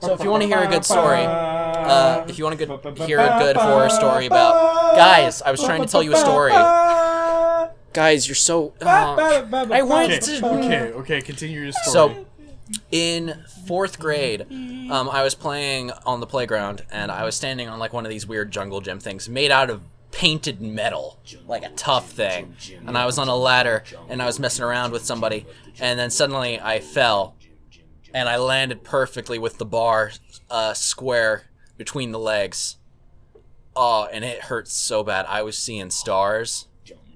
So if you want to hear a good story, if you want to hear a good horror story about... Guys, I was trying to tell you a story. Guys, you're so... I wanted to... Okay, continue your story. So, in 4th grade, I was playing on the playground, and I was standing on like one of these weird jungle gym things made out of painted metal, like a tough thing. And I was on a ladder, and I was messing around with somebody, and then suddenly I fell, and I landed perfectly with the bar square between the legs. Oh, and it hurt so bad. I was seeing stars.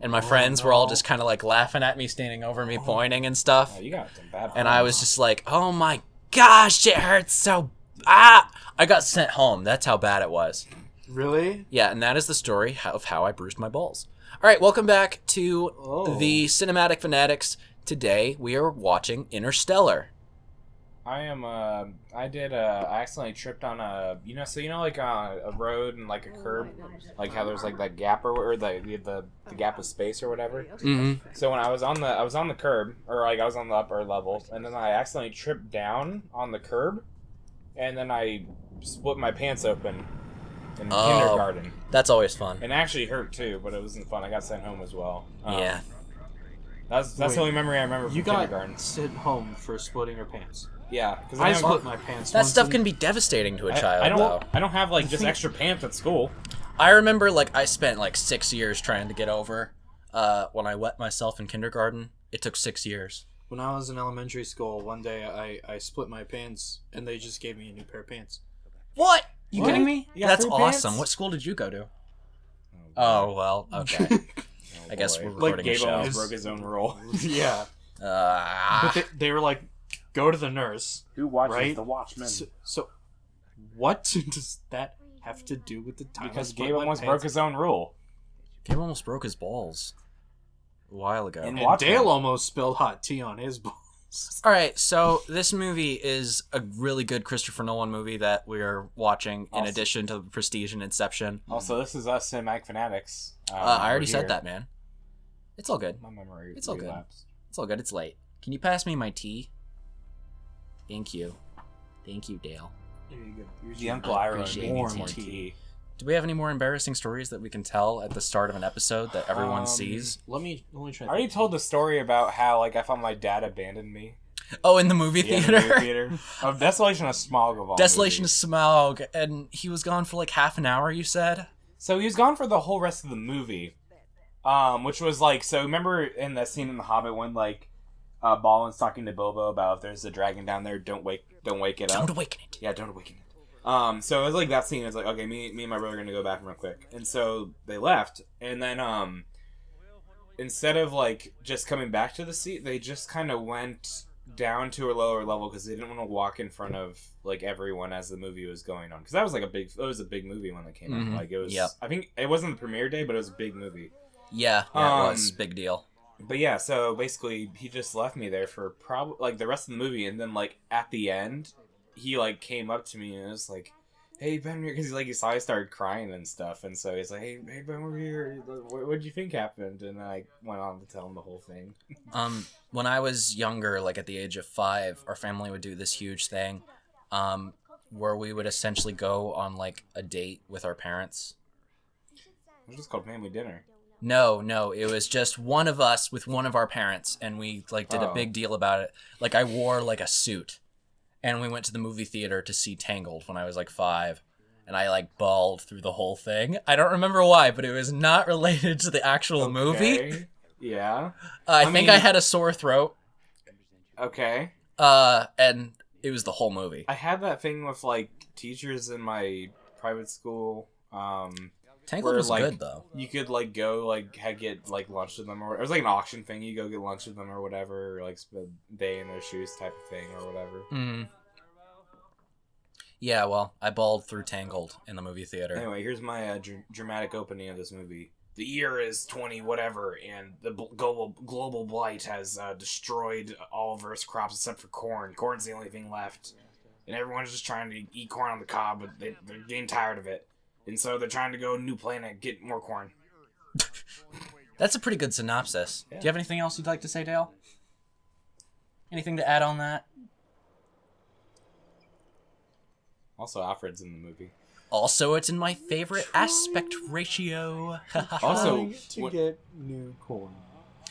And my friends were all just kind of like laughing at me, standing over me, pointing and stuff. Oh, you got some bad and I was just like, oh my gosh, it hurts so... I got sent home. That's how bad it was. Really? Yeah, and that is the story of how I bruised my balls. All right, welcome back to the Cinematic Fanatics. Today, we are watching Interstellar. I accidentally tripped on a, like a road and like a curb, like how there's like that gap or the gap of space or whatever. Mm-hmm. So when I was on the curb, or like I was on the upper level, and then I accidentally tripped down on the curb, and then I split my pants open in kindergarten. That's always fun. And it actually hurt too, but it wasn't fun. I got sent home as well. Yeah. That's the only memory I remember from kindergarten. You got sent home for splitting your pants. Yeah, because I split my pants. That stuff can be devastating to a child, I don't have like just extra pants at school. I remember like I spent like 6 years trying to get over when I wet myself in kindergarten. It took 6 years. When I was in elementary school, one day I split my pants and they just gave me a new pair of pants. What? You kidding me? That's awesome. Pants? What school did you go to? Oh, well, okay. I guess we're recording a show. Gabe almost broke his own rule. Yeah. But they were like, go to the nurse. Who watches right? The Watchmen? So, what does that have to do with the time? Because Gabe almost broke his own rule. Gabe almost broke his balls a while ago. And Dale almost spilled hot tea on his balls. All right, so this movie is a really good Christopher Nolan movie that we are watching in addition to Prestige and Inception. Also, this is us Cinematic Fanatics. I already said that, man. It's all good. My memory It's all good. relapsed. It's all good. It's late. Can you pass me my tea? Thank you. Thank you, Dale. There you go. Here's The Uncle Ira appreciate needs it. more tea. Do we have any more embarrassing stories that we can tell at the start of an episode that everyone sees? Let me try. I already told the story about how like I found my dad abandoned me. Oh, in the movie Yeah, theater? in the movie theater. Of Desolation of Smog of all Desolation of movies. Smog, and he was gone for like half an hour, you said? So he was gone for the whole rest of the movie. Which was like, so remember in that scene in The Hobbit when like Ballin's talking to Bilbo about if there's a dragon down there, don't wake it up. Don't awaken it. Yeah, don't awaken it. So it was like that scene. It was like, okay, me and my brother are gonna go back real quick, and so they left, and then instead of like just coming back to the seat, they just kind of went down to a lower level because they didn't want to walk in front of like everyone as the movie was going on, because that was like a big movie when it came out. Like it was, I think it wasn't the premiere day, but it was a big movie. Yeah, it was. Big deal. But yeah, so basically he just left me there for probably like the rest of the movie, and then like at the end, he like came up to me and was like, "Hey Ben," because he saw I started crying and stuff, and so he's like, "Hey Ben, we're here. What did you think happened?" And then I went on to tell him the whole thing. When I was younger, like at the age of 5, our family would do this huge thing, where we would essentially go on like a date with our parents. It was just called family dinner. No, it was just one of us with one of our parents, and we like did a big deal about it. Like I wore like a suit, and we went to the movie theater to see Tangled when I was like 5, and I like bawled through the whole thing. I don't remember why, but it was not related to the actual movie. Yeah. I think I had a sore throat. Okay. And it was the whole movie. I had that thing with like teachers in my private school. Tangled was good though. You could like go get like lunch with them, or it was like an auction thing. You go get lunch with them or whatever, or like spend a day in their shoes type of thing or whatever. Mm. Yeah, well, I bawled through Tangled in the movie theater. Anyway, here's my dramatic opening of this movie. The year is 20 whatever, and the global blight has destroyed all of Earth's crops except for corn. Corn's the only thing left, and everyone's just trying to eat corn on the cob, but they're getting tired of it. And so they're trying to go to a new planet, get more corn. That's a pretty good synopsis. Yeah. Do you have anything else you'd like to say, Dale? Anything to add on that? Also, Alfred's in the movie. Also, it's in my favorite aspect ratio. Also, Trying to get new corn.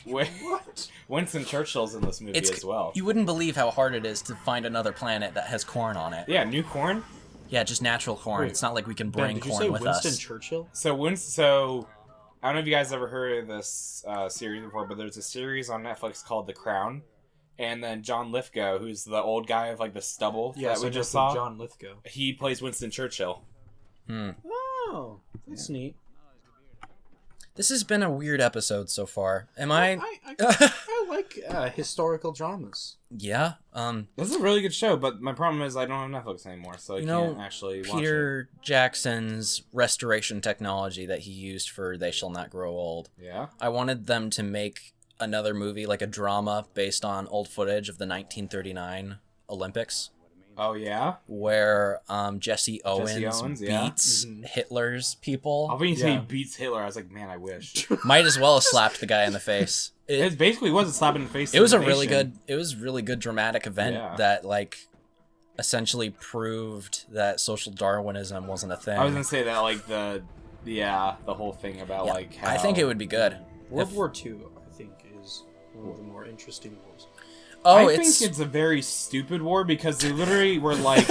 What? Winston Churchill's in this movie as well. You wouldn't believe how hard it is to find another planet that has corn on it. Yeah, new corn. Yeah, just natural corn. Wait, It's not like we can Ben, bring did you corn say with Winston us. Churchill? So I don't know if you guys ever heard of this series before, but there's a series on Netflix called The Crown, and then John Lithgow, who's the old guy of like the stubble that we just saw. John Lithgow. He plays Winston Churchill. Oh, that's neat. This has been a weird episode so far. Am I? I like historical dramas. Yeah. This is a really good show, but my problem is I don't have Netflix anymore, so I can't actually watch it. Peter Jackson's restoration technology that he used for They Shall Not Grow Old. Yeah. I wanted them to make another movie, like a drama based on old footage of the 1939 Olympics. Oh yeah. Where Jesse Owens yeah. beats Hitler's people. When you say he beats Hitler, I was like, man, I wish. Might as well have slapped the guy in the face. It basically was a slap in the face. It was a really good dramatic event that like essentially proved that social Darwinism wasn't a thing. I was gonna say that like the whole thing about like how... I think it would be good. World War II, I think, is one of the more interesting wars. Oh, I think it's a very stupid war because they literally were like,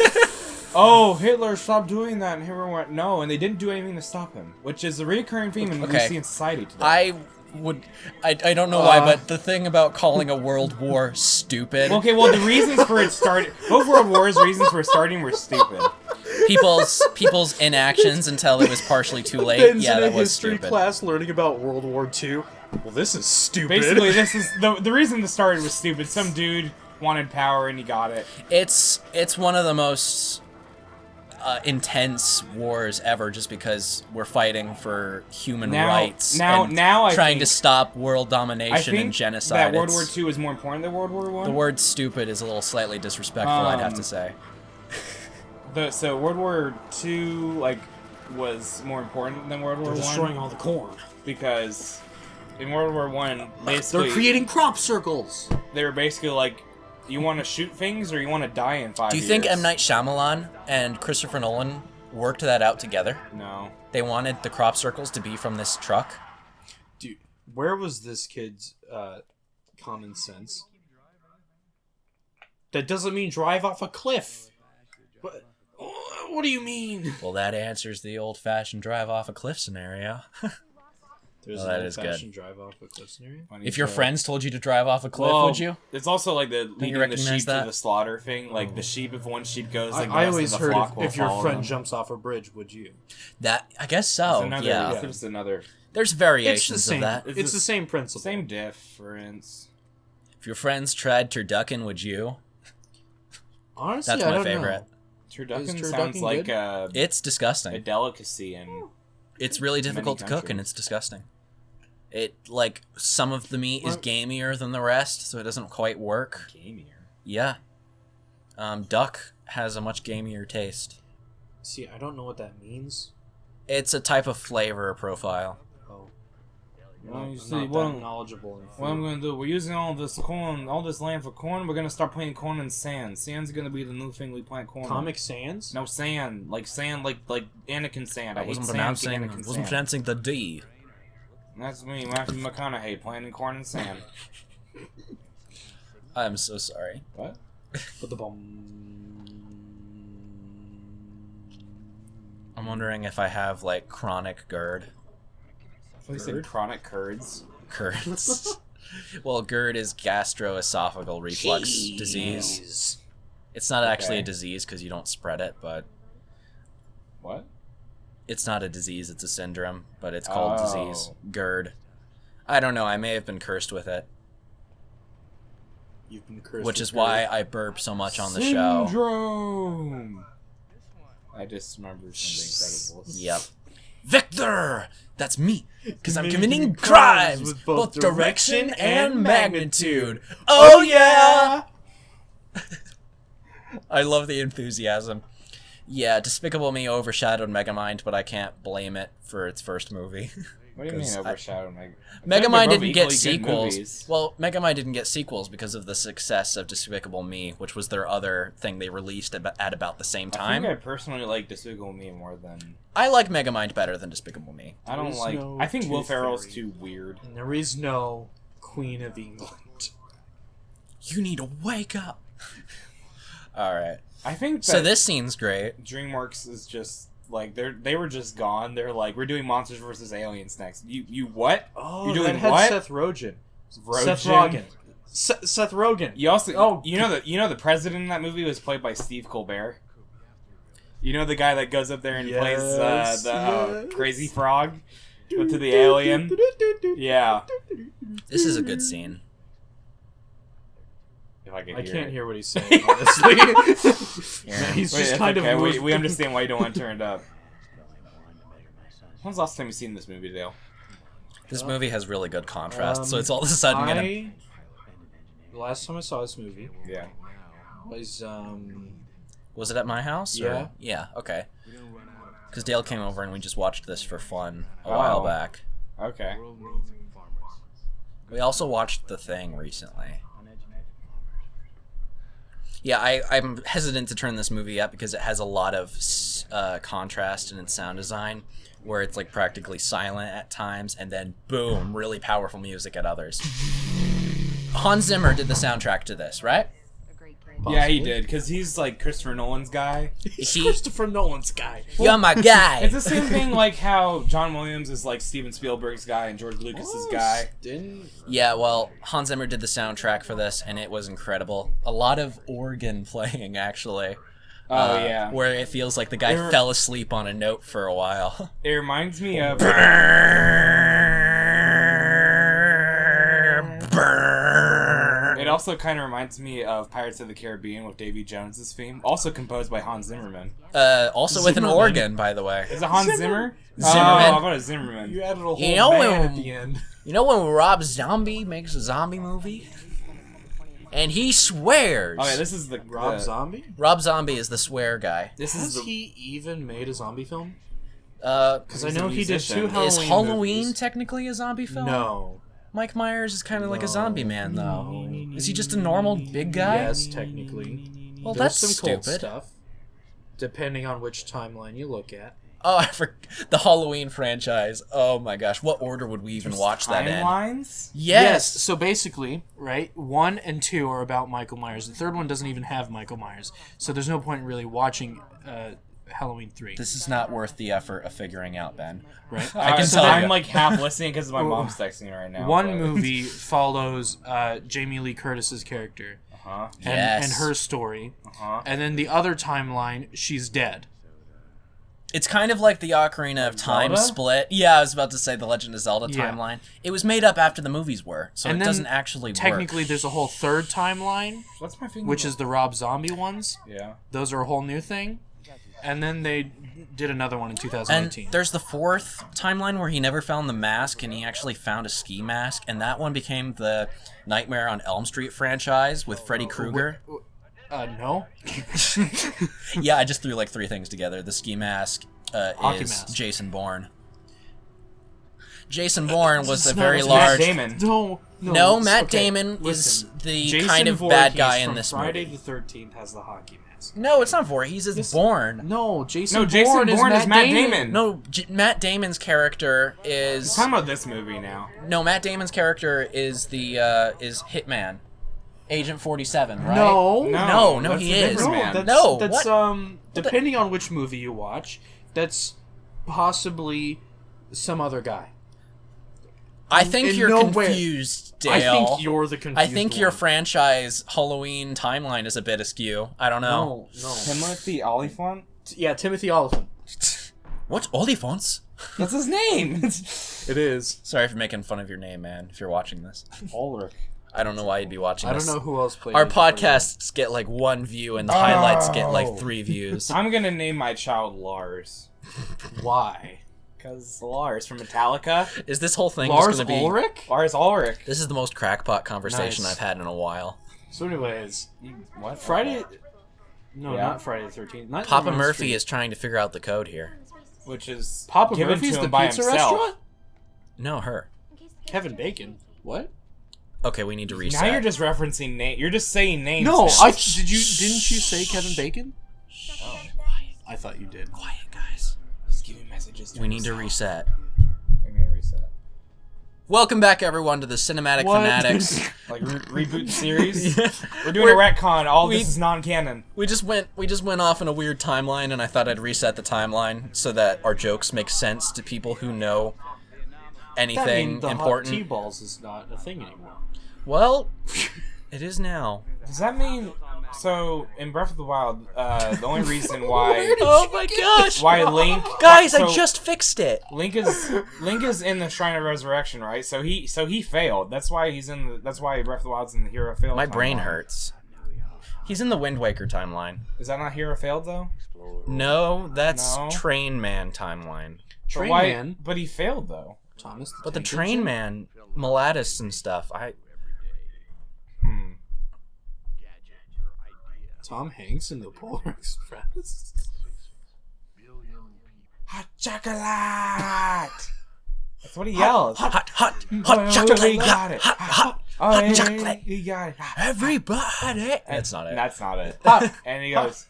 "Oh, Hitler, stop doing that," and Hitler went, "No," and they didn't do anything to stop him, which is a recurring theme in we see in society today. I don't know why, but the thing about calling a world war stupid. Okay, well, the reasons for it started, both world wars' reasons for starting were stupid. People's inactions until it was partially too late. Ben's yeah, in a that was history stupid. class learning about World War II. Well, this is stupid. Basically, this is the reason this started was stupid. Some dude wanted power and he got it. It's one of the most intense wars ever, just because we're fighting for human rights. Now, I trying think, to stop world domination and genocide. That World War II is more important than World War I. The word "stupid" is a little slightly disrespectful, I'd have to say. So World War II was more important than World War I. Destroying all the corn Because in World War I, basically they're creating crop circles. They were basically like, you want to shoot things or you want to die in 5 years? Do you think M. Night Shyamalan and Christopher Nolan worked that out together? No. They wanted the crop circles to be from this truck? Dude, where was this kid's common sense? That doesn't mean drive off a cliff. What do you mean? Well, that answers the old-fashioned drive off a cliff scenario. There's that is good. Drive off a cliff scenario. If your friends told you to drive off a cliff, would you? It's also like the leading the sheep that? to the slaughter thing. Like the sheep, if one sheep goes, like I always the heard flock will if your follow friend them. jumps off a bridge, would you? That I guess so. Yeah. It's another. There's variations of that. It's the same principle. Same difference. If your friends tried turducken, would you? Honestly, that's I my don't favorite. know. Turducken sounds like it's disgusting. A delicacy and it's really difficult to cook and it's disgusting. It some of the meat is gamier than the rest, so it doesn't quite work. Gamier. Yeah. Duck has a much gamier taste. See, I don't know what that means. It's a type of flavor profile. Oh. Well, you see, I'm not that knowledgeable in food. What I'm gonna do? We're using all this corn, all this land for corn. We're gonna start planting corn in sand. Sand's gonna be the new thing we plant corn. Comic Sans? No sand, like Anakin sand. I wasn't hate pronouncing the D. That's me, Matthew McConaughey, planting corn and sand. I'm so sorry. What? Put the bomb. I'm wondering if I have chronic GERD. I thought you said chronic curds. Curds. Well, GERD is gastroesophageal reflux disease. It's not actually a disease because you don't spread it, but what? It's not a disease, it's a syndrome, but it's called disease. GERD. I don't know, I may have been cursed with it. You've been cursed Which with is why I burp so much on the show. Syndrome! I just remember something incredible. Yep. Victor! That's me! Because I'm committing crimes with both direction and magnitude. Oh yeah! I love the enthusiasm. Yeah, Despicable Me overshadowed Megamind, but I can't blame it for its first movie. What do you mean 'Cause overshadowed? Megamind didn't get sequels. Well, Megamind didn't get sequels because of the success of Despicable Me, which was their other thing they released at about the same I time. think I personally like Despicable Me more than... I like Megamind better than Despicable Me. I don't like... no I think Will Tooth Ferrell's Fairy. too weird. And there is no Queen of England. You need to wake up. All right. I think that So this scene's great. DreamWorks is just... Like, they were just gone. They're like, we're doing Monsters vs. Aliens next. You what? Oh, You're doing that had what? Seth Rogen. Rogen? Seth Rogen. Seth Rogen. You also... Oh. You know the president in that movie was played by Steve Colbert? You know the guy that goes up there and plays the crazy frog to the alien? Yeah. This is a good scene. If I could I hear can't it. hear what he's saying, honestly. He's Wait, just it's kind okay. of... We understand why you don't want it turned up. When's the last time you seen this movie, Dale? This movie has really good contrast, so it's all of a sudden gonna... The last time I saw this movie Yeah. was, Was it at my house? or- Yeah. Yeah, okay. Because Dale came over and we just watched this for fun a while back. Okay. We also watched The Thing recently. Yeah, I'm hesitant to turn this movie up because it has a lot of contrast in its sound design, where it's like practically silent at times, and then boom, really powerful music at others. Hans Zimmer did the soundtrack to this, right? Yeah, he did, because he's like Christopher Nolan's guy. He's Christopher Nolan's guy. You're my guy. It's the same thing like how John Williams is like Steven Spielberg's guy and George Lucas's guy. Yeah, well, Hans Zimmer did the soundtrack for this, and it was incredible. A lot of organ playing, actually. Oh, yeah. Where it feels like the guy fell asleep on a note for a while. It reminds me of... It also kind of reminds me of Pirates of the Caribbean with Davy Jones's theme, also composed by Hans Zimmerman. Also with an organ, by the way. Is it Hans Zimmer? Zimmerman. Oh, I thought it was Zimmerman. You added a whole You know man when- at the end. You know when Rob Zombie makes a zombie movie? And he swears. Oh yeah, this is the Rob Zombie? Rob Zombie is the swear guy. This is Has the he even made a zombie film? Because I He's a know he did musician. 2 Halloween is Halloween movies. technically a zombie film? No. Mike Myers is kind of like a zombie man, though. No. Is he just a normal big guy? Yes, technically. Well, There's that's some cool stupid. stuff, depending on which timeline you look at. Oh, I forgot the Halloween franchise. Oh my gosh, what order would we even watch that in? timelines? Yes. So basically, right, 1 and 2 are about Michael Myers. The third one doesn't even have Michael Myers. So there's no point in really watching Halloween 3. This is not worth the effort of figuring out, Ben. Right? I can so tell I'm you. like half listening because my mom's texting right now. One but- movie follows Jamie Lee Curtis's character Uh-huh. and, Yes. and her story. Uh-huh. And then the other timeline, she's dead. It's kind of like the Ocarina of Time Zelda? split. Yeah, I was about to say the Legend of Zelda Yeah. timeline. It was made up after the movies were, so And it then doesn't actually Technically, work. there's a whole third timeline, What's my finger? which is the Rob Zombie ones. Yeah. Those are a whole new thing. And then they did another one in And 2018. there's the fourth timeline where he never found the mask and he actually found a ski mask, and that one became the Nightmare on Elm Street franchise with Freddy Krueger. No. Yeah, I just threw like 3 things together. The ski mask Hockey is mask. Jason Bourne. Jason Bourne was a It's very not- large... Matt Damon. No, Matt okay, Damon listen. is the Jason kind of Voorhees bad guy in from this Friday movie. the 13th has the hockey mask. No, it's not Voorhees. He's Bourne. No, Jason No, Jason Bourne is Matt Damon. No, Matt Damon's character is... I'm talking about this movie now. No, Matt Damon's character is the is Hitman, Agent 47, right? No. No, that's he a is. different No, man. that's, No, that's what? depending on which movie you watch, that's possibly some other guy. I think In you're no way. confused, Dale. I think you're the confused I think your one. franchise Halloween timeline is a bit askew. I don't know. No. Timothy Olyphant? Yeah, Timothy Olyphant. What's Oliphants? That's his name. It is. Sorry for making fun of your name, man, if you're watching this. Ulrich. I don't know why you'd be watching I this. don't know who else played Our it. podcasts get like 1 view and the highlights get like 3 views. I'm gonna name my child Lars. Why? Because Lars from Metallica. Is this whole thing Lars just going to be... Ulrich? Lars Ulrich. This is the most crackpot conversation Nice. I've had in a while. So anyways, What? Friday... No, Yeah. not Friday the 13th. Nightmare Papa on Elm Murphy Street. is trying to figure out the code here. Which is Papa given Murphy's to the him by pizza himself. restaurant? No, her. Kevin Bacon. What? Okay, we need to reset. Now you're just referencing name. You're just saying names. No, now. didn't you say Kevin Bacon? Oh, I thought you did. quiet, guys. He's giving messages. We need to reset. We need to reset. Welcome back, everyone, to the Cinematic What? Fanatics. Like reboot the series. Yeah. We're doing a retcon. All this is non-canon. We just went off in a weird timeline, and I thought I'd reset the timeline so that our jokes make sense to people who know anything the important. hot T-balls is not a thing anymore. Well, it is now. Does that mean? So in Breath of the Wild, the only reason why Oh my gosh! why Link Guys, so I just fixed it. Link is in the Shrine of Resurrection, right? So he failed. That's why that's why Breath of the Wild's in the Hero Failed. My brain timeline. hurts. He's in the Wind Waker timeline. Is that not Hero Failed though? No, that's No. Train Man timeline. Train Why- Man. But he failed though. Thomas. But the Tank Train Engine? Man, Melatus and stuff. Tom Hanks in the Polar Express. Hot chocolate. That's what he yells. Hot Oh, chocolate. he got it. Hot Oh, chocolate. He got it. Everybody. That's not it. That's not it. And he goes,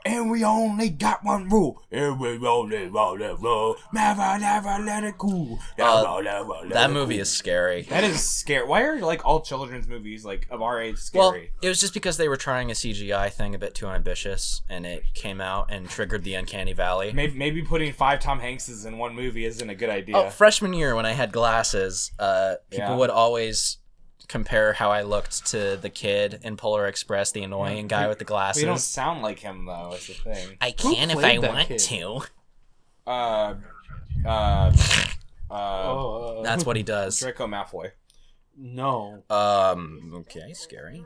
and we only got one rule. And we only want that rule. Never let it cool. That movie is scary. That is scary. Why are like all children's movies like of our age Well, scary? it was just because they were trying a CGI thing a bit too ambitious, and it came out and triggered the Uncanny Valley. Maybe putting 5 Tom Hankses in one movie isn't a good idea. Oh, freshman year when I had glasses, people Yeah. would always compare how I looked to the kid in Polar Express, the annoying guy with the But you don't glasses. sound like him though. Is the thing. I can if I played that want kid? to. That's what he does. Draco Malfoy. No. Okay, scary.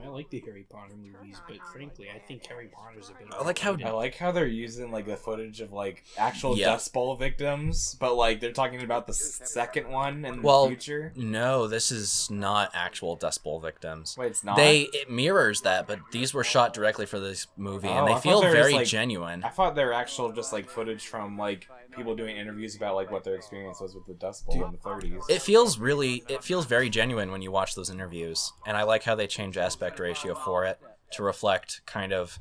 I like the Harry Potter movies, but frankly, I think Harry Potter's a bit. I like how- I like how they're using like the footage of like actual Yeah. Dust Bowl victims, but like they're talking about the second one in Well, the future. No, this is not actual Dust Bowl victims. Wait, it's not. It mirrors that, but these were shot directly for this movie, Oh, and I they thought feel there was, very like- genuine. I thought they're actual just like footage from like people doing interviews about like what their experience was with the Dust Bowl in the 30s. It feels very genuine when you watch those interviews, and I like how they change aspect ratio for it to reflect kind of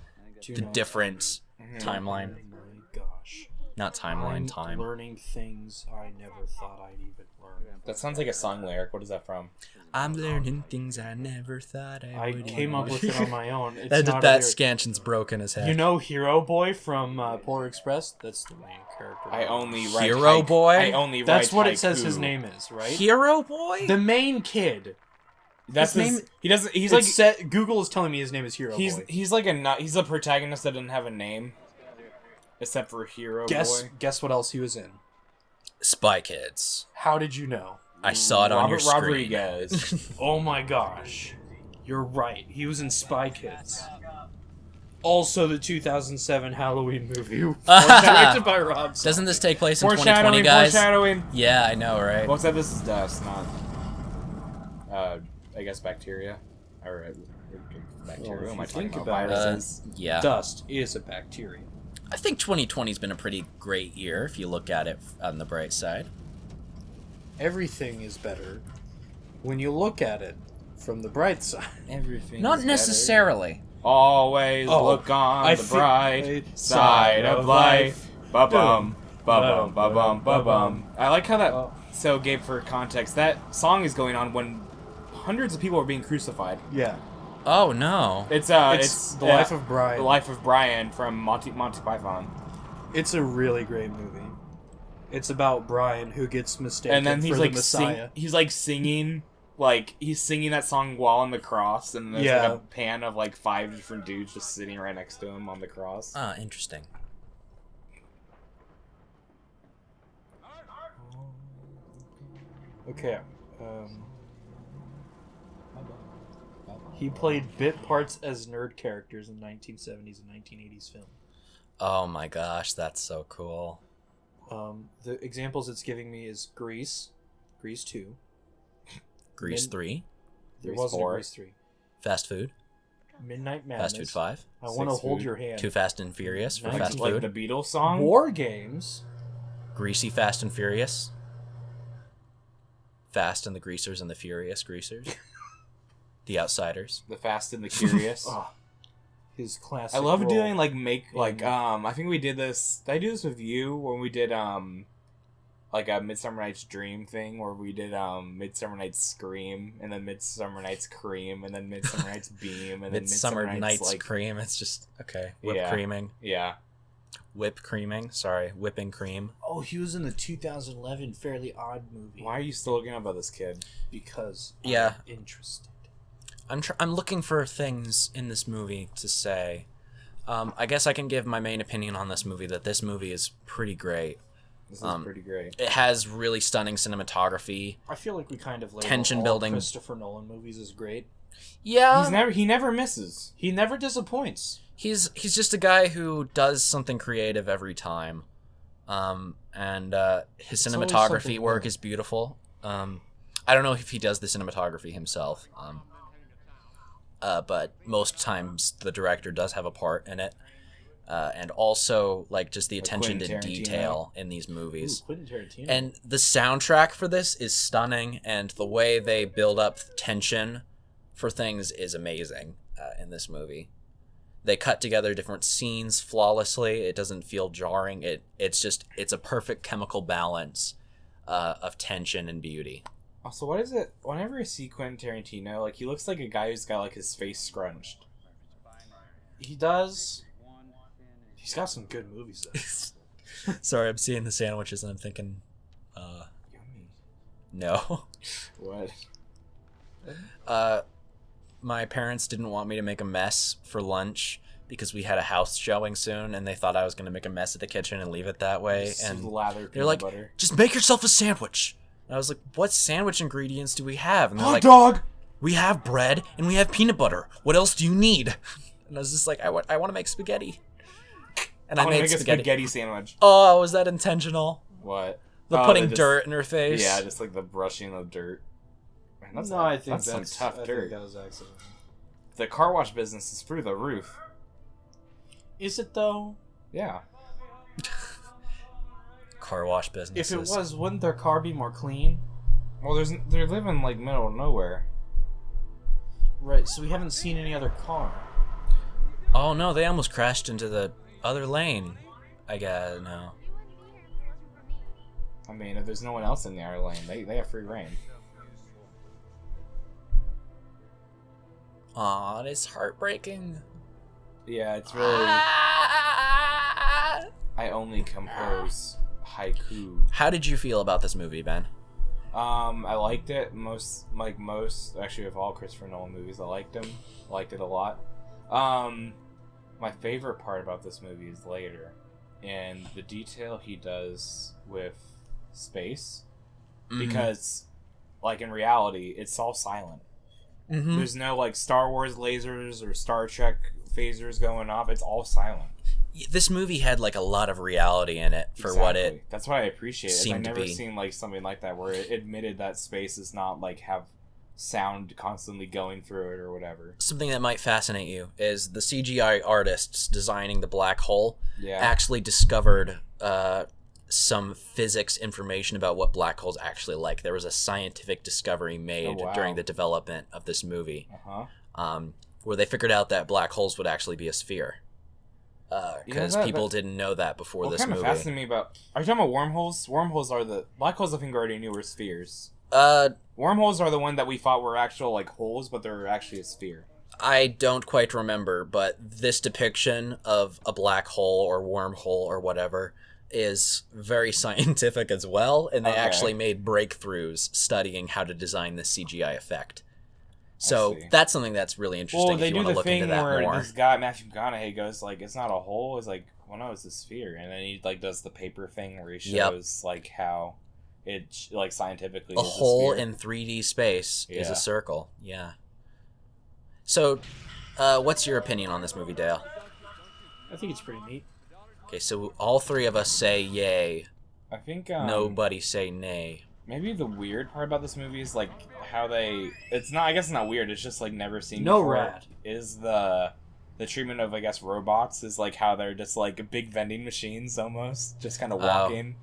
the different timeline. Oh my gosh. Not timeline, I'm time. learning things I never thought I'd even learn. That sounds like a song lyric. What is that from? I'm learning things I never thought I would. came up with it on my own. It's That not a that lyric. scansion's broken as heck. You know Hero Boy from Polar Express? That's the main character. I only write Hero Boy? I only That's write what it says haiku. his name is, right? Hero Boy? The main kid. That's his his name- He doesn't. He's It's like Google is telling me his name is Hero Boy. he's like he's a protagonist that doesn't have a name, except for Hero Boy. Guess what else he was in? Spy Kids. How did you know? I saw it on your Robert screen. Rodriguez. Oh my gosh. You're right. He was in Spy Kids. Also the 2007 Halloween movie. Directed by Rob Zombie. Doesn't this take place in 2020, Foreshadowing, guys? foreshadowing. Yeah, I know, right? Well, except this is dust, not. I guess bacteria. Or bacteria. Well, What am I if you talking think about? about it, Viruses. Yeah. Dust is a bacteria. I think 2020's been a pretty great year if you look at it on the bright side. Everything is better when you look at it from the bright side. Everything. Not is necessarily. better. Always Oh, look on I the feel- bright side of life. Ba-bum, ba-bum, ba-bum, ba-bum. I like how that. Oh. So, Gabe, for context, that song is going on when hundreds of people are being crucified. Yeah. Oh no. It's The Life of Brian. The Life of Brian from Monty Python. It's a really great movie. It's about Brian who gets mistaken And then he's for like the Messiah. he's like singing, like he's singing that song while on the cross, and there's Yeah. like a pan of like 5 different dudes just sitting right next to him on the cross. Ah, interesting. Okay. He played bit parts as nerd characters in 1970s and 1980s film. Oh my gosh, that's so cool. The examples it's giving me is Grease, Grease 2. Grease Min- 3, There Grease wasn't 4. a Grease 3. Fast Food, Midnight Madness. Fast Food 5, I want to Six hold Food. your hand. Too Fast and Furious for Nice. fast Like food. the Beatles song. War Games, Greasy Fast and Furious. Fast and the Greasers and the Furious Greasers. The Outsiders. The Fast and the Curious. Oh, his classic. I love role. doing I think we did this. Did I do this with you when we did like a Midsummer Night's Dream thing where we did Midsummer Night's Scream and then Midsummer Night's Cream and then Midsummer Night's Beam and then Midsummer Night's Cream. It's just okay. Whipped creaming. Yeah. Whipped creaming. Sorry, whipping cream. Oh, he was in the 2011 Fairly Odd movie. Why are you still looking up about this kid? Because I'm interested. I'm looking for things in this movie to say. I guess I can give my main opinion on this movie, that this movie is pretty great. This is pretty great. It has really stunning cinematography. I feel like we kind of label Tension all building. Christopher Nolan movies as great. Yeah. He never misses. He never disappoints. He's just a guy who does something creative every time. And his It's always cinematography something work new. is beautiful. I don't know if he does the cinematography himself. But most times the director does have a part in it. And also, like, just the attention to Quentin Tarantino. detail in these movies. Ooh, Quentin Tarantino. And the soundtrack for this is stunning, and the way they build up tension for things is amazing in this movie. They cut together different scenes flawlessly. It doesn't feel jarring. It's a perfect chemical balance of tension and beauty. Also, what is it? Whenever I see Quentin Tarantino, like, he looks like a guy who's got, like, his face scrunched. He does. He's got some good movies, though. Sorry, I'm seeing the sandwiches and I'm thinking, Yummy. no. What? My parents didn't want me to make a mess for lunch because we had a house showing soon, and they thought I was going to make a mess at the kitchen and leave it that way. And lather they're like, butter. just make yourself a sandwich. And I was like, what sandwich ingredients do we have? And they're like, dog! we have bread and we have peanut butter. What else do you need? And I was just like, I want to make spaghetti. And I I'm gonna made make a spaghetti sandwich. Oh, was that intentional? What? The putting dirt in her face? Yeah, just like the brushing of dirt. Man, I think that's some tough dirt. that was accident. The car wash business is through the roof. Is it though? Yeah. Car wash businesses. If it was, wouldn't their car be more clean? Well, they're living like middle of nowhere. Right. So we haven't seen any other car. Oh no, they almost crashed into the other lane. I guess no. I mean, if there's no one else in the other lane, they have free reign. Aw, it's heartbreaking. Yeah, it's really. I only compose haiku. How did you feel about this movie, Ben? I liked it. Most actually of all Christopher Nolan movies, I liked them. I liked it a lot. My favorite part about this movie is later, and the detail he does with space, because, like, in reality, it's all silent. Mm-hmm. There's no, like, Star Wars lasers or Star Trek phasers going off. It's all silent. This movie had like a lot of reality in it for what it. That's what I appreciate. seemed to I've never be. seen like something like that where it admitted that space is not like have sound constantly going through it or whatever. Something that might fascinate you is the CGI artists designing the black hole Yeah. actually discovered some physics information about what black holes actually like. There was a scientific discovery made during the development of this movie, where they figured out that black holes would actually be a sphere. Because people didn't know that before this movie. What kind of fascinates me about... Are you talking about wormholes? Wormholes are the... Black holes I think already knew were spheres. Wormholes are the one that we thought were actual like holes, but they're actually a sphere. I don't quite remember, but this depiction of a black hole or wormhole or whatever is very scientific as well, and they actually made breakthroughs studying how to design this CGI effect. So that's something that's really interesting. Well, they if you do want to the look thing into that where more. this guy Matthew McConaughey goes like, "It's not a hole." It's like, "Well, no, it's a sphere," and then he like does the paper thing where he shows like how it like scientifically a is hole a sphere. in 3D space is a circle. Yeah. So, what's your opinion on this movie, Dale? I think it's pretty neat. Okay, so all three of us say yay. I think Nobody say nay. maybe the weird part about this movie is like how they. It's not. I guess it's not weird. It's just like never seen. No before. rat. Is the treatment of I guess robots is like how they're just like big vending machines almost, just kind of walking.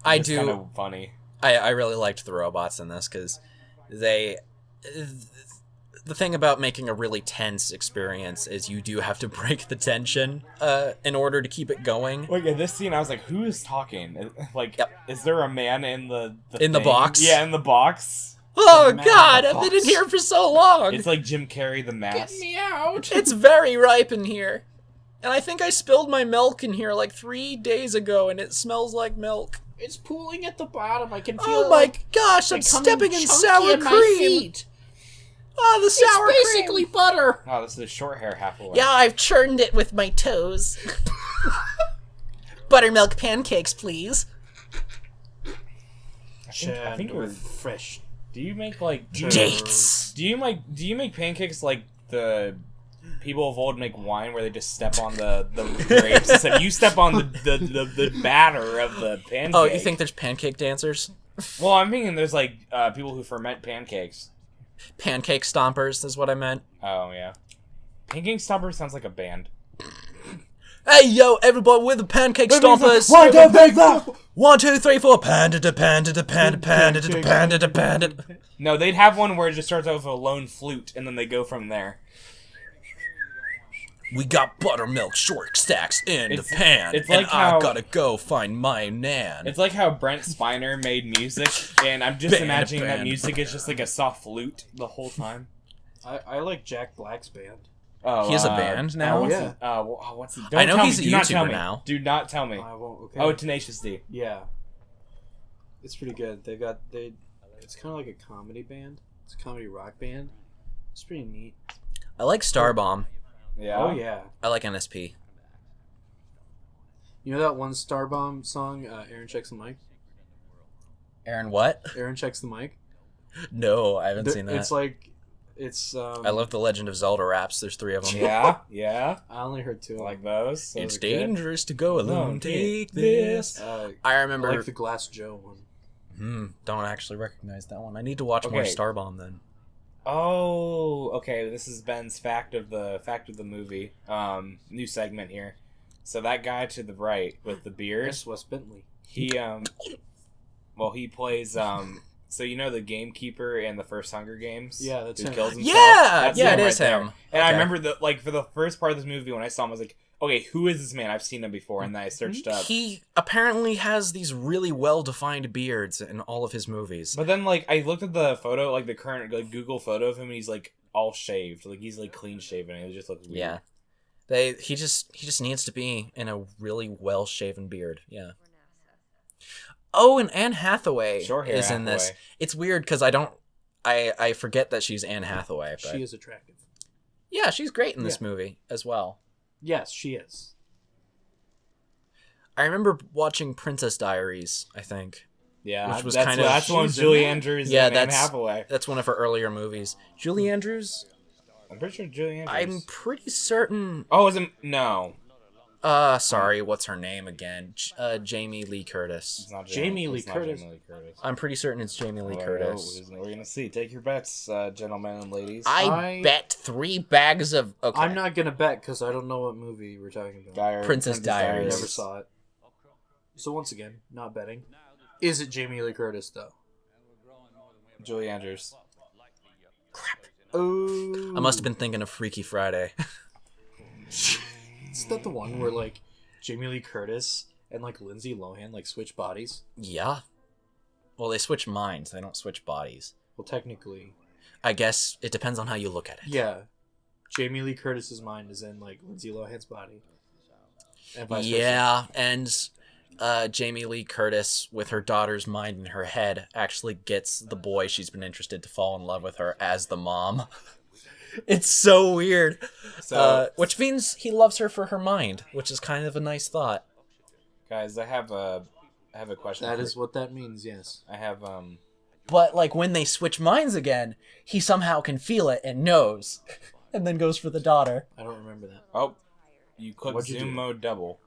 I It's do. kind of funny. I really liked the robots in this because they. The thing about making a really tense experience is you do have to break the tension in order to keep it going. Like in this scene, I was like, "Who is talking? Like, Yep. is there a man in the In the thing? box? Yeah, in the box. Oh Man God! in the I've been in box. here for so long. It's like Jim Carrey, the mask. out! It's very ripe in here, and I think I spilled my milk in here like 3 days ago, and it smells like milk. It's pooling at the bottom. I can feel Oh it, my like, gosh! I'm becoming stepping in chunky sour in my cream. feet. Oh, the sour It's basically cream. butter. Oh, this is a short hair Hathaway. Yeah, I've churned it with my toes. Buttermilk pancakes, please. I think we're fresh. Do you make like Dates. Do you make pancakes like the people of old make wine, where they just step on the grapes? Except you step on the batter of the pancake. Oh, you think there's pancake dancers? Well, I'm thinking there's like people who ferment pancakes. Pancake stompers is what I meant. Oh yeah, Pancake Stomper sounds like a band. Hey yo, everybody with the pancake stompers. 1, 2, 3, 4. 1, 2, 3, 4. Panda da panda da panda panda da panda da panda. No, they'd have one where it just starts out with a lone flute, and then they go from there. We got buttermilk short stacks in It's- the pan, it's and like how- I gotta go find my nan. It's like how Brent Spiner made music, and I'm just Band, imagining that band. music is just like a soft flute the whole time. I like Jack Black's band. Oh, He has a band now? What's Yeah. what's he? I know tell he's me. a Do not tell YouTuber me. now. Do not tell me. I won't. Okay. Oh, Tenacious D. Yeah. It's pretty good. It's kind of like a comedy band. It's a comedy rock band. It's pretty neat. I like Starbomb. Yeah. Oh yeah. I like NSP. You know that one Starbomb song? Aaron checks the mic. Aaron, what? Aaron checks the mic. No, I haven't seen that. It's like, it's. I love the Legend of Zelda raps. There's 3 of them. Yeah. Yeah. I only heard 2. I like those. Those It's are good. dangerous to go alone. Alone, Take take this. I I remember. like the Glass Joe one. Don't actually recognize that one. I need to watch more Okay. Starbomb then. Oh, okay. This is Ben's fact of the movie. New segment here. So that guy to the right with the beard, Yes, Wes Bentley. he he plays so you know the gamekeeper in the first Hunger Games? Yeah, that's who him. kills himself? Yeah, That's yeah, him it right is there. him. And I Okay. remember for the first part of this movie when I saw him, I was like, okay, who is this man? I've seen him before, and then I searched up. He apparently has these really well-defined beards in all of his movies. But then, like, I looked at the photo, like the current Google photo of him, and he's like all shaved, like he's like clean shaven, and it just looks weird. Yeah, he just needs to be in a really well-shaven beard. Yeah. Oh, and Anne Hathaway Short hair is in this. Hathaway. It's weird because I forget that she's Anne Hathaway. But She is attractive. yeah, she's great in this movie as well. Yes, she is. I remember watching Princess Diaries. I think Yeah, Which was that's kind of- that's one She's in Julie that? Andrews Yeah, and Anne that's- Hathaway. that's one of her earlier movies. Julie Andrews. I'm pretty sure Julie Andrews. I'm pretty certain. Oh, is it? No, Sorry, what's her name again? Jamie Lee Curtis. it's not Jamie Lee it's not Curtis. Jamie Lee Curtis. I'm pretty certain it's Jamie Lee Well, Curtis. We're gonna see. Take your bets, gentlemen and ladies. I bet 3 bags of. Okay. I'm not gonna bet because I don't know what movie we're talking about. Princess I Diaries. never saw it. So once again, not betting. Is it Jamie Lee Curtis though? Julie Andrews. Oh, I must have been thinking of Freaky Friday. Is that the one where like Jamie Lee Curtis and like Lindsay Lohan like switch bodies? Yeah. Well, they switch minds. They don't switch bodies. Well, technically, I guess it depends on how you look at it. yeah. Jamie Lee Curtis's mind is in like Lindsay Lohan's body. And vice versa. Yeah, and Jamie Lee Curtis, with her daughter's mind in her head, actually gets the boy she's been interested to fall in love with her as the mom. It's so weird. So, Which means he loves her for her mind, which is kind of a nice thought. guys, I have a question. That is what that means. Yes. I have But, like, when they switch minds again, he somehow can feel it and knows. And then goes for the daughter. I don't remember that. Oh, you click What'd you zoom do? mode double.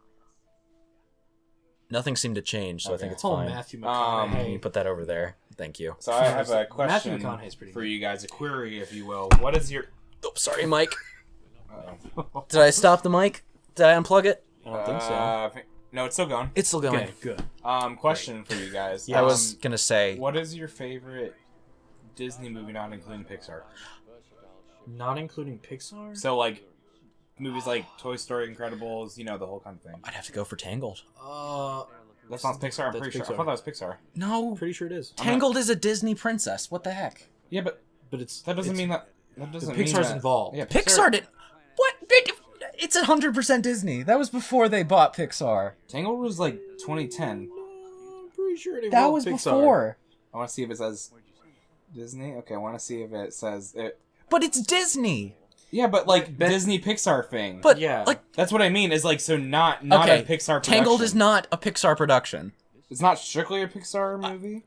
Nothing seemed to change, so I Okay. think it's Oh, fine. Matthew Can McConaughey. you put that over there? Thank you. So I have a Matthew question McConaughey's pretty for good. you guys, a query, if you will. What is your? Oh, sorry, Mike. Uh-oh. Did I stop the mic? Did I unplug it? I don't think so. No, it's still going. It's still going. Okay, good. Question for you guys. I was gonna say, what is your favorite Disney movie, not including Pixar? Not including Pixar? So, like, movies like Toy Story, Incredibles, you know, the whole kind of thing. I'd have to go for Tangled. That's not Pixar, I'm That's pretty sure. I Pixar. thought that was Pixar. No, Pretty sure it is. Tangled is a Disney princess. What the heck? Yeah, but But it's that doesn't it's- mean that... That doesn't mean Pixar's that, involved. Yeah, Pixar did what? It's 100% Disney. That was before they bought Pixar. Tangled was like 2010. I'm pretty sure it That involved was Pixar. before. I want to see if it says Disney. Okay, I want to see if it says it. But it's Disney. Yeah, but like Disney Pixar thing. But Yeah. like, That's what I mean. Is like so not okay, a Pixar. Tangled production. is not a Pixar production. It's not strictly a Pixar movie,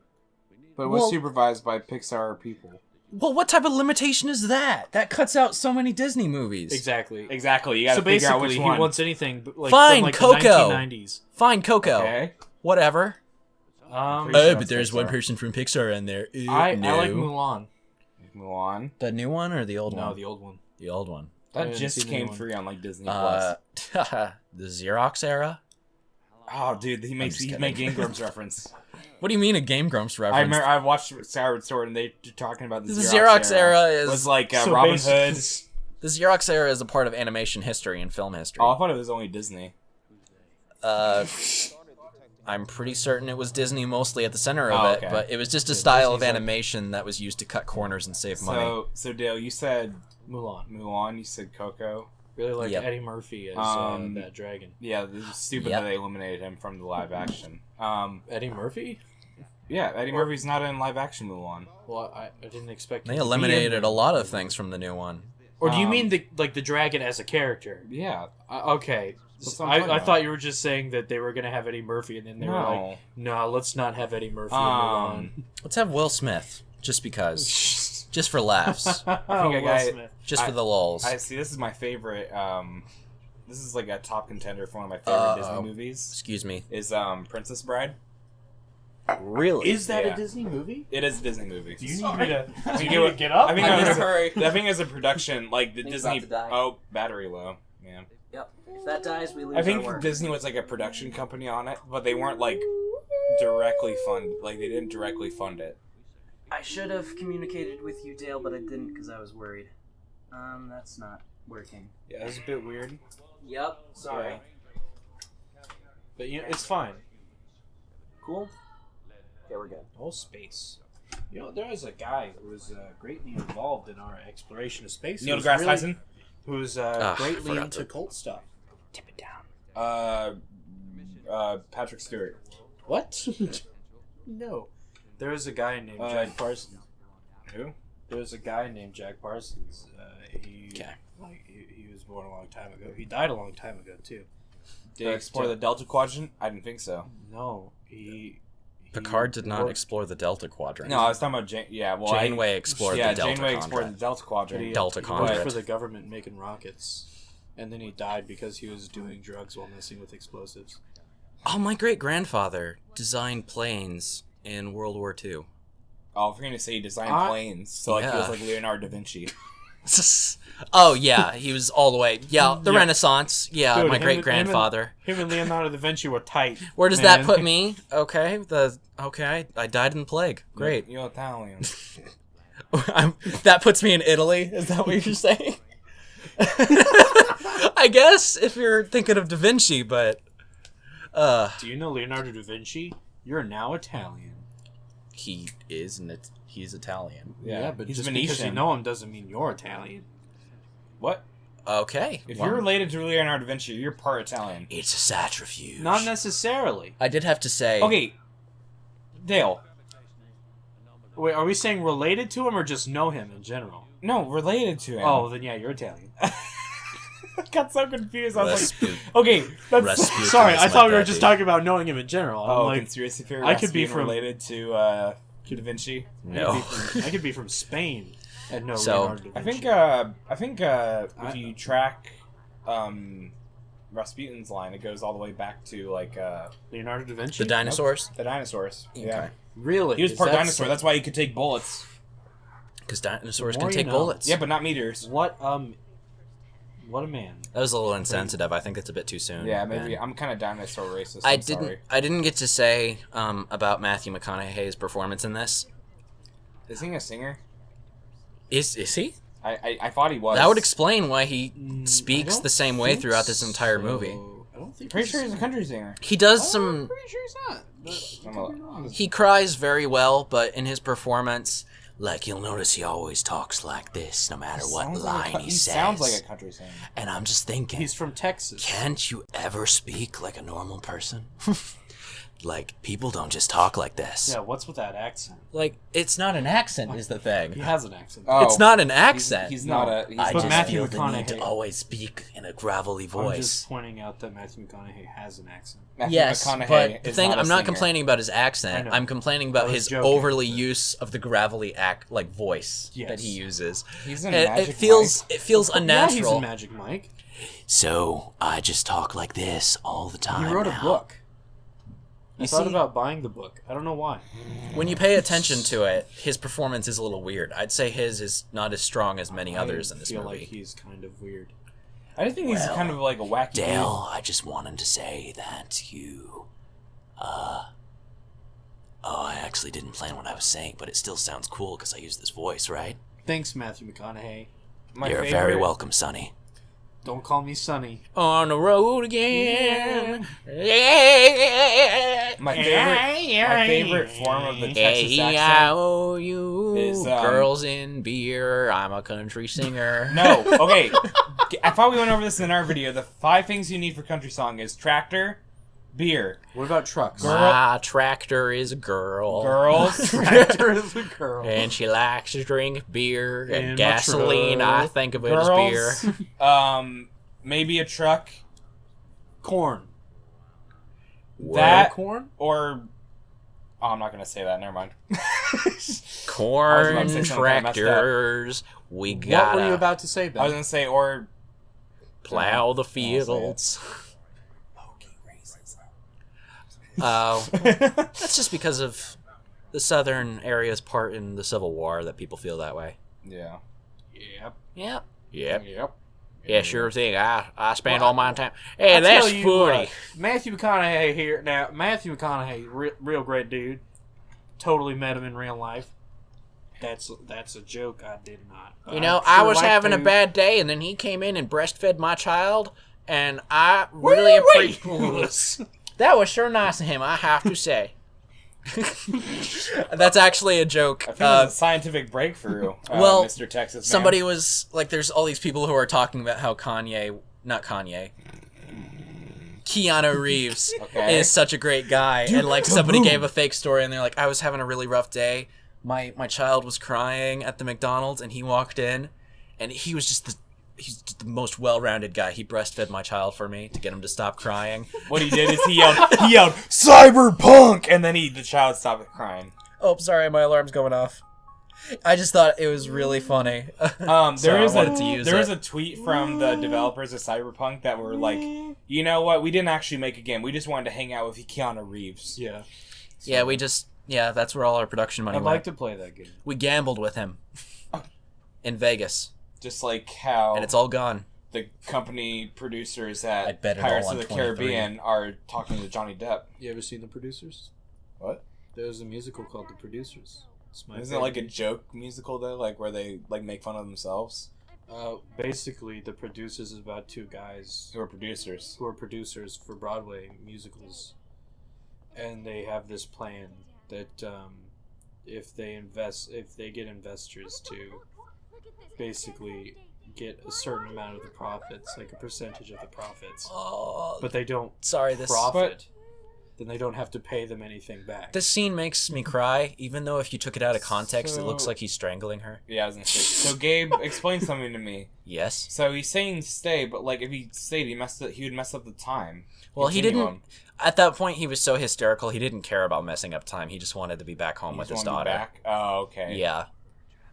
but it was well- supervised by Pixar people. Well, what type of limitation is that? That cuts out so many Disney movies. Exactly. Exactly. You got So to figure out basically, which one. he wants anything but, like, Fine, from like Coco. the 1990s. Fine, Coco. Okay. Whatever. Pretty Um, sure Oh, that's but there's Pixar. one person from Pixar in there. I no. like Mulan. Mulan. The new one or the old No, one? the old one. The old one. I That didn't just see the came new one. free on like Disney Plus. The Xerox era? Oh, dude, he just made kidding. Game Grumps reference. What do you mean a Game Grumps reference? I remember I watched Skyward Sword and they were talking about the The Xerox, Xerox era is- was like So Robin basically- Hood. The Xerox era is a part of animation history and film history. Oh, I thought it was only Disney. I'm pretty certain it was Disney mostly at the center of Oh, it, okay. but it was just a style of Disney's like- animation that was used to cut corners and save money. So Dale, you said Mulan. Mulan. You said Coco. Really like Yep. Eddie Murphy as that dragon. Yeah, this is stupid Yep. that they eliminated him from the live action. Eddie Murphy? Yeah, Eddie Murphy's not in live action Mulan. Well, I didn't expect. They him to be in eliminated the- a lot of things from the new one. Or do you mean the dragon as a character? Yeah. Okay. That's what I'm talking I about. thought you were just saying that they were gonna have Eddie Murphy, and then they were like, "No, let's not have Eddie Murphy." in Mulan." Let's have Will Smith, just because. Just for laughs. I think Oh, I Will got- Smith. Just for the lulz. I see. This is my favorite. This is like a top contender for one of my favorite Disney movies. Excuse me. Is Princess Bride? Really? Is that Yeah. a Disney movie? It is a Disney movie. Do you need me to? I Do think you need to get up? I think I'm it in was a hurry. I think as a production, like the Think Disney. about to die. Oh, battery low. Man. Yep. If that dies, we lose I think our work. Disney was like a production company on it, but they weren't like directly fund. Like they didn't directly fund it. I should have communicated with you, Dale, but I didn't because I was worried. That's not working. Yeah, it was a bit weird. Yep. Sorry. But you know, it's fine. Cool. Okay, we're good. Whole space. You know, there was a guy who was greatly involved in our exploration of space. Neil deGrasse Tyson. Who was I greatly forgot into to- cult stuff. Tip it down. Patrick Stewart. What? No. There was a guy named Jack Parsons. Who? There was a guy named Jack Parsons. Okay. He was born a long time ago. He died a long time ago too. Did he explore the Delta Quadrant? I didn't think so. No, he Picard did not worked- explore the Delta Quadrant. No, I was talking about Janeway explored the Delta Janeway Quadrant. explored the Delta Quadrant. He, Delta he Quadrant. worked for the government making rockets, and then he died because he was doing drugs while messing with explosives. Oh, my great-grandfather designed planes in World War II. Oh, if you're gonna say he designed I- planes, so like he was Yeah. like Leonardo da Vinci. Oh, yeah, he was all the way. Yeah, the Yeah. Renaissance. Yeah, Dude, my him great-grandfather. Him and Leonardo da Vinci were tight. Where does man. that put me? Okay, I died in the plague. Great. You're Italian. That puts me in Italy. Is that what you're saying? I guess if you're thinking of Da Vinci, but Do you know Leonardo da Vinci? You're now Italian. he's Italian. Yeah, but he's just because you Venetian. know him doesn't mean you're Italian. What? Okay. If well, you're related to Leonardo da Vinci, you're part Italian. it's a satrifuge. Not necessarily. I did have to say. Okay, Dale. Wait, are we saying related to him or just know him in general? No, related to him. Oh, then yeah, you're Italian. I got so confused. I was Rasputin. like, okay, that's Rasputin Sorry, is I my thought we were daddy. just talking about knowing him in general. I'm oh, like, conspiracy theory. I could be Rasputin from- related to Da Vinci. No. I could be from Spain and know So- Leonardo da I Vinci. think if you track Rasputin's line, it goes all the way back to like Leonardo da Vinci? The dinosaurs? the dinosaurs. Yeah, Okay. Really? he was Is part that dinosaur. so- That's why he could take bullets. Because dinosaurs The can more you take know. bullets. Yeah, but not meteors. What What a man. That was a little insensitive. I think it's a bit too soon. Yeah, maybe man. I'm kind of down to so racist. I I'm didn't. Sorry. I didn't get to say about Matthew McConaughey's performance in this. Is he a singer? Is he? I thought he was. That would explain why he speaks don't the same way think throughout this entire so. movie. I don't think Pretty sure he's a country singer. He does I'm some. pretty sure he's not. But I'm I could be wrong. He cries very well, but in his performance, like you'll notice, he always talks like this, no matter what Sounds line like he he says. sounds like a country singer. And I'm just thinking, He's from Texas. can't you ever speak like a normal person? Like, people don't just talk like this. Yeah, what's with that accent? Like, it's not an accent is the He thing. has an accent. Oh, It's not an accent. He's not No. a. He's I But just Matthew feel the need to McConaughey- always speak in a gravelly I'm voice. just pointing out that Matthew McConaughey has an accent. Matthew Yes, McConaughey but the is thing, not a I'm not singer. complaining about his I accent. know. I'm complaining about I was his joking. overly use of the gravelly voice that Yes. he uses. He's in It, Magic it feels Mike. it feels Yeah, he's unnatural. in Magic Mike. So I just talk like this all the time. He wrote a now. book. I You thought see? about buying the book. I don't know why. When you pay attention to it, his performance is a little weird. I'd say his is not as strong as many others in this I feel movie. like he's kind of weird. I just think he's Well, kind of like a wacky Dale, I just wanted to say that you, oh, I actually didn't plan what I was saying, but it still sounds cool because I use this voice, right? Thanks, Matthew McConaughey. My You're favorite, very welcome, Sonny. Don't call me Sonny. On the road again. Yeah. My favorite form of the Texas accent. you is, girls in beer. I'm a country singer. No, okay. I thought we went over this in our video. The 5 things you need for country song is tractor, beer, What about trucks? My tractor is a girl. girls, Tractor is a girl. And she likes to drink beer In and my gasoline. truck. I think of it as beer. girls, maybe a truck, Corn. that, Corn? or... Oh, I'm not going to say that. Never mind. Corn I was about to say something kinda messed up. tractors. We What gotta were you about to say, Ben? I was going to say, or... plow the say it. fields. Oh, that's just because of the southern area's part in the Civil War that people feel that way. Yeah. Yep. Yep. Yep. Yep. Yeah, sure thing. I spend Well, all my time. Hey, I'll that's tell you funny. what, Matthew McConaughey here. Now, Matthew McConaughey, real great dude. Totally met him in real life. That's a joke I did not. You know, I'd I sure was like having to- a bad day, and then he came in and breastfed my child, and I really appreciate. That was sure nice of him, I have to say. That's actually a joke. I think it's a scientific breakthrough, well, Mr. Texas Man. Somebody was like, there's all these people who are talking about how Keanu Reeves Okay. is such a great guy, and like somebody gave a fake story, and they're like, I was having a really rough day. My child was crying at the McDonald's, and he walked in, and he's just the most well-rounded guy. He breastfed my child for me to get him to stop crying. What he did is he yelled, "Cyberpunk!" And then the child stopped crying. Oh, sorry, my alarm's going off. I just thought it was really funny. There So I is wanted to use a it. tweet from the developers of Cyberpunk that were like, you know what? We didn't actually make a game. We just wanted to hang out with Keanu Reeves. Yeah. Yeah, that's where all our production money I'd went. like to play that game. We gambled with him in Vegas, Just like how and it's all gone. the company producers I at bet it Pirates all of on the 23. Caribbean are talking to Johnny Depp. You ever seen The Producers? What? There's a musical called The Producers. It's my Isn't it like a favorite. joke musical though, like where they like make fun of themselves? Basically, The Producers is about 2 guys Who are producers? who are producers for Broadway musicals, and they have this plan that if they get investors to basically get a certain amount of the profits, like a percentage of the profits, Oh, but they don't sorry. This profit, then they don't have to pay them anything back. this scene makes me cry, even though if you took it out of context, it looks So- like he's strangling her. Yeah, I was gonna say. So Gabe, explain something to me. Yes. So he's saying stay, but like if he stayed, he would mess up the time. Well, he didn't. Continuum. At that point, he was so hysterical. He didn't care about messing up time. He just wanted to be back home He with just his wanted to be daughter. back? Oh, okay. Yeah.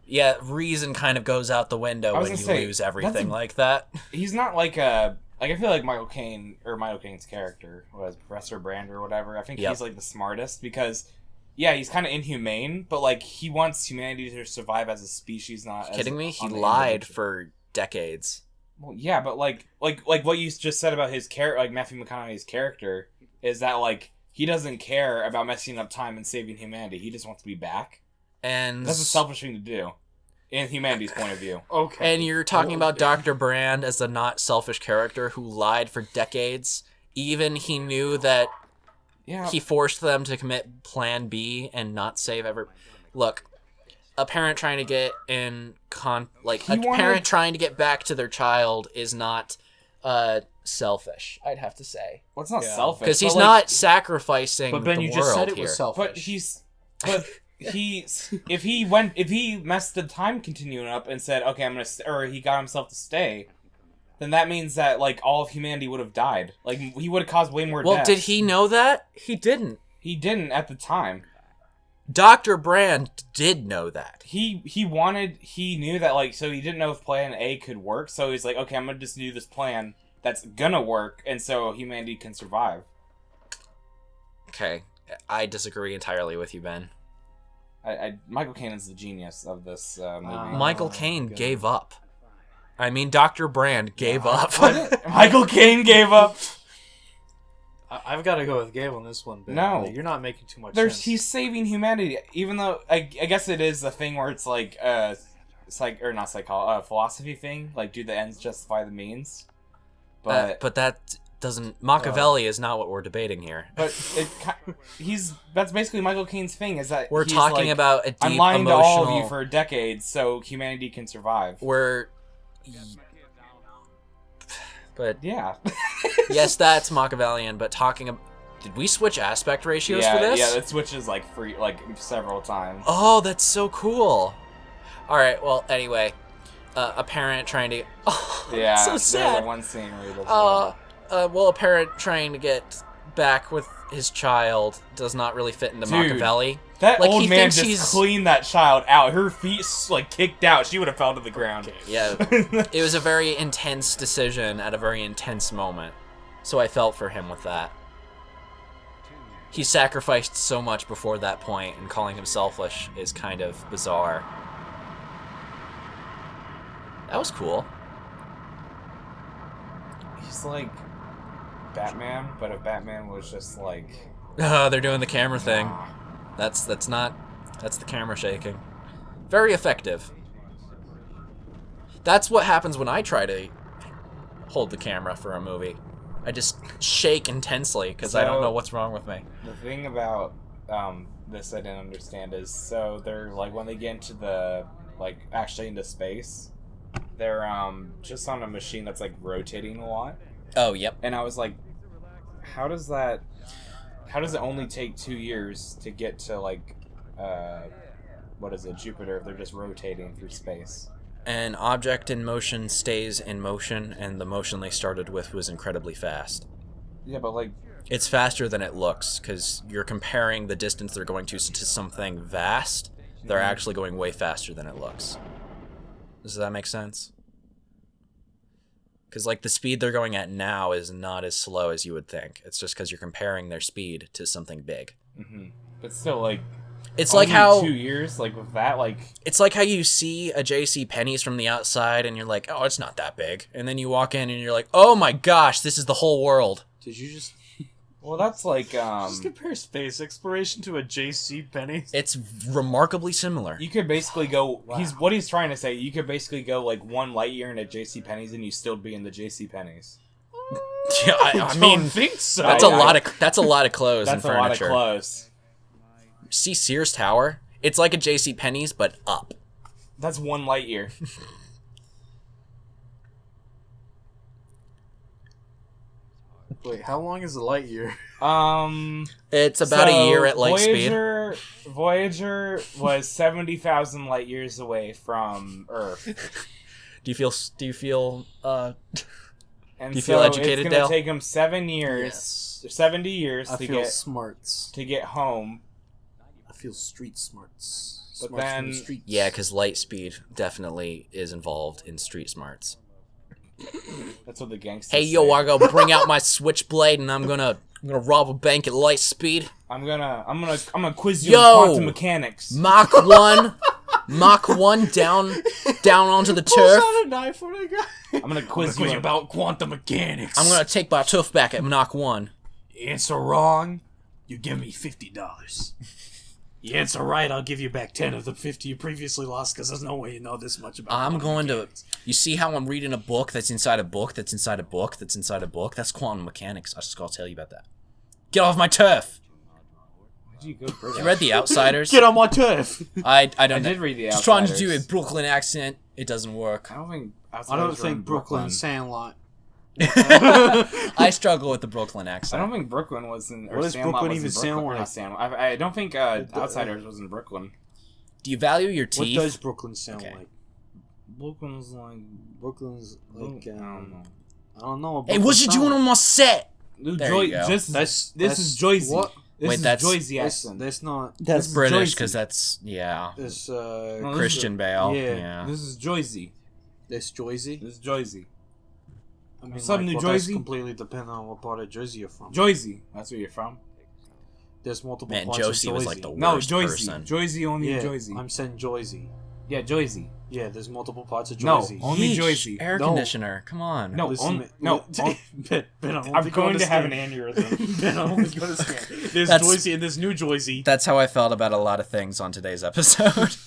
Yeah, reason kind of goes out the window I was when you gonna say, lose that's everything a- like that. He's not like a like I feel like Michael Caine's character was Professor Brand or whatever. I think Yep. he's like the smartest because yeah, he's kind of inhumane, but like he wants humanity to survive as a species, not as Kidding me? He on the lied individual. for decades. Well, yeah, but like what you just said about his character, like Matthew McConaughey's character, is that like he doesn't care about messing up time and saving humanity. He just wants to be back. And that's a selfish thing to do, in humanity's point of view. Okay. And you're talking about Dr. Brand as a not selfish character who lied for decades. Even he knew that he forced them to commit Plan B and not save Look, a parent trying to get parent trying to get back to their child is not selfish, I'd have to say. Well, it's not selfish. Because he's not sacrificing but Ben, the you world just said it here. was selfish. If he messed the time continuum up and said, okay, or he got himself to stay, then that means that like all of humanity would have died. Like he would have caused way more deaths. Well, did he know that? He didn't. He didn't at the time. Dr. Brand did know that. He knew that, like, so he didn't know if Plan A could work, so he's like, okay, I'm gonna just do this plan that's gonna work, and so humanity can survive. Okay, I disagree entirely with you, Ben. Michael Caine is the genius of this movie. Michael Caine gave up. I mean, Dr. Brand gave up. Michael Caine gave up. I've got to go with Gabe on this one, Ben. No. Like, you're not making too much sense. He's saving humanity, even though I guess it is a thing where it's like philosophy thing, like do the ends justify the means? But that doesn't. Machiavelli is not what we're debating here. But that's basically Michael Caine's thing, is that we're he's talking like, about a deep I'm lying emotional... to all of you for decades so humanity can survive. But yeah. Yes, that's Machiavellian, but did we switch aspect ratios for this? Yeah, it switches like several times. Oh, that's so cool. All right, well, anyway, a parent trying to... Oh, yeah, so sad. There's one scene where he does well, a parent trying to get back with his child does not really fit into Machiavelli. That old man just cleaned that child out. Her feet like kicked out. She would have fell to the ground. Okay. Yeah, it was a very intense decision at a very intense moment. So I felt for him with that. He sacrificed so much before that point, and calling him selfish is kind of bizarre. That was cool. He's like Batman, but if Batman was just like... they're doing the camera thing. That's the camera shaking. Very effective. That's what happens when I try to hold the camera for a movie. I just shake intensely because I don't know what's wrong with me. The thing about this I didn't understand is, so they're like, when they get into the actually into space, they're just on a machine that's like rotating a lot. Oh, yep. And I was like, how does it only take 2 years to get to Jupiter if they're just rotating through space? An object in motion stays in motion, and the motion they started with was incredibly fast. Yeah, but it's faster than it looks, because you're comparing the distance they're going to something vast. They're actually going way faster than it looks. Does that make sense? Because, the speed they're going at now is not as slow as you would think. It's just because you're comparing their speed to something big. Mm-hmm. But still, it's like how 2 years, with that, it's like how you see a J.C. Penney's from the outside, and you're like, oh, it's not that big. And then you walk in, and you're like, oh my gosh, this is the whole world. Did you just... Well, that's just compare space exploration to a J.C. Penney's. It's remarkably similar. You could basically go... Wow. What he's trying to say, you could basically go, 1 light year into J.C. Penney's, and you still be in the J.C. Penney's. Yeah, I mean, think so. That's a lot of clothes and furniture. That's a lot of clothes. See Sears Tower? It's like a J.C. Penney's, but up. That's 1 light year. Wait, how long is a light year? It's about a year at light speed. Voyager was 70,000 light years away from Earth. Do you feel And do you feel educated, it's Dale? gonna take him 7 years, 70 years to get smarts. to get home. I feel street smarts. But Smarts then- from the streets. Yeah, because light speed definitely is involved in street smarts. That's what the gangsters Hey, yo, say. I gotta bring out my switchblade, and I'm gonna rob a bank at light speed. I'm gonna quiz you Yo! on quantum mechanics. Mach 1, Mach 1 down onto the Pulls turf. out a knife on a guy. I'm gonna quiz you about quantum mechanics. I'm gonna take my turf back at Mach 1. Answer wrong, you give me $50. You answer right, I'll give you back 10 of the 50 you previously lost, because there's no way you know this much about I'm quantum going mechanics. You see how I'm reading a book that's inside a book that's inside a book that's inside a book? That's quantum mechanics. I just gotta tell you about that. Get off my turf! Why'd you go British? You read The Outsiders? Get on my turf! I don't I know. did read The Just trying to Outsiders. do a Brooklyn accent. It doesn't work. I don't think. I don't think Brooklyn Sandlot. I struggle with the Brooklyn I accent. don't think Brooklyn was in. Or What does Sandlot Brooklyn was in even sound Brooklyn. like? Not Sandlot. I don't think Outsiders was in Brooklyn. Do you value your What teeth? does Brooklyn sound Okay. like? Brooklyn's like. Brooklyn's like, I don't know. I don't know. Hey, what you doing on my set? There you go. This is Joyzy. What? This Wait, is that's- Joyzy That's, accent. that's not. That's is British Joyzy. because that's This, No, this is Christian Bale. yeah. Yeah. This is Joyzy. This Joyzy? This is Joyzy. I mean, What's up, New that's Jersey? completely depending on what part of Jersey you're from. Joyzy. That's where you're from. There's multiple Man, parts Josie of was Joyzy. like the No, worst Joyzy. person. Joyzy only Yeah, Joyzy. I'm saying Joyzy. Yeah, Joyzy. Yeah, there's multiple parts of No, Joyzy. only Yeesh, Joyzy. Air No. conditioner. Come on. No, no. Ben, I don't I'm think going you to have an understand. aneurysm. Ben, I don't think you understand. There's That's- Joyzy and there's new Joyzy. That's how I felt about a lot of things on today's episode.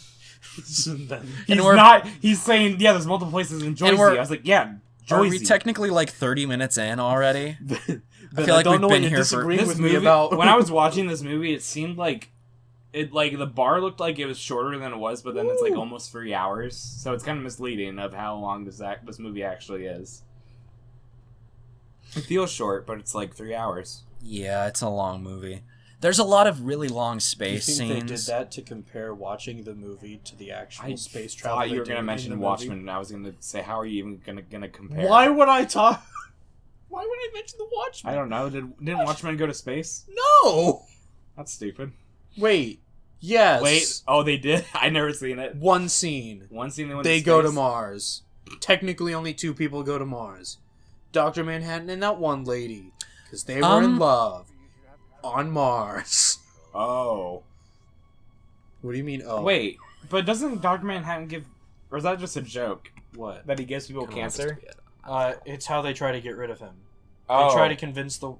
Ben, He's we're- not. He's saying, yeah, there's multiple places in Joyzy. we're- I was like, yeah, Are we Joyzy. technically like 30 minutes in already? Ben, feel like don't we've know been what you're here for- disagreeing This with movie, me about. when I was watching this movie, it seemed like the bar looked like it was shorter than it was, but then it's like almost 3 hours. So it's kind of misleading of how long this movie actually is. It feels short, but it's like 3 hours. Yeah, it's a long movie. There's a lot of really long Do you space think they did scenes. that to compare watching the movie to the actual I space travel? thought you they were did gonna in mention the movie? Watchmen, and I was gonna say, how are you even gonna compare? Why would I talk? Why would I mention the Watchmen? I don't know. Didn't Watchmen go to space? No. That's stupid. Wait. Yes. Wait. Oh, they did. I never seen it. One scene. One scene They go to Mars. Technically, only 2 people go to Mars. Dr. Manhattan and that one lady. Because they were in love. On Mars. Oh. What do you mean, oh? Wait, but doesn't Dr. Manhattan give... Or is that just a joke? What? That he gives people Come on, cancer? It's how they try to get rid of him. Oh. They try to convince the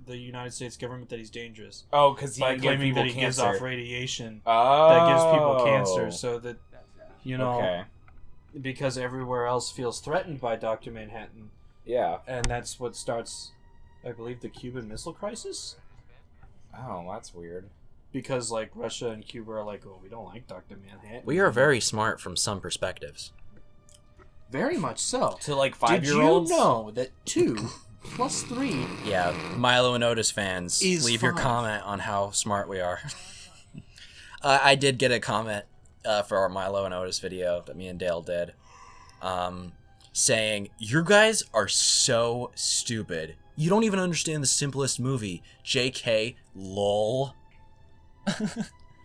United States government that he's dangerous. Oh, because he By can give claiming people that he gives cancer. off radiation Oh. that gives people cancer. So that, you know... Okay. Because everywhere else feels threatened by Dr. Manhattan. Yeah. And that's what starts, I believe, the Cuban Missile Crisis. Oh, that's weird. Because, like, Russia and Cuba are like, oh, we don't like Dr. Manhattan. We are very smart from some perspectives. Very much so. To, like, Did 5-year-olds? you know that 2 plus 3... Yeah, Milo and Otis fans, Is leave your 5. comment on how smart we are. I did get a comment for our Milo and Otis video that me and Dale did, saying, "You guys are so stupid. You don't even understand the simplest movie. JK, lol."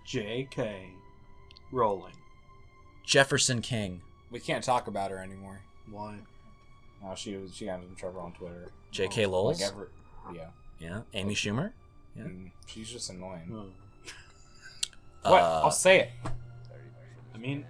J.K. Rowling. Jefferson King. We can't talk about her anymore. Why? No, she got in trouble on Twitter. JK lols? Like yeah. Yeah. Amy Schumer? Yeah. She's just annoying. Oh. What? I'll say it. I mean...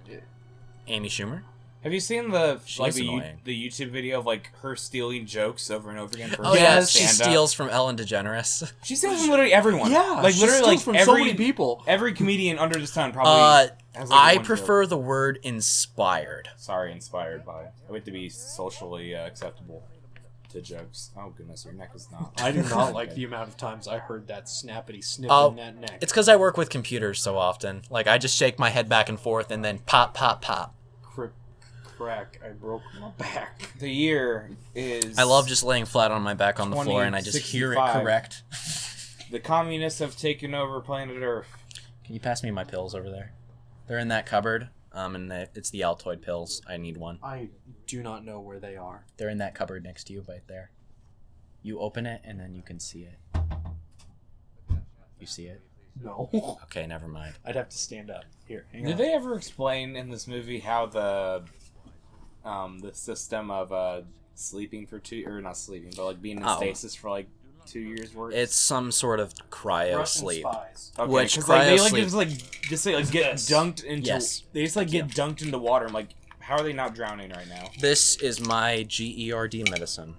Amy Schumer? Have you seen the She's annoying. the YouTube video of like her stealing jokes over and over again? For Oh yeah, she stand-up? steals from Ellen DeGeneres. She steals from literally everyone. Yeah, like she literally steals like from every so many people. Every comedian under the sun probably. Has, like, I one prefer joke. the word inspired. Sorry, inspired by. I want to be socially acceptable to jokes. Oh goodness, your neck is not. I do not like the amount of times I heard that snappity snip Oh, in that neck. It's because I work with computers so often. Like, I just shake my head back and forth and then pop, pop, pop. Crack, I broke my back. The year is. I love just laying flat on my back on the floor and I just hear it 2065. correct. The communists have taken over planet Earth. Can you pass me my pills over there? They're in that cupboard. And it's the Altoid pills. I need one. I do not know where they are. They're in that cupboard next to you, right there. You open it and then you can see it. You see it? No. Okay, never mind. I'd have to stand up. Here, hang Did on. they ever explain in this movie how the system of sleeping for 2 or not sleeping, but like being in Oh. stasis for like 2 years work? It's some sort of cryo Russian sleep. spies. Okay, Which 'cause, like, they cryo sleep- just get this. dunked into. Yes. They just like get dunked into water. I'm like, how are they not drowning right now? This is my GERD medicine.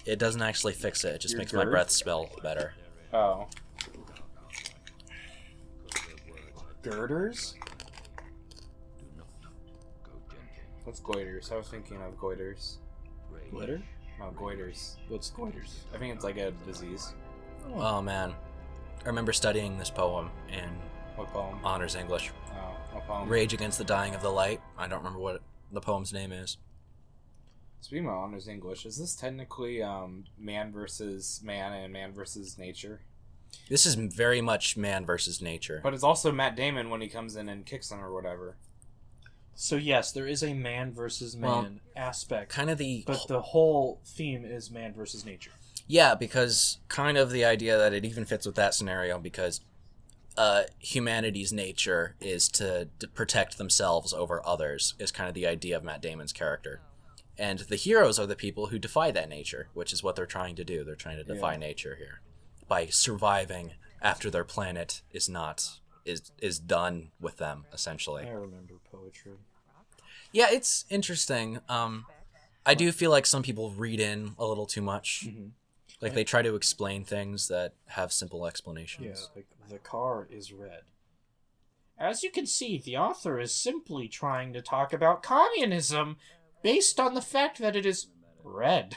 It doesn't actually fix it. It just Your makes my GERD? breath smell better. Oh, Girders? what's goiters? I was thinking of goiters. Glitter? No, goiters. What's goiters? I think it's like a disease. Oh man. I remember studying this poem in What poem? honors English. Oh, what poem? Rage Against the Dying of the Light. I don't remember what the poem's name is. Speaking of honors English, is this technically man versus man and man versus nature? This is very much man versus nature. But it's also Matt Damon when he comes in and kicks him or whatever. So yes, there is a man versus man Well, aspect. kind of the But the whole theme is man versus nature. Yeah, because kind of the idea that it even fits with that scenario because humanity's nature is to protect themselves over others is kind of the idea of Matt Damon's character. And the heroes are the people who defy that nature, which is what they're trying to do. They're trying to defy nature here by surviving after their planet is done with them, essentially. I remember poetry. Yeah, it's interesting. I do feel like some people read in a little too much. Mm-hmm. Like they try to explain things that have simple Yeah, explanations. like the car is red. As you can see, the author is simply trying to talk about communism based on the fact that it is red.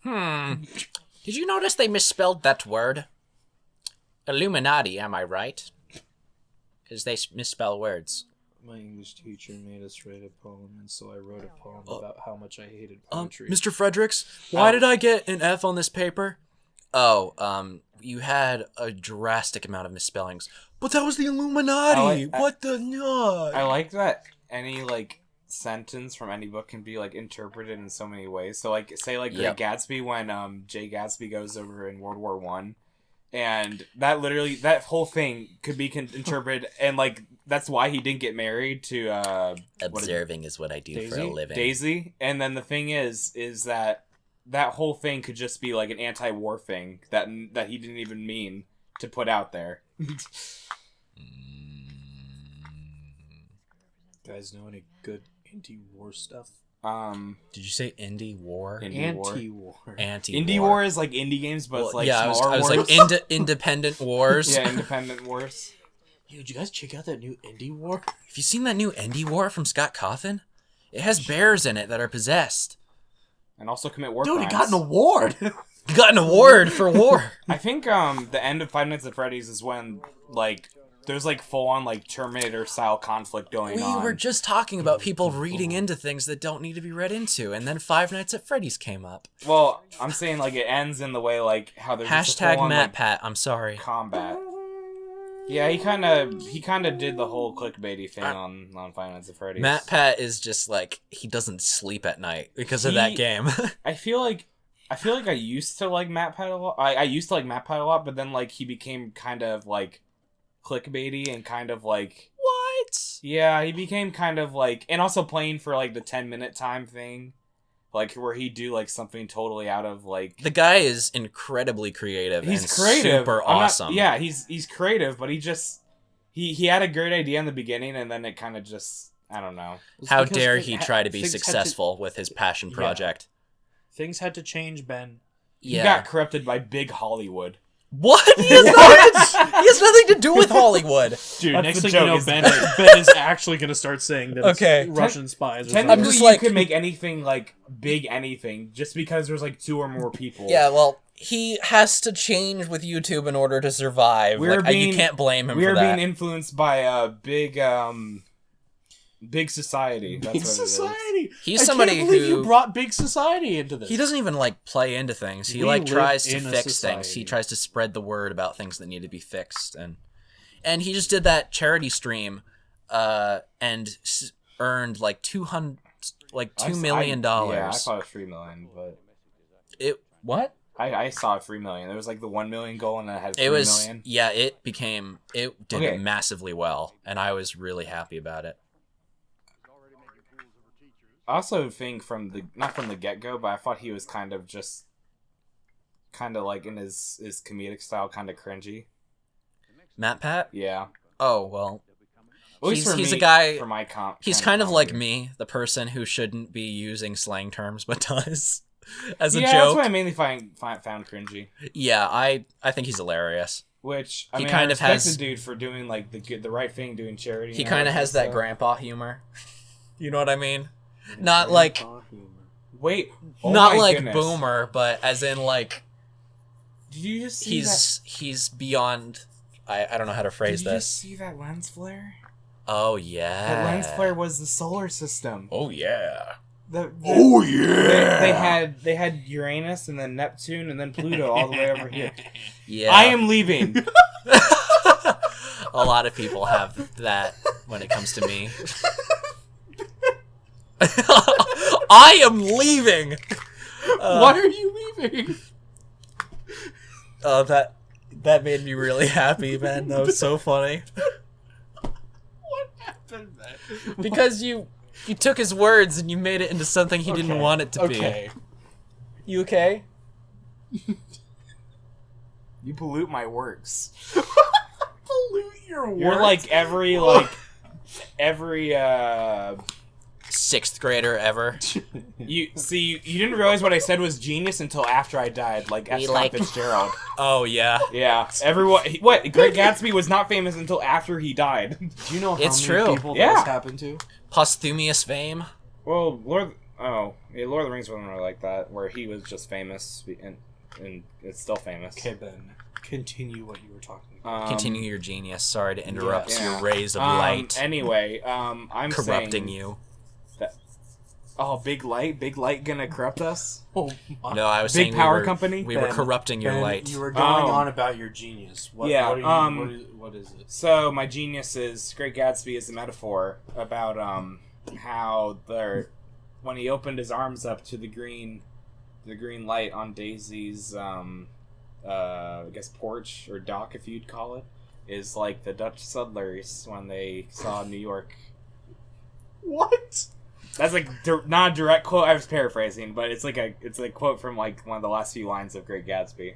Did you notice they misspelled that word? Illuminati, am I right? Because they misspell words. My English teacher made us write a poem, and so I wrote a poem about how much I hated poetry. Mr. Fredericks, why did I get an F on this paper? Oh, you had a drastic amount of misspellings. But that was the Illuminati! What the nut? I like that any like sentence from any book can be like interpreted in so many ways. So like say like Yep. Great Gatsby when Jay Gatsby goes over in World War One, and that whole thing could be interpreted and like that's why he didn't get married to Observing is what I do for a living. Daisy. And then the thing is that whole thing could just be like an anti-war thing that he didn't even mean to put out there. Guys know any good anti-war stuff? Did you say indie war? Anti-war. Anti-war. Indie war is like indie games, but it's like yeah, smaller I was wars. like independent wars. Yeah, independent wars. Yo, did you guys check out that new indie war? Have you seen that new indie war from Scott Cawthon? It has bears in it that are possessed. And also commit war Dude, crimes. he got an award! He got an award for war. I think the end of Five Nights at Freddy's is when like there's like full on like Terminator style conflict going on. We were just talking about people reading into things that don't need to be read into, and then Five Nights at Freddy's came up. Well, I'm saying like it ends in the way like how there's just a Hashtag full-on, Matt like, Pat. I'm sorry. combat. Yeah, he kind of did the whole clickbaity thing on Five Nights at Freddy's. Matt Pat is just like he doesn't sleep at night because of that game. I feel like I used to like Matt Pat a lot. I used to like Matt Pat a lot, but then like he became kind of like clickbaity and kind of like What? yeah, he became kind of like and also playing for like the 10-minute time thing, like where he'd do like something totally out of like The guy is incredibly creative. he's and creative, super I'm not- awesome. yeah, he's creative, but he had a great idea in the beginning and then it kind of just I don't know. How Because dare thing- he try to be things had to- successful with his passion project? Things had to change, Ben. He Yeah. got corrupted by big Hollywood. What? He has nothing to do with Hollywood. Dude, That's next the thing you know, joke, Ben is actually going to start saying that Okay. it's Russian spies or Technically, something. just you like- could make anything like big anything just because there's like 2 or more people. Yeah, well, he has to change with YouTube in order to survive. We're Like, you being- can't blame him we for are that. being influenced by a big society. That's Big what it is. society. He's I somebody can't believe who- you brought big society into this. He doesn't even like play into things. He We like live tries to in a fix things. society. He tries to spread the word about things that need to be fixed, and he just did that charity stream, and earned like $2 million. Yeah, I saw $3 million, but It what? I saw $3 million. There was like the 1 million goal, and it had $3 It was million. yeah. It did Okay. massively well, and I was really happy about it. I also think not from the get go, but I thought he was kind of kind of like in his comedic style, kind of cringy. Matt Pat? Yeah. Oh, well. At least He's for a me, guy. for my He's kind of like me, the person who shouldn't be using slang terms but does as a yeah, joke. that's what I mainly found cringy. Yeah, I think he's hilarious. Which He I kind of respect has- the dude for doing like the right thing, doing charity. He and kind all of has that stuff. grandpa humor. You know what I mean? Not like Wait, oh not my like goodness. boomer, but as in like Did you just see that? he's beyond. I don't know how to phrase Did you this. just see that lens flare? Oh yeah. That lens flare was the solar system. Oh yeah. They had Uranus and then Neptune and then Pluto all the way over here. Yeah. I am leaving. A lot of people have that when it comes to me. I am leaving. Why are you leaving? Oh, that made me really happy, man. That was so funny. What happened, man? Because you took his words and you made it into something he didn't want it to be. Okay. You okay? You pollute my works. Pollute your words. You're like every Sixth grader ever. you didn't realize what I said was genius until after I died, like F. Scott Fitzgerald. Oh yeah. Yeah, everyone. What? Great Gatsby was not famous until after he died. Do you know how It's many true. people Yeah. this happened to? Posthumous fame. Well, Lord of the Rings wasn't really like that, where he was just famous and it's still famous. Okay, Ben. Continue what you were talking about. Continue your genius. Sorry to interrupt Yeah. your rays of light. Anyway, I'm corrupting saying, you. Oh, big light gonna corrupt us? Oh my. No, I was Big saying power we were, company? We were Ben, corrupting your Ben, light. You were going on about your genius. What, Yeah, what is it? So my genius is Great Gatsby is a metaphor about how when he opened his arms up to the green light on Daisy's I guess porch or dock, if you'd call it, is like the Dutch settlers when they saw New York. What? That's like not a direct quote. I was paraphrasing, but it's a quote from like one of the last few lines of Great Gatsby.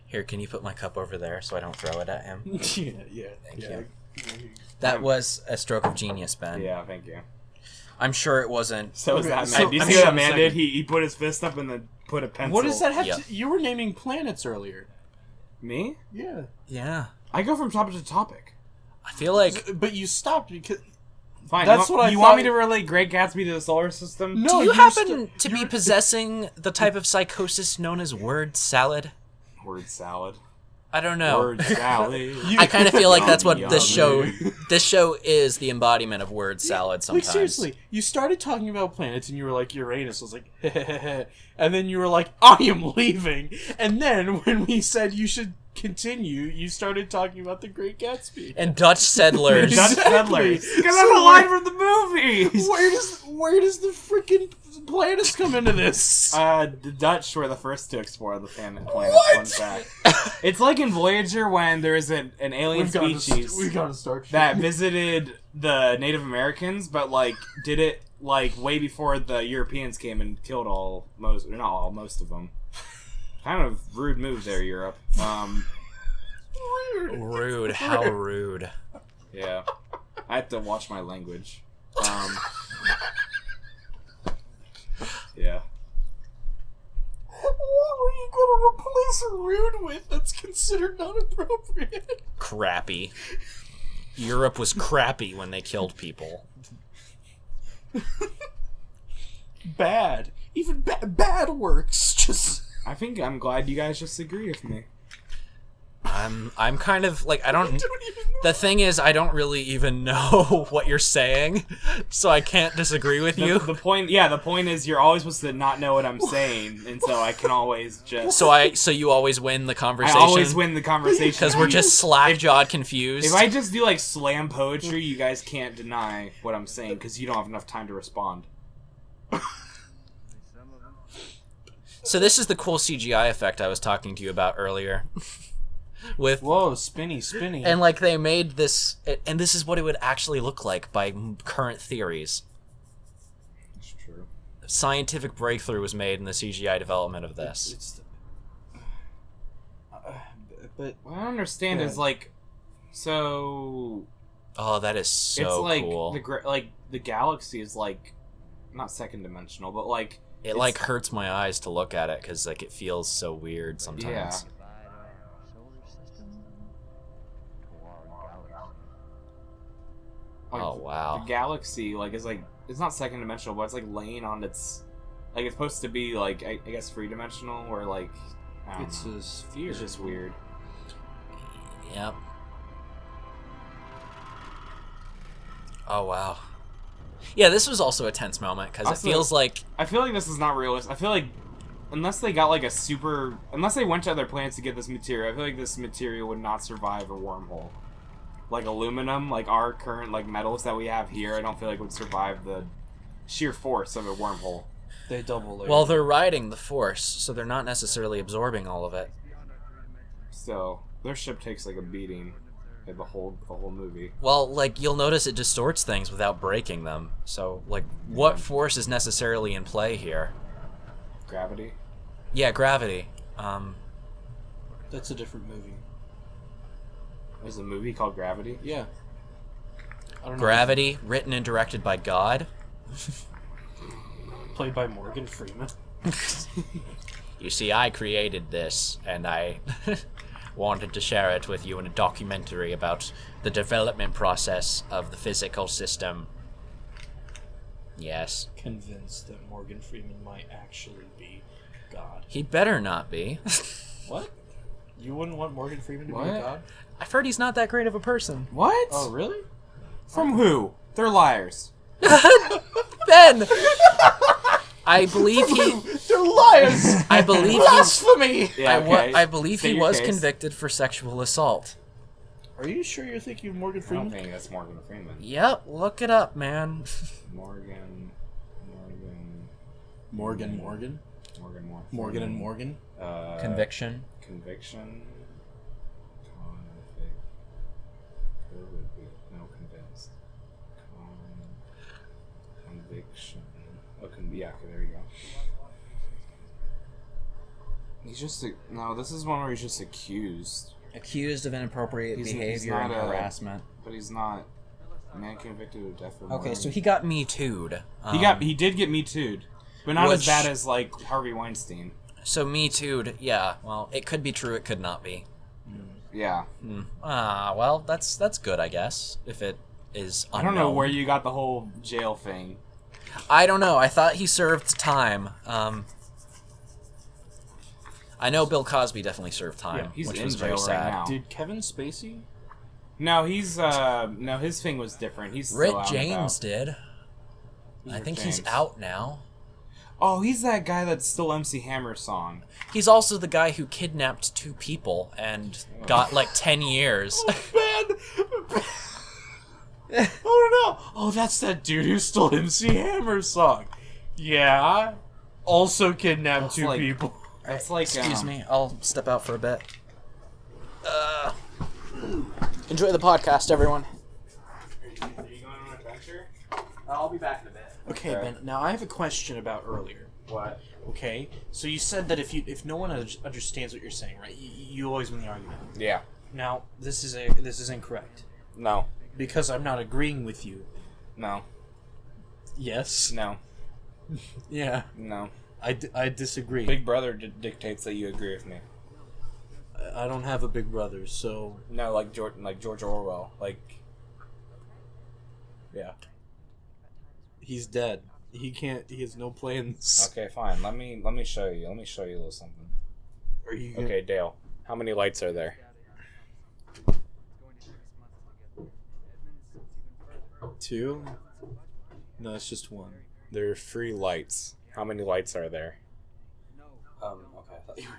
Here, can you put my cup over there so I don't throw it at him? Yeah. Thank you. That was a stroke of genius, Ben. Yeah, thank you. I'm sure it wasn't. So is Okay, that so- man? Do you I'm see sure what that in a man second. did? He put his fist up and then put a pencil. What does that have Yep. to... You were naming planets earlier. Me? Yeah. Yeah. I go from topic to topic. I feel like... But you stopped because... Fine. That's you what I You want thought- me to relate Great Gatsby to the solar system? No, Do you you're happen to be possessing the type of psychosis known as word salad? Word salad. I don't know. Word salad. I kind of feel like that's what Yummy, this yummy. show is the embodiment of word salad sometimes. Like, seriously, you started talking about planets and you were like, Uranus. I was like, and then you were like, I am leaving. And then when we said you should continue, you started talking about the Great Gatsby. And Dutch settlers. Dutch Exactly. settlers. Because that's So a line from the movies. Where does the freaking planets come into this? The Dutch were the first to explore the planet. What? Fun fact. It's like in Voyager when there is an alien species We've got to start that visited the Native Americans, but like did it like way before the Europeans came and killed most of them. Kind of rude move there, Europe. Rude. How rude. Yeah. I have to watch my language. Yeah. What were you going to replace rude with that's considered not appropriate? Crappy. Europe was crappy when they killed people. Bad. Even bad works. Just... I think I'm glad you guys just agree with me. I'm kind of like I don't. even know. The thing is, I don't really even know what you're saying, so I can't disagree with you. The point is you're always supposed to not know what I'm saying, and so I can always just... So you always win the I conversation. always win the conversation. Because we're just slack-jawed confused. If I just do like slam poetry, you guys can't deny what I'm saying because you don't have enough time to respond. So this is the cool CGI effect I was talking to you about earlier. With Whoa, spinny. and like they made this, and this is what it would actually look like by current theories. That's true. Scientific breakthrough was made in the CGI development of this. But what I don't understand is like, so Oh, that is so it's like cool. the galaxy is like not second dimensional, but like It like hurts my eyes to look at it because like it feels so weird sometimes. Like, Oh wow. The galaxy like is like it's not second dimensional, but it's like laying on its like it's supposed to be like I guess 3-dimensional or like I don't it's know. a sphere. It's just weird. Yep. Oh wow. Yeah, this was also a tense moment because it Also, feels like I feel like this is not realistic. I feel like unless they got like unless they went to other planets to get this material, I feel like this material would not survive a wormhole. Like aluminum, like our current like metals that we have here, I don't feel like would survive the sheer force of a wormhole. They double layer. well, they're riding the force, so they're not necessarily absorbing all of it. So their ship takes like a beating. The whole movie. Well, like you'll notice it distorts things without breaking them. So, like, what force is necessarily in play here? Gravity. Yeah, gravity. That's a different movie. There's a movie called Gravity. Yeah. I don't know. Gravity, written and directed by God. Played by Morgan Freeman. You see, I created this, and I wanted to share it with you in a documentary about the development process of the physical system. Yes. Convinced that Morgan Freeman might actually be God. He better not be. What? You wouldn't want Morgan Freeman to be What? God? I've heard he's not that great of a person. What? Oh, really? From who? They're liars. Ben! I believe he... They're liars! I believe he's... Blasphemy! Yeah, okay. I believe State he your was case. convicted for sexual assault. Are you sure you're thinking of Morgan I don't Freeman? think that's Morgan Freeman. Yep, look it up, man. Morgan. Morgan and Morgan? Conviction. Conviction. No, convinced. Conviction. Yeah, okay, there you go. He's just no. This is one where he's just accused, Accused of inappropriate He's behavior not and a- harassment. but he's not. Man convicted of death for Okay, murder. so he got Me Too'd. He did get Me Too'd, but not as Which- bad as like Harvey Weinstein. So Me Too'd, yeah. Well, it could be true, it could not be. Yeah, Well, that's good, I guess. If it is unknown. I don't know where you got the whole jail thing. I don't know. I thought he served time. I know Bill Cosby definitely served time, Yeah, he's which in was very jail right sad. now. Did Kevin Spacey? No, he's no, his thing was different. He's still out Rick and James about. did. Who's I Rick think he's James? out now. Oh, he's that guy that stole MC Hammer's song. He's also the guy who kidnapped 2 people and got like 10 years. Bad! Oh no! Oh, that's that dude who stole MC Hammer's song. Yeah. Also kidnapped That's 2 like- people. That's like Excuse me, I'll step out for a bit. Enjoy the podcast, everyone. Are you going on an adventure? I'll be back in a bit. Okay, Ben. Now I have a question about earlier. What? Okay, so you said that if no one understands what you're saying, right? You always win the argument. Yeah. Now this is incorrect No. because I'm not agreeing with you. No. Yes. No. Yeah. No. I disagree. Big Brother dictates that you agree with me. I don't have a big brother, so No, like George Orwell. Like. Yeah. he's dead. He can't. He has no play in this. Okay, fine. Let me show you. Let me show you a little something. Are you gonna... Okay, Dale. How many lights are there? 2? No, it's just 1. There are 3 lights. How many lights are there? Okay, I thought you were...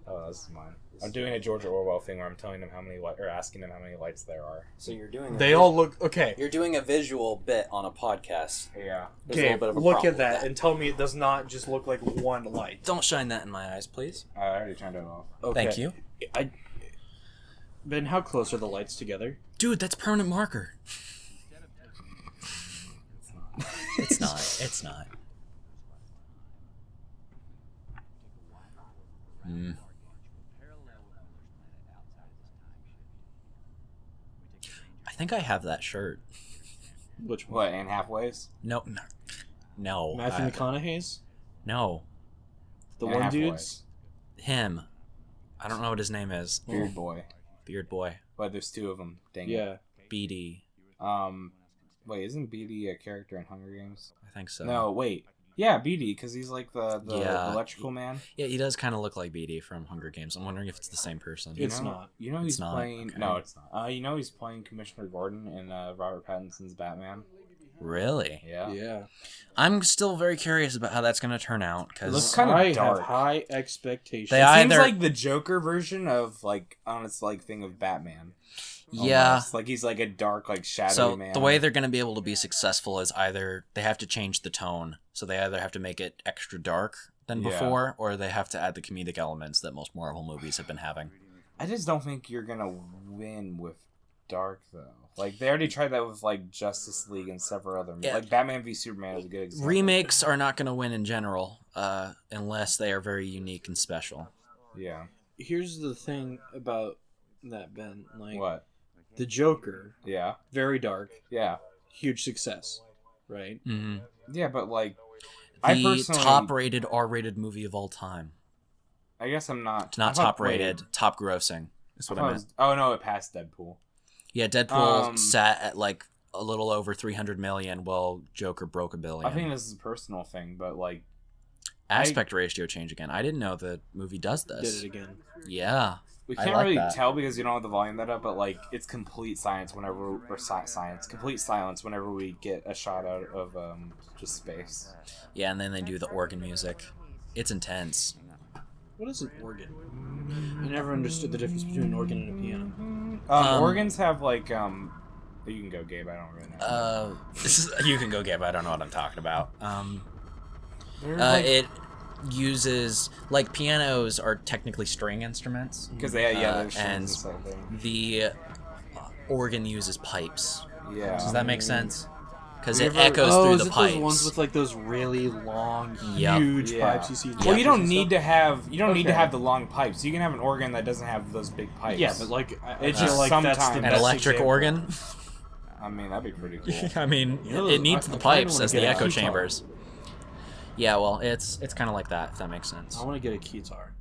Oh, this is mine. I'm doing a George Orwell thing where I'm telling him or asking him how many lights there are. So you're doing They all look okay. You're doing a visual bit on a podcast. Yeah. There's a Okay, little bit of a look problem at that with that. and tell me it does not just look like 1 light. Don't shine that in my eyes, please. I already turned it off. Okay. Thank you. Ben, how close are the lights together? Dude, that's permanent marker. It's not. It's not. think I have that shirt. Which one? What, Anne Halfway's? No. Matthew McConaughey's? No. The Anne one Hathaway. dude's? Him. I don't know what his name is. Beard Boy. Beard Boy. But there's two of them. Dang it. Yeah. BD. Wait, isn't BD a character in Hunger Games? I think so. No, wait. Yeah, BD, because he's like the Yeah. electrical man. Yeah, he does kind of look like BD from Hunger Games. I'm wondering if it's the same person. It's not. You know he's not, playing... okay. No, it's not. You know he's playing Commissioner Gordon in Robert Pattinson's Batman? Really? Yeah. Yeah. I'm still very curious about how that's going to turn out, It looks because kinda I dark. have high expectations. They It seems either- like the Joker version of, like, on its, like, thing of Batman. yeah. Almost. Like, he's like a dark, like, shadowy So man. the way they're going to be able to be successful is either they have to change the tone, so they either have to make it extra dark than Yeah. before, or they have to add the comedic elements that most Marvel movies have been having. I just don't think you're gonna win with dark, though. Like, they already tried that with, like, Justice League and several other... Yeah. Like, Batman v Superman is a good example. Remakes are not going to win in general, unless they are very unique and special. Yeah. Here's the thing about that, Ben. Like, What? the Joker, Yeah. very dark, Yeah. huge success, right? Mm-hmm. Yeah, but, like... I The personally... top-rated R-rated movie of all time. I guess I'm not... It's not I thought- top-rated, wait, top-grossing. That's what I thought it meant. was- Oh, no, it passed Deadpool. Yeah, Deadpool Um, sat at like a little over 300 million, while Joker broke a billion. I think this is a personal thing, but, like... Aspect ratio change again. I didn't know the movie does this. Did it again. Yeah. We I can't like really that. tell because you don't have the volume that up, but, like, it's complete science whenever... Complete silence whenever we get a shot out of, just space. Yeah, and then they do the organ music. It's intense. What is an organ? I never understood the difference between an organ and a piano. Organs have, like, You can go, Gabe. I don't really know. You can go, Gabe. I don't know what I'm talking about. They're, like, It uses, like, pianos are technically string instruments. because they they're strings and inside there. the organ uses pipes. Yeah. Does that make sense? Because Have it you ever- echoes Oh, through is the it pipes. those ones with like those really long, Yep. huge Yeah. pipes you see? in Well, you churches don't and need stuff? to have need to Okay. have the long pipes. You can have an organ that doesn't have those big pipes. Yeah, but like I It's feel just like that's the sometimes- An best electric example. organ? I mean that'd be pretty cool. I mean, You know, it needs I the kinda pipes wanna as the get a echo guitar. chambers. Yeah, well, it's kind of like that, if that makes sense. I want to get a guitar.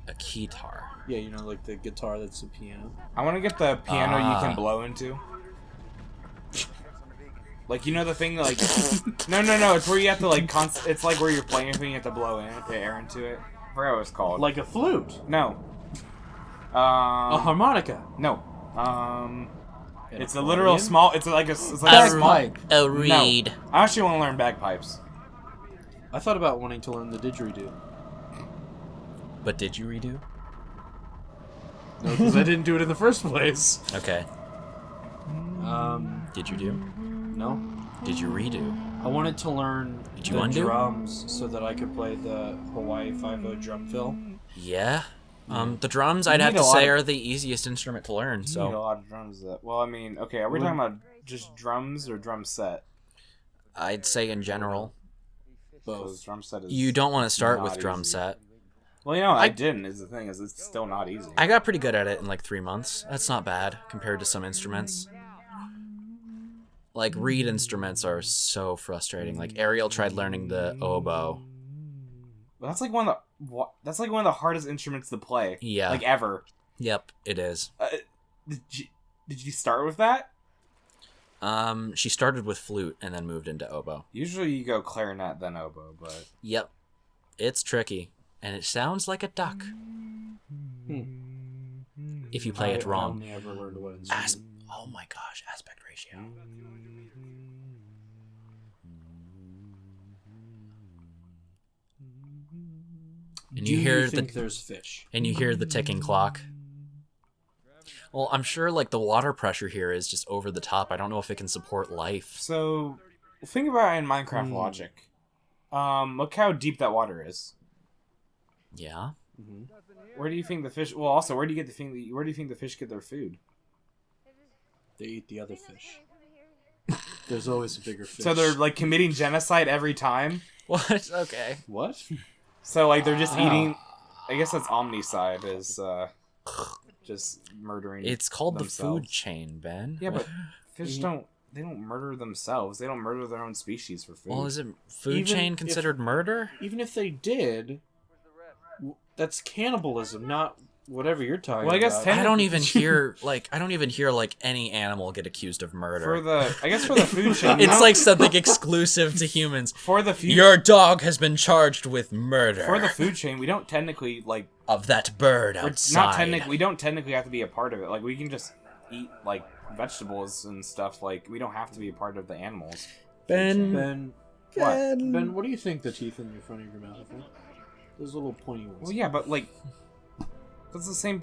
A keytar. Yeah, you know, like the guitar that's a piano. I want to get the piano you Ah. can blow into. Like, you know the thing, like... no, it's where you have to, like, it's like where you're playing a thing, you have to blow air into it. I forgot what it's called. Like a flute. No. A harmonica. No. An It's a accordion? literal small... It's like a small... Bagpipe. A reed. No. I actually want to learn bagpipes. I thought about wanting to learn the didgeridoo. But did you redo? No, because I didn't do it in the first place. Okay. Did you do? No. Did you redo? I wanted to learn Did you the undo? drums so that I could play the Hawaii 5/0 drum fill. Yeah. The drums, You I'd have need to a lot say, of- are the easiest instrument to learn, You need a so lot of drums. Well, I mean, okay, are we talking about just drums or drum set? I'd say in general, Because drum set is... you don't want to start with not drum easy. set. Well, you know, I didn't, is the thing, is it's still not easy. I got pretty good at it in like 3 months. That's not bad compared to some instruments. Like, reed instruments are so frustrating. Like, Ariel tried learning the oboe. That's like one of the hardest instruments to play. Yeah. Like, ever. Yep, it is. Did you start with that? She started with flute and then moved into oboe. Usually you go clarinet, then oboe, but... Yep. It's tricky. And it sounds like a duck. If you play it I wrong. only ever learned one instrument. Oh my gosh, aspect ratio. And Do you hear think the there's fish? and you hear the ticking clock. Well, I'm sure like the water pressure here is just over the top. I don't know if it can support life. So, think about it in Minecraft logic. Look how deep that water is. Yeah. Where do you think the fish... Well, also, where do you think the fish get their food? They eat the other fish. There's always a bigger fish. So they're, like, committing genocide every time? What? Okay. What? So, like, they're just eating... I guess that's omnicide, is, just murdering. It's called the themselves. food chain, Ben. Yeah, but fish don't. They don't murder themselves. They don't murder their own species for food. Well, is it food Even chain if- considered murder? Even if they did, that's cannibalism, not whatever you're talking Well, I guess about. I don't even hear like any animal get accused of murder. for the food chain. It's like something exclusive to humans. for the food. Your dog has been charged with murder For the food chain, we don't technically like. of that bird We're outside. not technically. We don't technically have to be a part of it. Like we can just eat like vegetables and stuff. Like we don't have to be a part of the animals. Ben, What? Ben, what do you think the teeth in the front of your mouth are? Those little pointy ones. Well, yeah, but like. That's the same.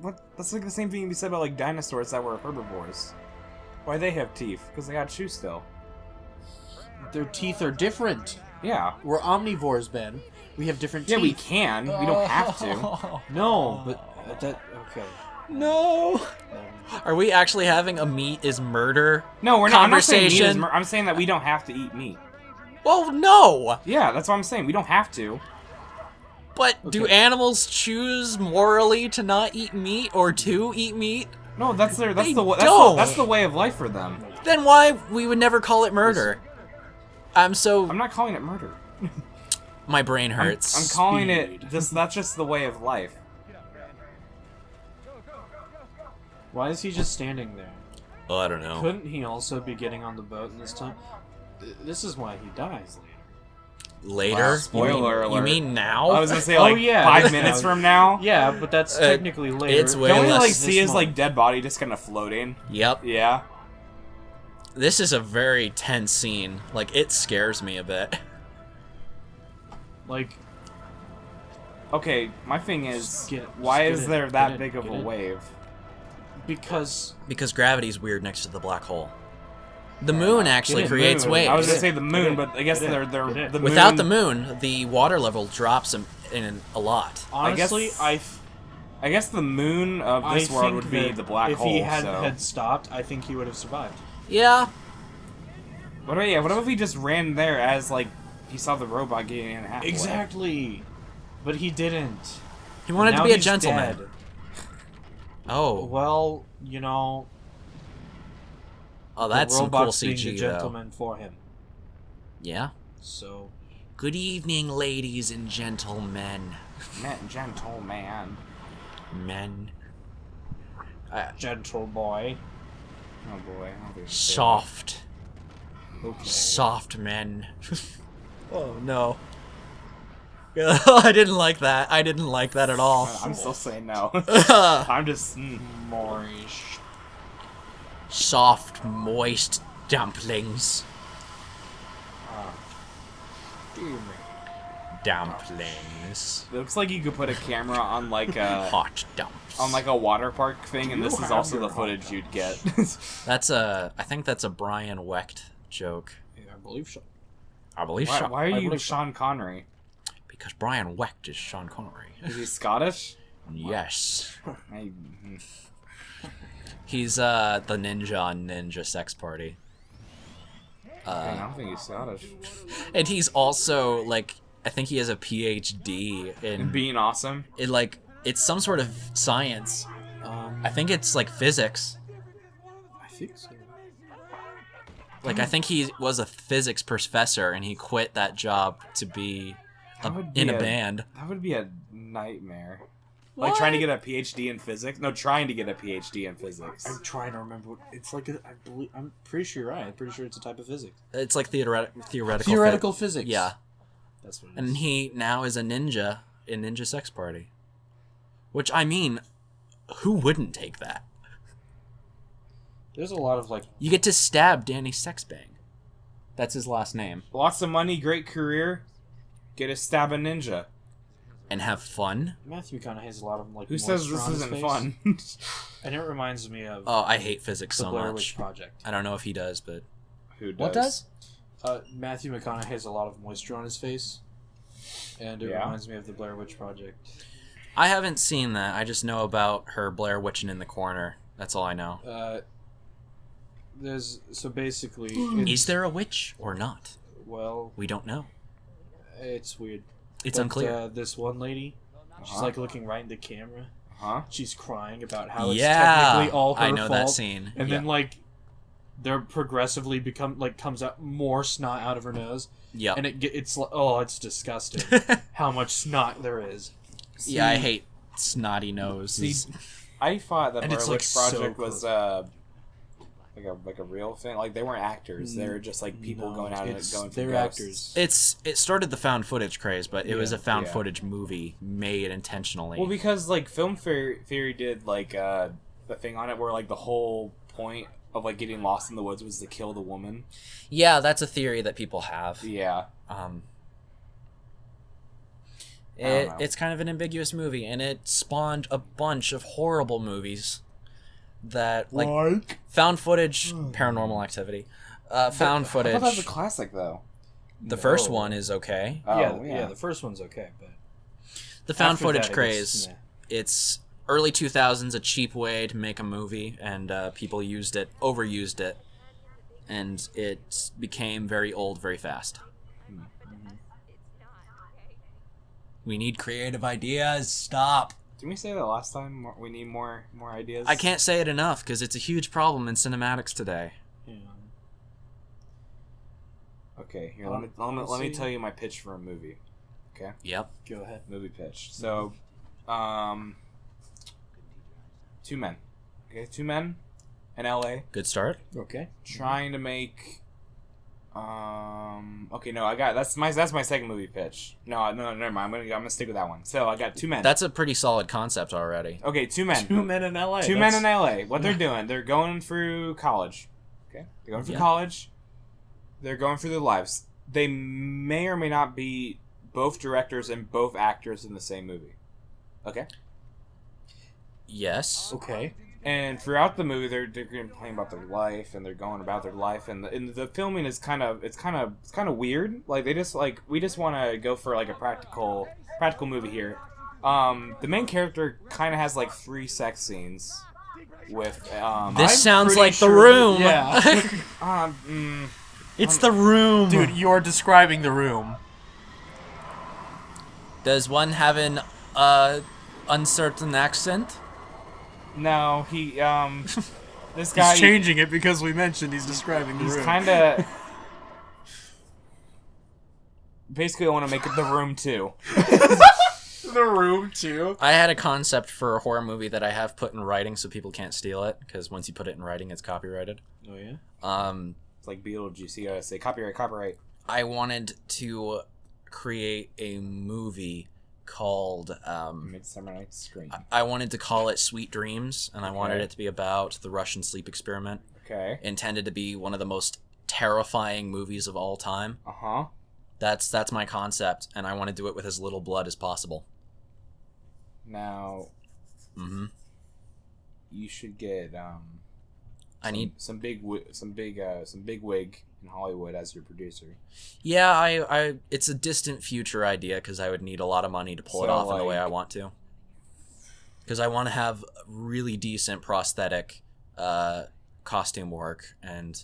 What? That's like the same thing you said about like dinosaurs that were herbivores. Why they have teeth? Because they got chews still. Their teeth are different. Yeah. We're omnivores, Ben. We have different teeth. Yeah, we can. We don't have to. No, but that okay. No. Are we actually having a meat is murder? No, we're not. I'm not saying meat is Conversation. I'm saying that we don't have to eat meat. Well, no. Yeah, that's what I'm saying. We don't have to. But do animals choose morally to not eat meat or to eat meat? No, that's They the don't. that's the way of life for them. Then why we would never call it murder? I'm not calling it murder. my brain hurts. I'm calling Speed. it just. That's just the way of life. Why is he just standing there? Oh, I don't know. Couldn't he also be getting on the boat in this time? This is why he dies later. Later? Wow, spoiler you alert. mean now? I was gonna say like yeah. 5 minutes from now. Yeah, but that's technically later. it's way Don't we less like this see his month. like dead body just kind of floating? Yep. Yeah. This is a very tense scene. Like, it scares me a bit. Like, Okay, my thing is, Just get it, why just is get there it, that get it, big of get a it. wave? because Because gravity's weird next to the black hole. The moon actually Get it, creates Moon. waves. I was gonna Get say it, the get moon, it, but I guess get it, they're get it. the moon. Without the moon, the water level drops in a lot. honestly, I guess the moon of I this world think would be that the black if hole. he had so. had stopped, I think he would have survived. Yeah. What if he just ran there as like he saw the robot getting in halfway? Exactly, but he didn't. He wanted to Now be a he's gentleman. dead. Oh. Well, you know, Oh, that's the some cool robot's being the CG, though. gentleman for him. Yeah. So Good evening, ladies and gentlemen. Gentleman. Men. gentle boy. Oh boy. I don't think it's Soft. Okay. Soft men. Oh, no. I didn't like that. I didn't like that at all. I'm still saying no. I'm just. Moorish. Soft, moist dumplings. Dumplings. It looks like you could put a camera on like a Hot dumps. on like a water park thing, and this You is have also your the footage hot you'd get. I think that's a Brian Wecht joke. Yeah, I believe so. I believe why, so. why are I you believe- Sean Connery? Because Brian Wecht is Sean Connery. Is he Scottish? Yes. I, He's the ninja on Ninja Sex Party. I don't think he's Scottish. And he's also, like, I think he has a PhD in Being awesome. like, it's some sort of science. I think it's, like, physics. I think so. Like, I think he was a physics professor, and he quit that job to be That would be in a band. That would be a nightmare. Like trying to get a PhD in physics? No, trying to get a PhD in physics. I'm trying to remember what it's like. I believe I'm pretty sure you're right. I'm pretty sure it's a type of physics. It's like theoretical. Theoretical physics. Yeah. That's what it is. And he now is a ninja in Ninja Sex Party. Which, I mean, who wouldn't take that? There's a lot of like. You get to stab Danny Sexbang. That's his last name. Lots of money, great career. Get a stab a ninja. And have fun. Matthew McConaughey has a lot of like. Who says moisture this on his isn't face. fun? And it reminds me of Oh, I hate physics the so Blair much. Witch Project. I don't know if he does, but... Who does? What does? Matthew McConaughey has a lot of moisture on his face, and it Yeah. reminds me of the Blair Witch Project. I haven't seen that. I just know about her Blair Witching in the corner. That's all I know. There's so basically. Is there a witch or not? Well, We don't know. it's weird. It's But, unclear. This one lady, she's Uh-huh. like looking right in the camera, Huh? She's crying about how it's Yeah, technically all her I know fault. that scene. And Yeah. then like there progressively comes out more snot out of her nose. Yep. And it's disgusting how much snot there is. Yeah, I hate snotty noses. I thought that And Blair it's, Witch like, so Project was like a real thing. Like they weren't actors; they were just like people going out and going for they're ghosts. actors. It started the found footage craze, but it was a found Yeah. footage movie made intentionally. Well, because like Film Theory did like the thing on it where like the whole point of like getting lost in the woods was to kill the woman. Yeah, that's a theory that people have. Yeah. It's kind of an ambiguous movie, and it spawned a bunch of horrible movies that like found footage, Paranormal Activity, found footage. I thought that was a classic though. The first one is okay. Oh, yeah, the first one's okay, but The found after footage that, craze. nah. It's early 2000s, a cheap way to make a movie, and people overused it, and it became very old very fast. We need creative ideas. Stop. Didn't we say that last time? We need more ideas. I can't say it enough because it's a huge problem in cinematics today. Yeah. Okay, here let me tell you my pitch for a movie. Okay. Yep. Go ahead. Movie pitch. So, 2 men. Okay, 2 men in LA Good start. Okay. trying to make. Okay, no, I got that's my second movie pitch. No, never mind. I'm gonna stick with that one. So I got 2 men. That's a pretty solid concept already. Okay, 2 men. 2 men in LA. 2 men in LA. What they're doing? They're going through college. Okay, they're going through college. They're going through their lives. They may or may not be both directors and both actors in the same movie. Okay. Yes. Okay. And throughout the movie, they're complaining about their life, and they're going about their life, and the filming is kind of weird. Like we just want to go for like a practical movie here. The main character kind of has like 3 sex scenes with. This sounds pretty like The Room. Yeah. It's The Room. Dude, you're describing The Room. Does one have an uncertain accent? No, he this guy. He's changing it because we mentioned he's describing The He's Room. kind of. Basically, I want to make it The Room 2. The Room too. I had a concept for a horror movie that I have put in writing so people can't steal it, because once you put it in writing, it's copyrighted. Oh yeah. It's like Beetlejuice. You gotta say copyright. I wanted to create a movie called Midsummer Night's Scream. I wanted to call it Sweet Dreams, and I wanted Okay. it to be about the Russian sleep experiment, Okay. intended to be one of the most terrifying movies of all time. Uh-huh. That's my concept, and I want to do it with as little blood as possible. Now, Mm-hmm. you should get I need. some big wig in Hollywood as your producer. Yeah, I it's a distant future idea because I would need a lot of money to pull it So, off in the way I like- want to. Because I want to have really decent prosthetic costume work, and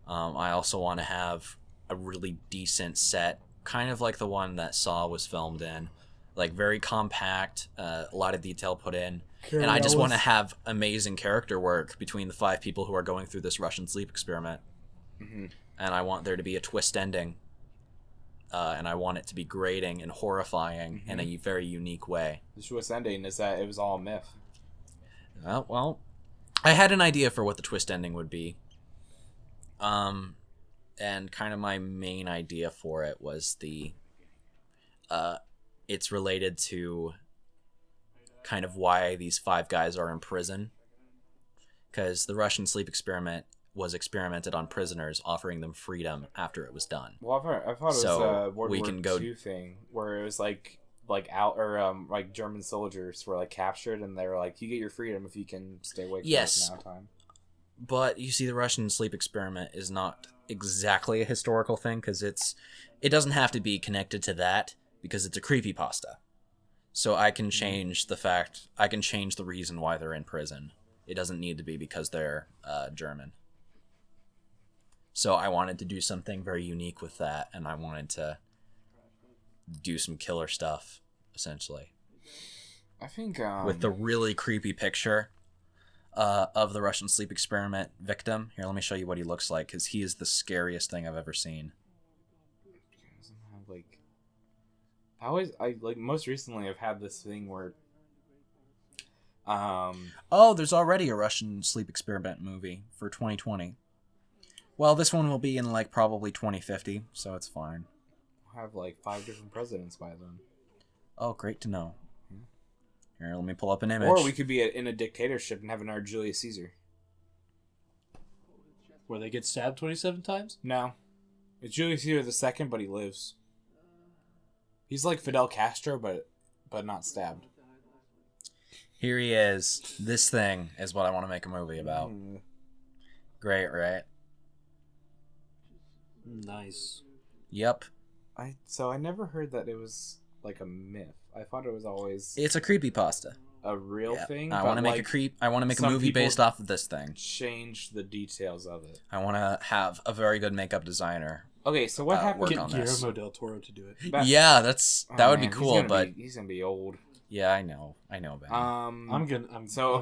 I also want to have a really decent set, kind of like the one that Saw was filmed in, like very compact, a lot of detail put in. And I just want to have amazing character work between the 5 people who are going through this Russian sleep experiment. Mm-hmm. And I want there to be a twist ending. And I want it to be grating and horrifying in a very unique way. The twist ending is that it was all a myth. Well, I had an idea for what the twist ending would be. And kind of my main idea for it was it's related to kind of why these 5 guys are in prison. Because the Russian sleep experiment was experimented on prisoners, offering them freedom after it was done. Well, I thought it was So, a World we War can go- II thing where it was like German soldiers were like captured and they were like, you get your freedom if you can stay awake for Yes. this amount of time. But you see, the Russian sleep experiment is not exactly a historical thing, because it doesn't have to be connected to that, because it's a creepypasta. So I can change the reason why they're in prison. It doesn't need to be because they're German. So I wanted to do something very unique with that, and I wanted to do some killer stuff, essentially. I think with the really creepy picture of the Russian sleep experiment victim. Here, let me show you what he looks like, because he is the scariest thing I've ever seen. Like, most recently I've had this thing where Oh, there's already a Russian sleep experiment movie for 2020. Well, this one will be in like probably 2050, so it's fine. we'll have like 5 different presidents by then. Oh, great to know. Here, let me pull up an image. Or we could be in a dictatorship and have our Julius Caesar. Where they get stabbed 27 times? No. It's Julius Caesar the second, but he lives. He's like Fidel Castro, but not stabbed. Here he is. This thing is what I want to make a movie about. Great, right? Nice. Yep. I never heard that it was like a myth. I thought it was always It's a creepypasta. a real thing. I but, want to make like, I want to make a some movie people based off of this thing. change the details of it. I want to have a very good makeup designer. Okay, so what happened? work Get on this. Guillermo del Toro to do it. Yeah, that would be man, cool, but he's gonna be old. yeah, I know, Ben.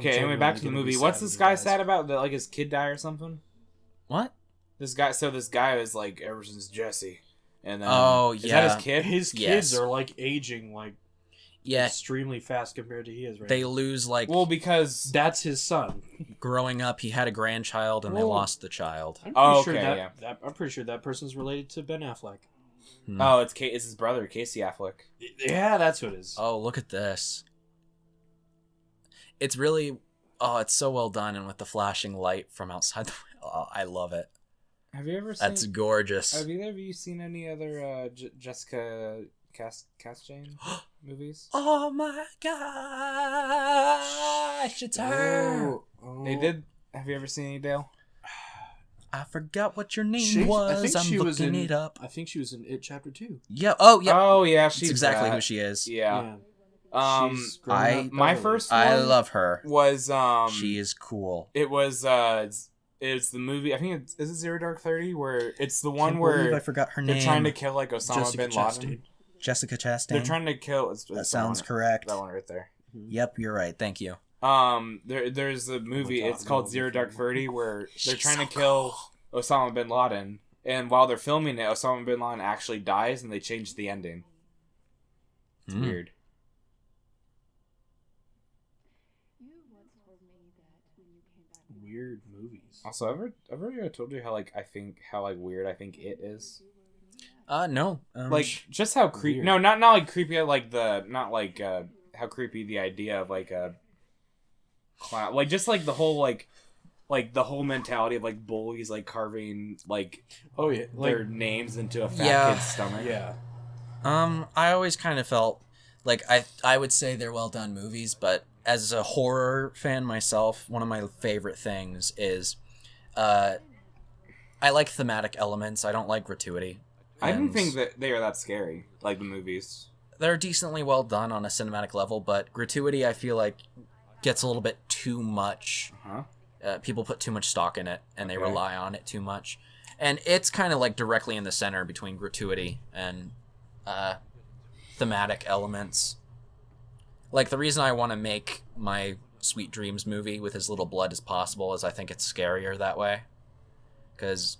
Anyway, back to the movie. What's this guy sad about? That like his kid died or something? What? This guy is like ever since Jesse, and then is yeah. that his kid? His kids are like aging like extremely fast compared to he is right They now. lose like Well, because That's his son. growing up. He had a grandchild and they Well, lost the child. I'm pretty sure that person's related to Ben Affleck. oh, it's his brother Casey Affleck. Yeah, that's what it is. Oh, look at this. It's really it's so well done, and with the flashing light from outside the I love it. Have you ever seen? That's gorgeous. Have either of you seen any other Jessica Chastain movies? Oh my gosh, it's her. They did. Have you ever seen any, Dale? I forgot what your name was. I'm looking it up. I think she was in It Chapter 2. Yeah. Oh, yeah. Oh yeah, That's she's exactly that. who she is. Yeah. She's grown up my Beverly. first one I love her. was She is cool. It was it's the movie. I think is it Zero Dark 30 where it's the one Can't believe where I forgot her they're name. trying to kill like Osama Jessica bin Laden. Chastain. Jessica Chastain. They're trying to kill. That sounds correct. That one right there. Yep, you're right. Thank you. There's a movie. Oh my God, It's called no, Zero Dark before. 30 where they're She's trying so to kill Osama bin Laden, and while they're filming it, Osama bin Laden actually dies, and they change the ending. It's weird. Weird movies. Also, ever I told you how weird I think it is? No. Like just how creepy. Weird. No, not like creepy. How creepy the idea of like a clown. Like just like the whole the whole mentality of like bullies like carving like Oh yeah, their names into a fat kid's stomach. Yeah. I always kind of felt like I would say they're well done movies, but as a horror fan myself, one of my favorite things is I like thematic elements. I don't like gratuity. I didn't And think that they are that scary, like the movies. they're decently well done on a cinematic level, but gratuity I feel like gets a little bit too much. People put too much stock in it, and they rely on it too much. And it's kind of like directly in the center between gratuity and thematic elements. Like, the reason I want to make my Sweet Dreams movie with as little blood as possible is I think it's scarier that way. Because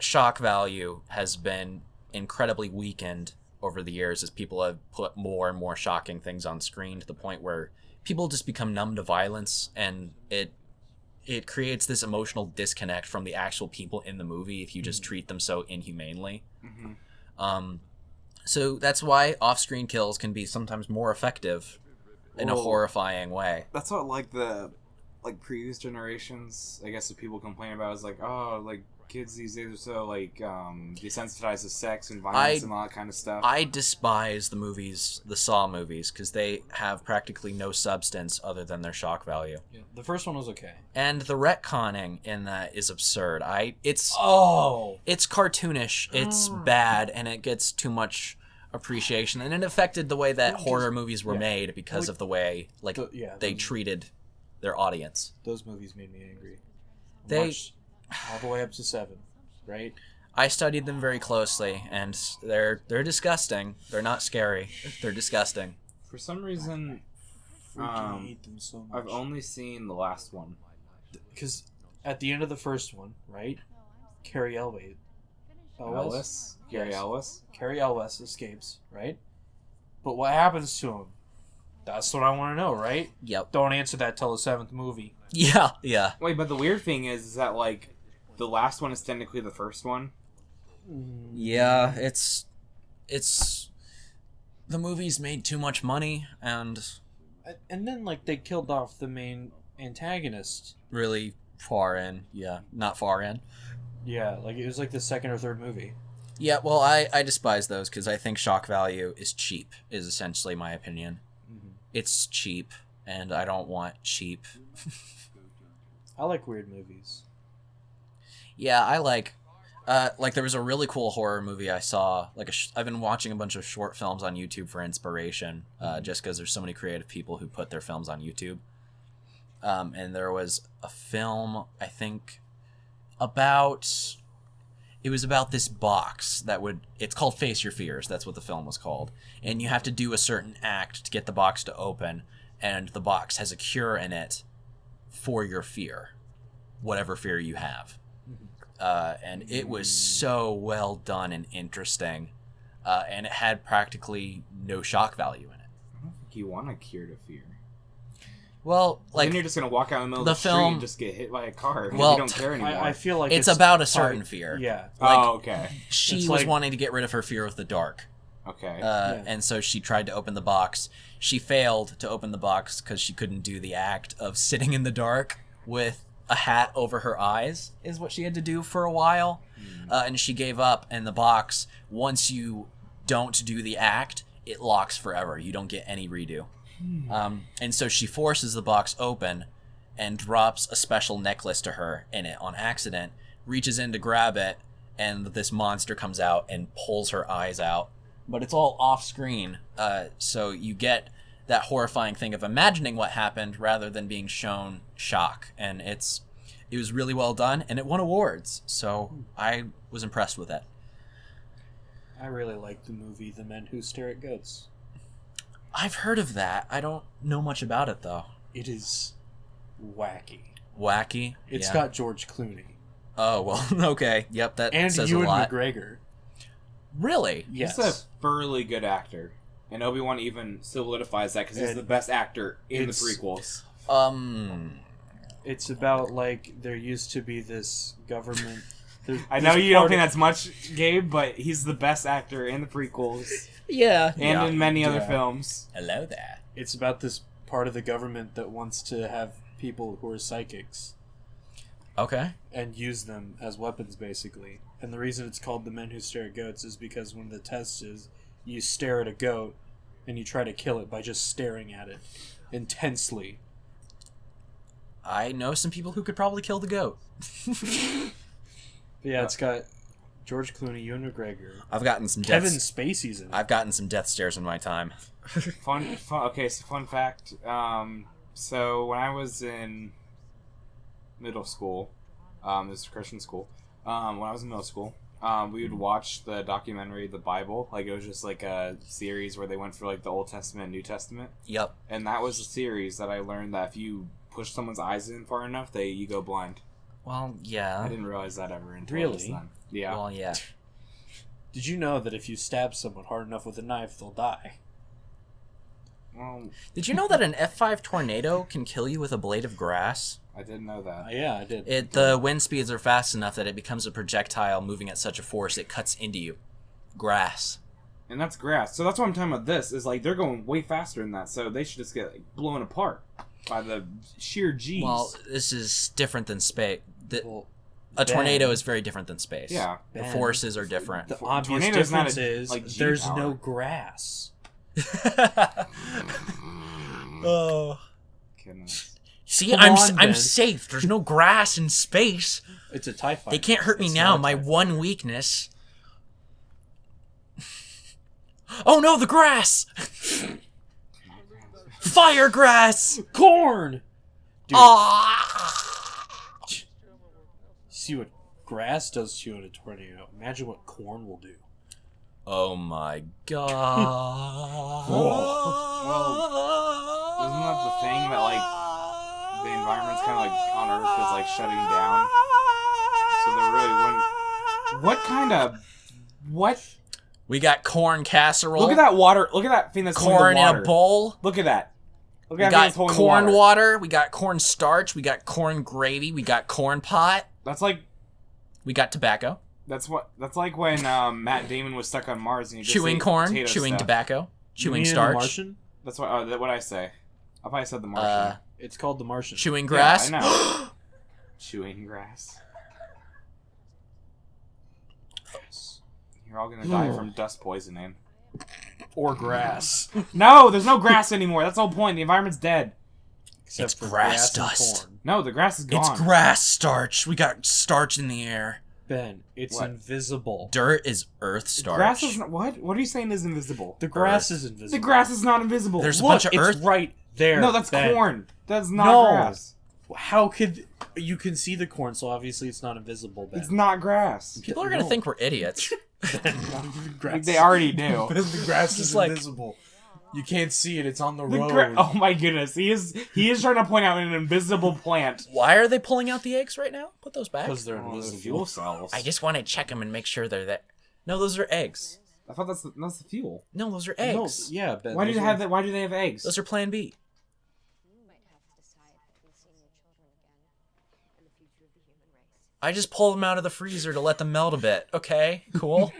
shock value has been incredibly weakened over the years as people have put more and more shocking things on screen to the point where people just become numb to violence, and it creates this emotional disconnect from the actual people in the movie if you just treat them so inhumanely. So that's why off-screen kills can be sometimes more effective in a horrifying way. That's what the previous generations, I guess, that people complain about is like, oh, like kids these days are so like desensitized to sex and violence and all that kind of stuff. I despise the Saw movies, because they have practically no substance other than their shock value. Yeah. The first one was okay. And the retconning in that is absurd. It's cartoonish, it's bad, and it gets too much appreciation, and it affected the way that horror movies were made because of the way they treated their audience. Those movies made me angry. They Watched all the way up to 7, right? I studied them very closely, and they're disgusting. They're not scary. They're disgusting. For some reason, freaking hate them so much. I've only seen the last one. Because at the end of the first one, right? Carrie Elwes. Gary Elwes. Carrie Elwes escapes, right? But what happens to him? That's what I want to know, right? Yep. Don't answer that till the 7th movie. Yeah. Wait, but the weird thing is that, like, the last one is technically the first one. Yeah, it's the movie's made too much money and then, like, they killed off the main antagonist. really far in. Yeah, not far in. Yeah, like, it was like the 2nd or 3rd movie. Yeah, well, I despise those because I think shock value is cheap, is essentially my opinion. Mm-hmm. It's cheap, and I don't want cheap. I like weird movies. Yeah, I like there was a really cool horror movie I saw. I've been watching a bunch of short films on YouTube for inspiration, just because there's so many creative people who put their films on YouTube. And there was a film, I think, it was about this box it's called Face Your Fears. That's what the film was called. And you have to do a certain act to get the box to open, and the box has a cure in it for your fear, whatever fear you have. And it was so well done and interesting, and it had practically no shock value in it. I don't think you want a cure to fear. Well, like, then you're just gonna walk out in the middle of the street film- and just get hit by a car. Well, You don't care anymore. I feel like it's about a certain fear. Yeah. Like, oh, okay. She It's was like- wanting to get rid of her fear of the dark. Okay. And so she tried to open the box. She failed to open the box because she couldn't do the act of sitting in the dark with a hat over her eyes, is what she had to do for a while. And she gave up, and the box, once you don't do the act, it locks forever. You don't get any redo. And so she forces the box open and drops a special necklace to her in it on accident, reaches in to grab it, and this monster comes out and pulls her eyes out. But it's all off screen, so you get that horrifying thing of imagining what happened rather than being shown shock. And it was really well done, and it won awards, so I was impressed with it. I really like the movie The Men Who Stare at Goats. I've heard of that. I don't know much about it, though. It is wacky. Wacky? It's Yeah. got George Clooney. Oh, well, okay. Yep, that And says Ewan a lot. McGregor. Really? Yes. He's a thoroughly good actor. And Obi-Wan even solidifies that because he's And the best actor in the it's- prequels. It's about, like, there used to be this government... I know you don't think that's much, Gabe, but he's the best actor in the prequels. Yeah. And in many other Yeah. films. Hello there. It's about this part of the government that wants to have people who are psychics Okay. and use them as weapons, basically. And the reason it's called The Men Who Stare at Goats is because one of the tests is you stare at a goat and you try to kill it by just staring at it intensely. I know some people who could probably kill the goat. But yeah, it's got George Clooney, Ewan McGregor, I've gotten some Kevin death. Spacey's in it. I've gotten some death stares in my time. Fun fact. So when I was in middle school, this is a Christian school. When I was in middle school, we would watch the documentary The Bible. Like, it was just like a series where they went for like the Old Testament and New Testament. Yep. And that was a series that I learned that if you push someone's eyes in far enough, you go blind. Well, I yeah. didn't realize that ever until Really? just then. Yeah. Well, yeah. Did you know that if you stab someone hard enough with a knife, they'll die? Well, Did you know that an F5 tornado can kill you with a blade of grass? I didn't know that. Yeah, I did. The wind speeds are fast enough that it becomes a projectile moving at such a force it cuts into you. Grass. And that's grass. So that's what I'm talking about. This is like they're going way faster than that, so they should just get like blown apart by the sheer G's. Well, this is different than space. Well, A Ben, tornado is very different than space. yeah. The Ben, forces are different. The obvious Tornado's not difference a, is like, G there's power. no grass. Oh. Goodness. See, Come I'm on, Ben. safe. There's no grass in space. It's a TIE fighter. They can't hurt me It's now. not a My TIE fighter. one weakness. Oh no, the grass! Fire grass! Corn! Dude, Ah! see what grass does to you in a tornado. Imagine what corn will do. Oh my god. that the thing that like the environment's kind of like on Earth is like shutting down? So there really wouldn't. What kind of what? We got corn casserole. Look at that water. Look at that thing that's holding corn the in water. a bowl. Look at that. Look We at that thing got that's holding corn the water. water. We got corn starch. We got corn gravy. We got corn pot. That's like We got tobacco. that's like when Matt Damon was stuck on Mars and he just Chewing ate corn. potato Chewing stuff. tobacco. You Chewing mean The starch. Martian? That's what I say. I probably said the Martian. It's called The Martian. Chewing grass. Yeah, I know. Chewing grass. You're all gonna die from dust poisoning. Or grass. No, there's no grass anymore. That's the whole point. The environment's dead. Except It's for grass and dust. corn. No, the grass is gone. It's grass starch. We got starch in the air. Ben, it's What? invisible. Dirt is earth starch. Grass is not, what? What are you saying is invisible? The grass is invisible. The grass is not invisible. There's a Look, bunch of it's earth. right there. no, that's Ben. corn. That's not No. grass. How could you can see the corn? So obviously it's not invisible. Ben. It's not grass. People are gonna No. think we're idiots. Like, they already do. the grass is like- invisible. You can't see it. It's on the The road. oh my goodness, he is trying to point out an invisible plant. Why are they pulling out the eggs right now? Put those back. Because they're Oh, the invisible. fuel cells. I just want to check them and make sure they're there. No, those are eggs. I thought that's the fuel. No, those are No, eggs. yeah, Ben. Why do those they are- have that? Why do they have eggs? Those are Plan B. You might have to decide between seeing your children again and the future of the human race. I just pulled them out of the freezer to let them melt a bit. Okay, cool.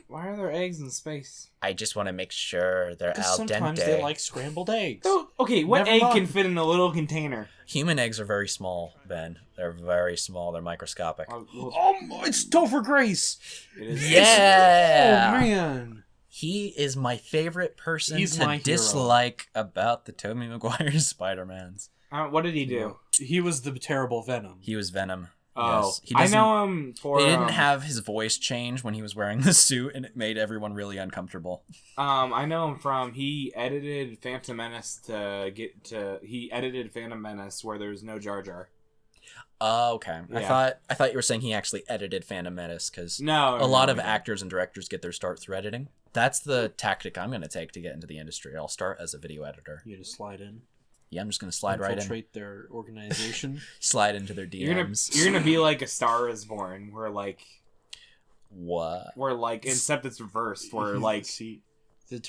Why are there eggs in space? I just want to make sure they're Because al sometimes dente. they like scrambled eggs. So, okay, what Never egg mind. can fit in a little container? Human eggs are very small, Ben. They're very small. They're microscopic. It's Topher Grace. It is. Yeah. Oh man. He is my favorite person He's to my hero. dislike about the Tobey Maguire Spider-Mans. What did he do? He was the terrible Venom. He was Venom. Oh, Yes. He I doesn't- know him for. They didn't have his voice change when he was wearing the suit, and it made everyone really uncomfortable. I know him from. He edited Phantom Menace He edited Phantom Menace where there's no Jar Jar. Oh, okay. Yeah. I thought you were saying he actually edited Phantom Menace, because No, a lot no, of no. actors and directors get their start through editing. That's the tactic I'm going to take to get into the industry. I'll start as a video editor. You just slide in. Yeah, I'm just going to slide right in. Infiltrate their organization. Slide into their You're DMs. gonna be like A Star Is Born, where What? except it's reversed, where like see the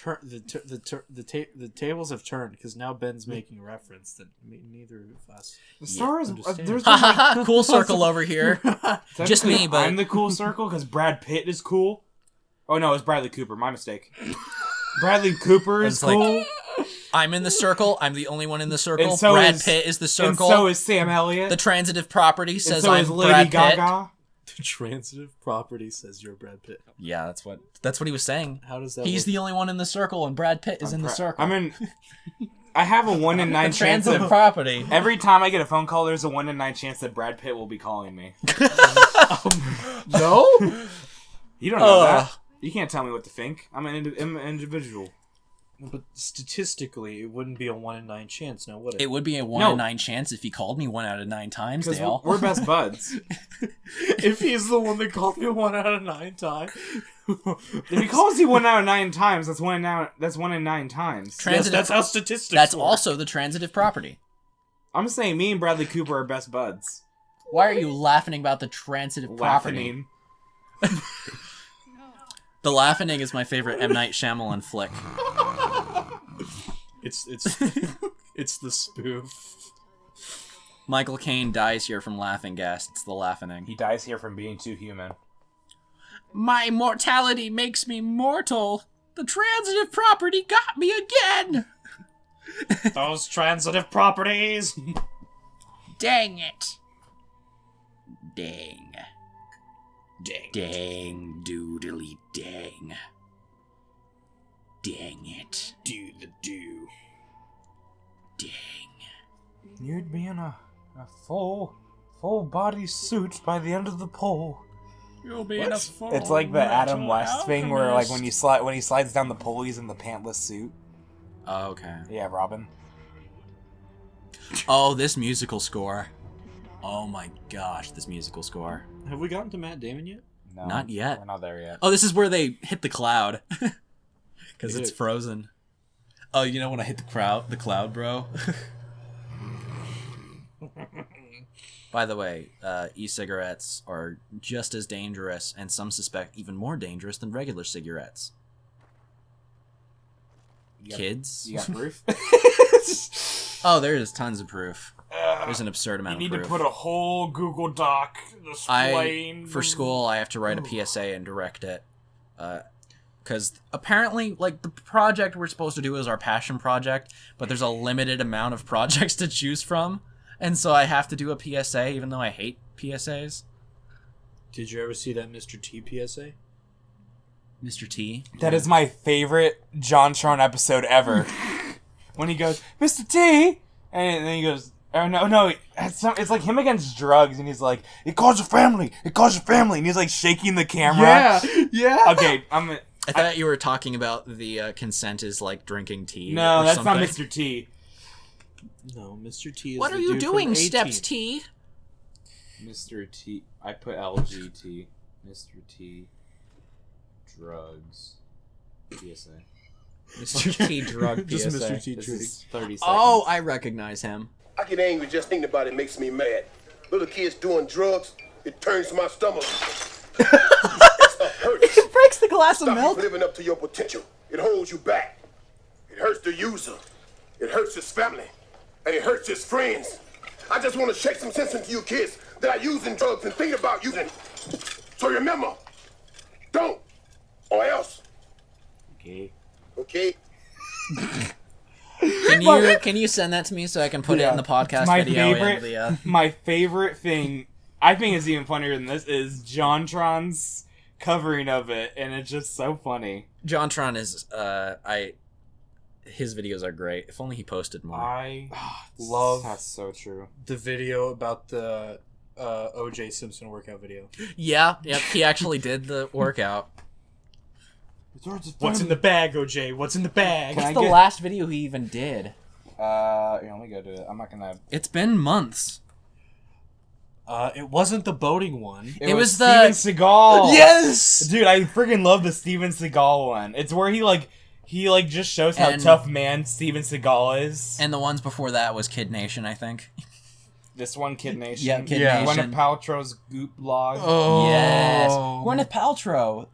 tables have turned because now Ben's making a reference that neither of us. The Star Is understand. there's Ha ha ha! Cool circle over here. Just me, technically, but- I'm the cool circle because Brad Pitt is cool. Oh no, it's Bradley Cooper. My mistake. Bradley Cooper is It's like- cool, I'm in the circle. I'm the only one in the circle. And so Brad is- Pitt is the and circle. so is Sam Elliott. The transitive property and says so I'm is Lady Brad Pitt. Gaga. The transitive property says you're Brad Pitt. Yeah, that's what he was saying. How does that? He's work? the only one in the circle, and Brad Pitt is in the circle. I have a 1 in 9 the chance transitive of property. every time I get a phone call. There's a 1 in 9 chance that Brad Pitt will be calling me. No. You don't know Ugh. that. You can't tell me what to think. I'm an individual. But statistically, it wouldn't be a 1 in 9 chance, now would it? It would be a 1 No. in 9 chance if he called me 1 out of 9 times, Because Dale. we're best buds. If he's the one that called me 1 out of 9 times. If he calls you 1 out of 9 times, that's 1 in 9 times. Yes, Transitive. that's how statistics That's work. also the transitive property. I'm saying me and Bradley Cooper are best buds. Why are you laughing about the transitive property? Laughing. The Laughing is my favorite M. Night Shyamalan flick. It's it's the spoof. Michael Caine dies here from laughing gas. It's the Laughing. He dies here from being too human. My mortality makes me mortal. The transitive property got me again. Those transitive properties. Dang it. Dang. Dang. Dang doodly dang. Dang it. Do the do. Dang. You'd be in a full body suit by the end of the pole. You'll be in a full It's like the Adam metal West thing where like alchemist. when he slides down the pole, he's in the pantless suit. Oh, okay. Yeah, Robin. Oh, this musical score. Oh my gosh, this musical score. Have we gotten to Matt Damon yet? No, Not yet. We're not there yet. Oh, this is where they hit the cloud. Because Is it's it? frozen. Oh, you know when I hit the cloud, bro? By the way, e-cigarettes are just as dangerous, and some suspect even more dangerous than regular cigarettes. Kids? You got proof? Oh, there is tons of proof. There's an absurd amount You of need proof. to put a whole Google Doc displaying... For school, I have to write a PSA and direct it. Because apparently, like, the project we're supposed to do is our passion project, but there's a limited amount of projects to choose from. And so I have to do a PSA, even though I hate PSAs. Did you ever see that Mr. T PSA? Mr. T? That is my favorite JonTron episode ever. When he goes, Mr. T! And then he goes, oh, no, it's like him against drugs, and he's like, it calls your family, and he's like shaking the camera. Yeah. Okay, I thought you were talking about the consent is like drinking tea. No, or that's something. not Mr. T. No, Mr. T is What the are you dude doing, from Steps A-Team. T? Mr. T. I put LGT. Mr. T. Drugs. PSA. Mr. T drug Just PSA. Mr. T This drinking. is 30 seconds. Oh, I recognize him. I get angry just thinking about it makes me mad. Little kids doing drugs, it turns my stomach. It's a hurt. It breaks the glass of Stop milk. you living up to your potential. It holds you back. It hurts the user. It hurts his family. And it hurts his friends. I just want to shake some sense into you kids that are using drugs and thinking about using. So remember, don't, or else. Okay. Okay? Can you send that to me so I can put it in the podcast My video? favorite, my favorite thing, I think is even funnier than this, is JonTron's covering of it, and it's just so funny. JonTron is his videos are great. If only he posted more. I love That's so true. the video about the O.J. Simpson workout video. Yeah, yep, he actually did the workout. What's in the bag, O.J.? What's in the bag? Can I It's the get- last video he even did. Here, let me go to it. I'm not gonna... It's been months. It wasn't the boating one. It was the- Steven Seagal! Yes! Dude, I freaking love the Steven Seagal one. It's where he just shows how And- tough man Steven Seagal is. And the ones before that was Kid Nation, I think. This one, Kid Nation. Yeah, Kid Gwyneth Nation. Paltrow's Goop blog. Oh. Yes. Gwyneth Paltrow.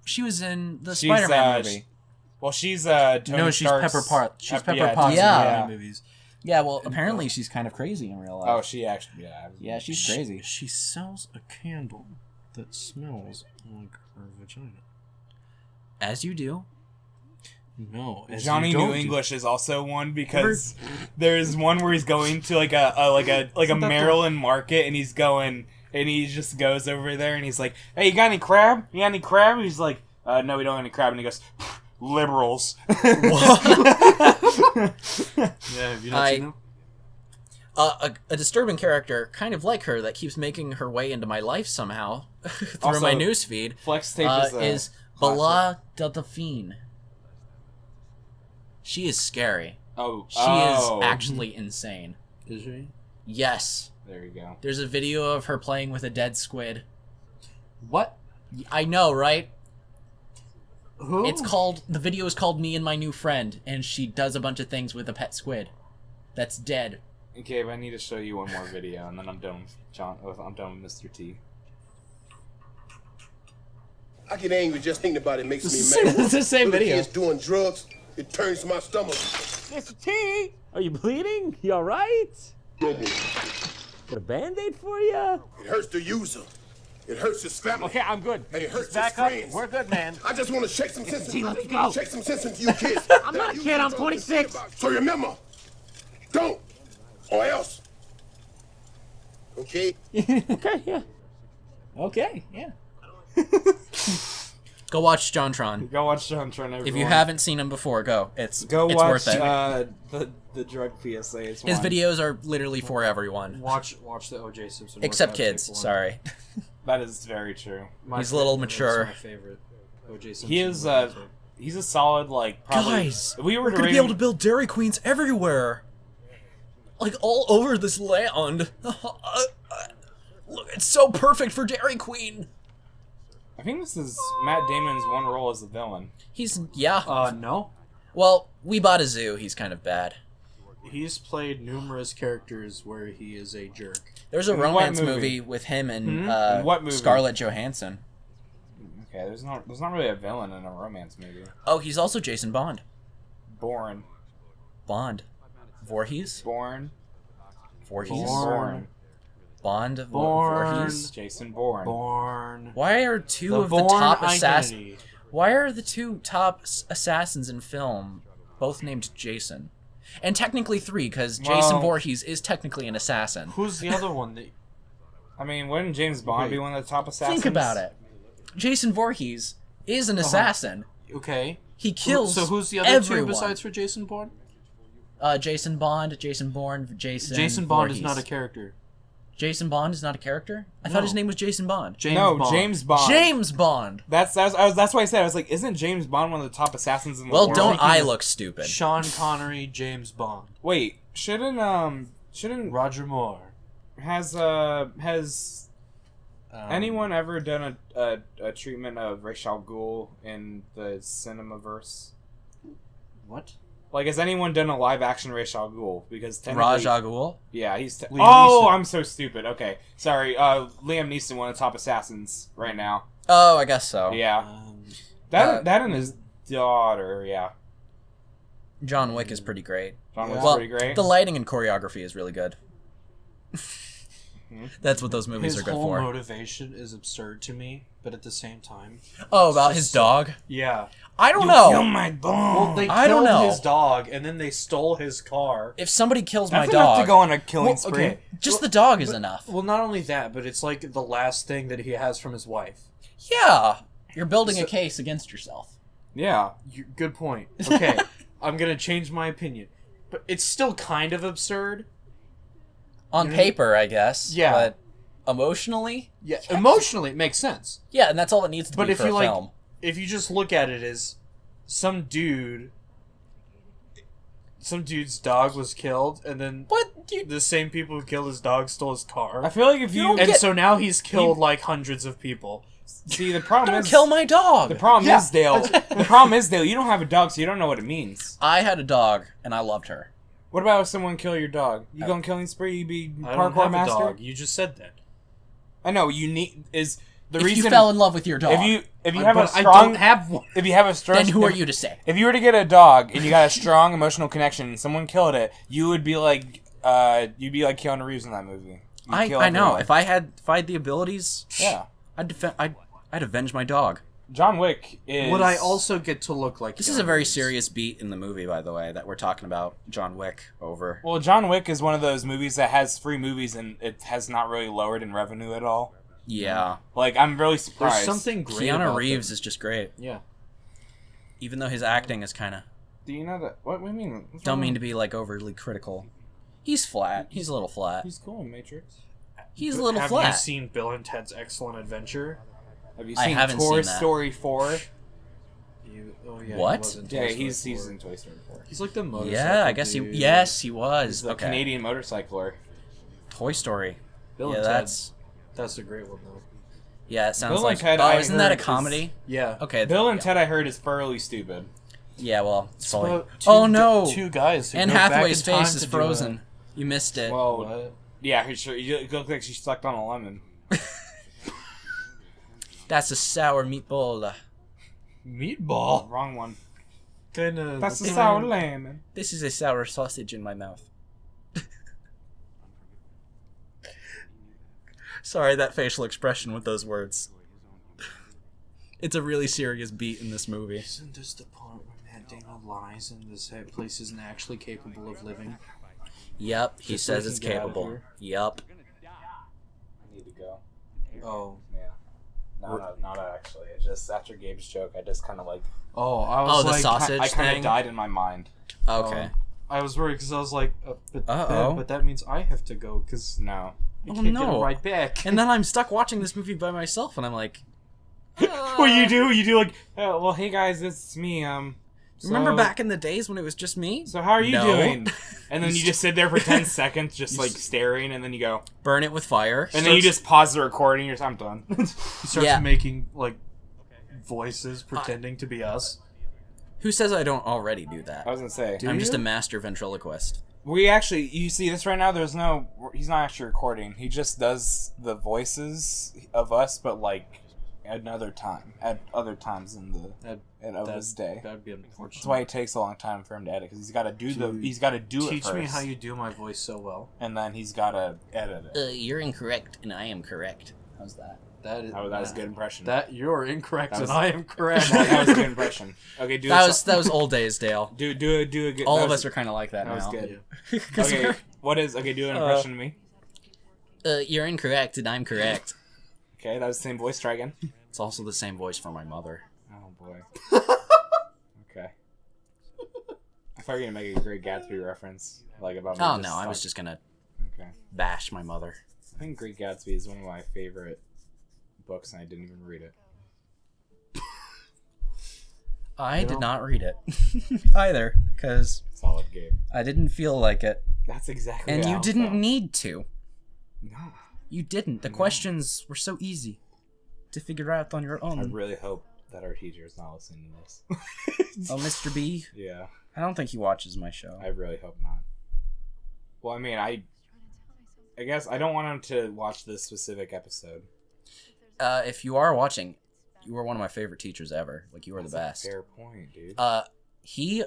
She was in the She's, Spider-Man movie. Well, she's Tony No, she's Stark's Pepper Potts. She's Pepper yeah, Potts yeah. in the Batman movies. Yeah, well, apparently she's kind of crazy in real life. Oh, she actually, yeah. Yeah, she's crazy. She sells a candle that smells like her vagina. As you do. No, as Johnny you don't New do. English is also one because there's one where he's going to like a Maryland market, and he just goes over there and he's like, "Hey, you got any crab? You got any crab?" And he's like, "No, we don't have any crab." And he goes, "Liberals." Yeah, have you not seen them? A disturbing character, kind of like her, that keeps making her way into my life somehow through Also, my newsfeed, Flex tape is Bala Delphine. She is scary. She is actually insane. Is she? Yes. There you go. There's a video of her playing with a dead squid. What? I know, right? Who? The video is called Me and My New Friend, and she does a bunch of things with a pet squid that's dead. Okay, but I need to show you one more video, and then I'm done with I'm done with Mr. T. I get angry just thinking about it makes me mad. It's the same Little video. kids doing drugs, it turns my stomach. Mr. T, are you bleeding? You all right? Got a Band-Aid for you? It hurts the user. It hurts his family. Okay, I'm good. And it hurts his Back up. friends. We're good, man. I just want to shake some sense. T, let me go. Shake some sense into you kids. I'm not a kid, I'm 26. So remember, don't, or else. Okay? Okay, yeah. Okay, yeah. Go watch JonTron. Go watch JonTron, everyone. If you haven't seen him before, go. It's watch worth it. the drug PSAs. His videos are literally for everyone. Watch the O.J. Simpson. Except workout kids, tape one. sorry. That is very true. He's a little That's mature. my favorite. O.J. Simpson. He is workout tape. he's a solid probably. Guys, if we were we're to gonna rate be able him- to build Dairy Queens everywhere. Like, all over this land. Look, it's so perfect for Dairy Queen. I think this is Matt Damon's one role as the villain. Yeah. No. Well, we bought a zoo. He's kind of bad. He's played numerous characters where he is a jerk. There's a In what romance movie? movie with him and In what movie? Scarlett Johansson. Okay, there's not really a villain in a romance movie. Oh, he's also Jason Bond. Bourne. Bond. Voorhees? Born. Voorhees? Born. Bond? Bourne. Voorhees? Jason Bourne. Born. Why are two The of the Bourne top assassins... identity. Why are the two top assassins in film both named Jason? And technically three, because Jason Well- Voorhees is technically an assassin. Who's the other one? I mean, wouldn't James Bond be one of the top assassins? Think about it. Jason Voorhees is an assassin. Okay. He kills So who's the other everyone. two besides for Jason Bourne? Jason Bond, Jason Bourne, Jason Bond is Voorhees. not a character. Jason Bond is not a character? I thought his name was Jason Bond. James No, Bond. James Bond. James Bond! That's why I said, I was like, isn't James Bond one of the top assassins in the Well, world? don't I look stupid? Sean Connery, James Bond. Wait, shouldn't Roger Moore. has anyone ever done a treatment of Ra's al Ghul in the Cinemaverse? What? Like, has anyone done a live action Ra's al Ghul? Because technically, Raj Al Ghul? yeah, he's. Liam Oh, Neeson. I'm so stupid. Okay, sorry. Liam Neeson, one of the top assassins right now. Oh, I guess so. Yeah, Uh, that and his daughter. Yeah, John Wick is pretty great. John Wick's Well, pretty great. the lighting and choreography is really good. That's what those movies His are good whole for. motivation is absurd to me, but at the same time, Oh, about his dog? yeah. I don't know. my dog. Well, they I don't killed know. his dog, and then they stole his car. If somebody kills That's my enough dog, to go on a killing Well, spree. okay. just the dog is enough. Well, not only that, but it's like the last thing that he has from his wife. Yeah. You're building a So- case against yourself. Yeah. Good point. Okay, I'm gonna change my opinion, but it's still kind of absurd. On paper, I guess. Yeah. But emotionally? Yeah, emotionally it makes sense. Yeah, and that's all it needs to But be if for you a film. if you just look at it as some dude's dog was killed, and then What? You, the same people who killed his dog stole his car, I feel like if you, and so now he's killed like hundreds of people. see the problem don't is kill my dog! the problem Yeah. is Dale. The problem is Dale. You don't have a dog, so you don't know what it means. I had a dog, and I loved her. What about if someone kill your dog? You go on killing spree? You be I don't parkour have master? a dog. You just said that. I know you need is the If reason you fell in love with your dog, if you have a But I strong don't have one. if you have a strong then who are if- you to say? If you were to get a dog and you got a strong emotional connection and someone killed it, you would be like you'd be like Keanu Reeves in that movie. You'd kill I know. everyone. If I had the abilities, Yeah. I'd avenge my dog. John Wick is Would I also get to look like This is a very serious beat in the movie, by the way, that we're talking about John Wick over. Well, John Wick is one of those movies that has free movies and it has not really lowered in revenue at all. Yeah. Like, I'm really surprised. There's something great Keanu about Reeves them. is just great. Yeah. Even though his acting is kind of... Do you know that? What do you mean? What's Don't wrong? mean to be, like, overly critical. He's flat. He's a little flat. He's cool in Matrix. He's a little Have flat. you seen Bill and Ted's Excellent Adventure? Have you I seen haven't Toy seen that. Story 4? Oh yeah. What? He was in Toy Yeah, Story he's 4. in Toy Story 4. He's like the motorcycle Yeah, I guess dude. he was. He's the Okay. Canadian motorcycler. Toy Story. Bill Yeah, and Ted. that's... a great one though. Yeah, it sounds Bill like... and Ted, oh, I isn't that a heard, is- comedy? Yeah. Okay. Bill and yeah. Ted, I heard, is thoroughly stupid. Yeah, well, it's It's probably... about two Oh, no! Two guys. Who Anne go back Hathaway's in time face is to do frozen. You missed it. Well, What? yeah, sure. You look like she sucked on a lemon. That's a sour meatball. Meatball. Wrong one. Kind of. That's a sour lemon. This is a sour sausage in my mouth. Sorry, that facial expression with those words. It's a really serious beat in this movie. Isn't this the part where Matt Damon lies and this place isn't actually capable of living? Yep, he Just so says we it's can get out of capable. here. Yep. I need to go. Oh. Yeah. No, not actually. It's just after Gabe's joke, I just kind of like... Oh, I was Oh, the like, sausage I kind thing? of died in my mind. Okay. I was worried because I was like, Uh-oh. but that means I have to go because No. I Oh, can't get no. it right back. And then I'm stuck watching this movie by myself, and I'm like... What you do like, oh, well, hey guys, it's me, Remember so- back in the days when it was just me? So how are you No. doing? And then you just sit there for 10 seconds, just like staring, and then you go, Burn it with fire. and then you just pause the recording. You're I'm done. He starts Yeah. making like voices pretending to be us. Who says I don't already do that? I was gonna say. I'm just a master ventriloquist. We actually, you see this right now. He's not actually recording. He just does the voices of us, but like at other times in his day. That'd be unfortunate. That's why it takes a long time for him to edit, because he's got to do it Teach first. me how you do my voice so well. And then he's got to edit it. You're incorrect, and I am correct. How's that? That was a good impression. That you're incorrect That was- and I am correct. That was a good impression. Okay, That was old days, Dale. do a good. All that of was- us are kind of like that That now. was good. 'Cause Okay, do an impression of me. you're incorrect, and I'm correct. Okay, that was the same voice. Try again. It's also the same voice for my mother. Oh boy. Okay. I thought you were gonna make a Great Gatsby reference, like about. Me Oh just no, I was talking- just gonna Okay. bash my mother. I think Great Gatsby is one of my favorite books, and I didn't even read it. I did not read it either, because Solid game. I didn't feel like it, That's exactly. and how you I didn't felt. need to. No. You didn't. The questions were so easy to figure out on your I own. really hope that our teacher is not listening to this. Oh, Mr. B? Yeah, I don't think he watches my show. I really hope not. Well, I mean, I guess I don't want him to watch this specific episode. If you are watching, you are one of my favorite teachers ever. Like, you are the That's best. a fair point, dude. He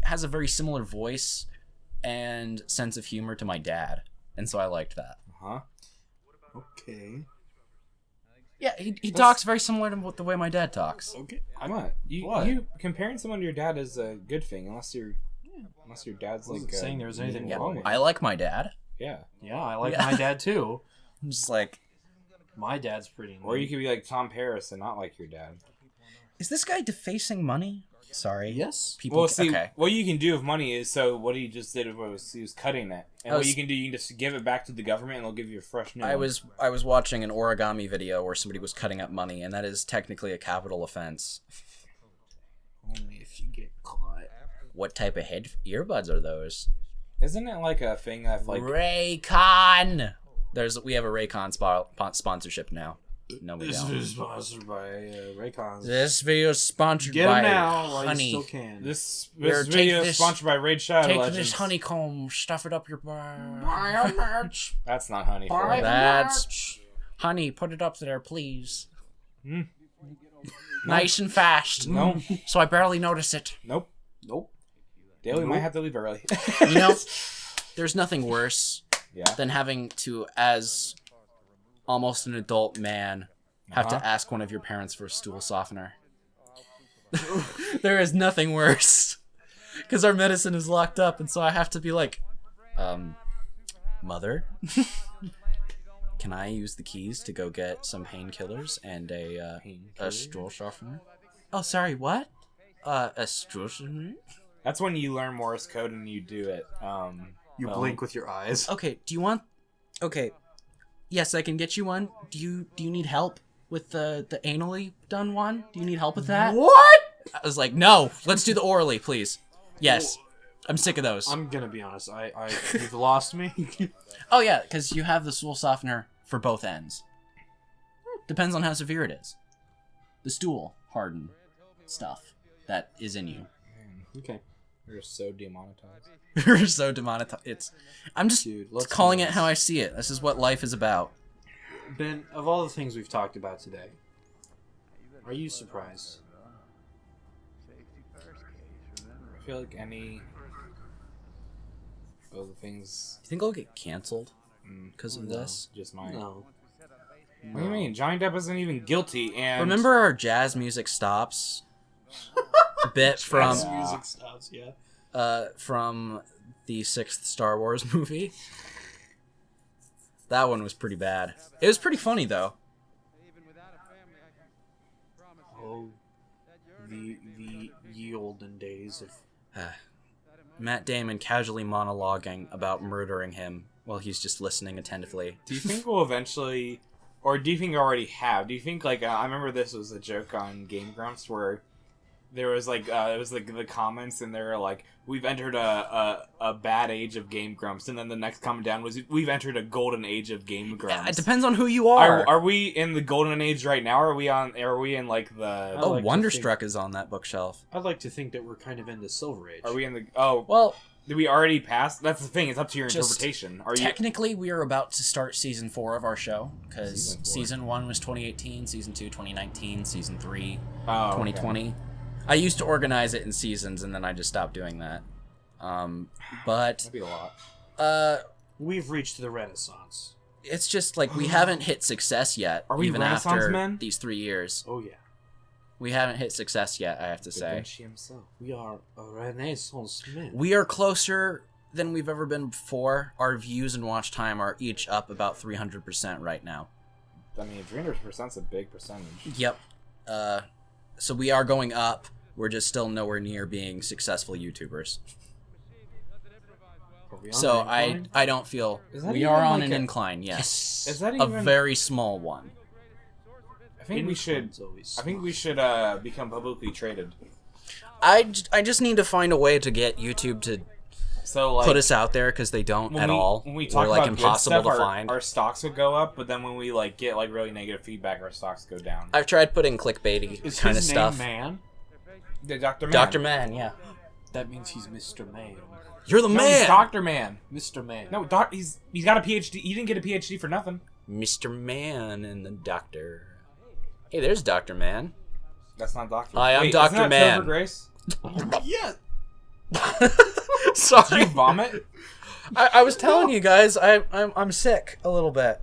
has a very similar voice and sense of humor to my dad, and so I liked that. Huh? Okay. Yeah, he talks very similar to the way my dad talks. Okay. What? You comparing someone to your dad is a good thing, unless your dad's Wasn't like saying there was anything Yeah, wrong with I like my dad. Yeah. Yeah, I like Yeah. my dad too. I'm just like, My dad's pretty. Or you could be like Tom Paris and not like your dad. is this guy defacing money? Sorry. Yes. People. Well, see, okay. what you can do with money is, so what he just did was he was cutting it, and I what was- you can do, you can just give it back to the government, and they'll give you a fresh new I one. was watching an origami video where somebody was cutting up money, and that is technically a capital offense. Only if you get caught. What type of earbuds are those? Isn't it like a thing that like Raycon. We have a Raycon sponsorship now. No, we This don't. is sponsored by Raycons. This video is sponsored Get by them now while honey. you still can. this Here, take video is this- sponsored by Raid Shadow Take Legends. this honeycomb, stuff it up your Buy a merch. That's not honey. For Buy it. the That's merch. honey. Put it up there, please. Mm. Nice and fast. No. So I barely notice it. Nope. Nope. Dale, we might have to leave early. You know, there's nothing worse Yeah. than having to, as almost an adult man, have Uh-huh. to ask one of your parents for a stool softener. There is nothing worse. Because our medicine is locked up, and so I have to be like, Mother? Can I use the keys to go get some painkillers and a stool softener? Oh, sorry, what? A stool softener? That's when you learn Morse code and you do it. You well, blink with your eyes. Okay, do you want... Okay, yes, I can get you one. Do you need help with the anally done one? Do you need help with that? What? I was like, no, let's do the orally, please. Yes, I'm sick of those. I'm gonna be honest. You've lost me. Oh yeah, because you have the stool softener for both ends. Depends on how severe it is. The stool harden stuff that is in you. Okay. You're so demonetized. You're so demonetized. I'm just Dude, let's calling be it how I see it. This is what life is about. Ben, of all the things we've talked about today, are you surprised? I feel like any of the things You think I'll get canceled because of No. this? just might. No. What do you mean? Johnny Depp isn't even guilty, and Remember our jazz music stops bit from Jazz music stops, yeah. from the 6th Star Wars movie? That one was pretty bad. It was pretty funny though. Oh, the ye olden days of Matt Damon casually monologuing about murdering him while he's just listening attentively. do you think we'll eventually, or do you think you already have? Do you think, like, I remember this was a joke on Game Grumps where there was like it was like the comments, and they were like, "We've entered a bad age of Game Grumps," and then the next comment down was, "We've entered a golden age of Game Grumps." Yeah, it depends on who you are. Are we in the golden age right now? Or are we in like the? Oh, like to Wonderstruck is on that bookshelf. I'd like to think that we're kind of in the Silver Age. Are we in the? Oh, Well, did we already pass? That's the thing. It's up to your Just interpretation. Are you? technically, we are about to start season 4 of our show because Season 4. season 1 was 2018, season 2 2019, season 3 Oh, 2020. I used to organize it in seasons, and then I just stopped doing that. But That'd be a lot. We've reached the Renaissance. it's just like we haven't hit success yet. Are we even Renaissance after men? these 3 years? Oh yeah, We haven't hit success yet, I have to Da say. Vinci himself. we are a Renaissance man. We are closer than we've ever been before. Our views and watch time are each up about 300% right now. I mean, 300%'s a big percentage. Yep. So we are going up. We're just still nowhere near being successful YouTubers. Are we on So an incline? I don't feel Is that we even are on like an a- incline. Yes. Is that a even? very small one? I think we should. Incline's always I think we should become publicly traded. I just need to find a way to get YouTube to So like put us out there because they don't when at we, all. When we talk We're like about impossible good stuff, to find. our stocks would go up, but then when we like get like really negative feedback, our stocks go down. I've tried putting clickbaity Is kind of his stuff. name Man? The Dr. Man. Dr. Man, yeah. That means he's Mr. Man. You're the No, man. he's Dr. Man. Mr. Man. No, he's got a PhD. He didn't get a PhD for nothing. Mr. Man and the Doctor. Hey, there's Dr. Man. That's not Doctor. Hi, I'm Wait, Dr. isn't that Man. Topher Grace? Yeah. Did Sorry. you vomit? I was telling you guys, I'm sick a little bit.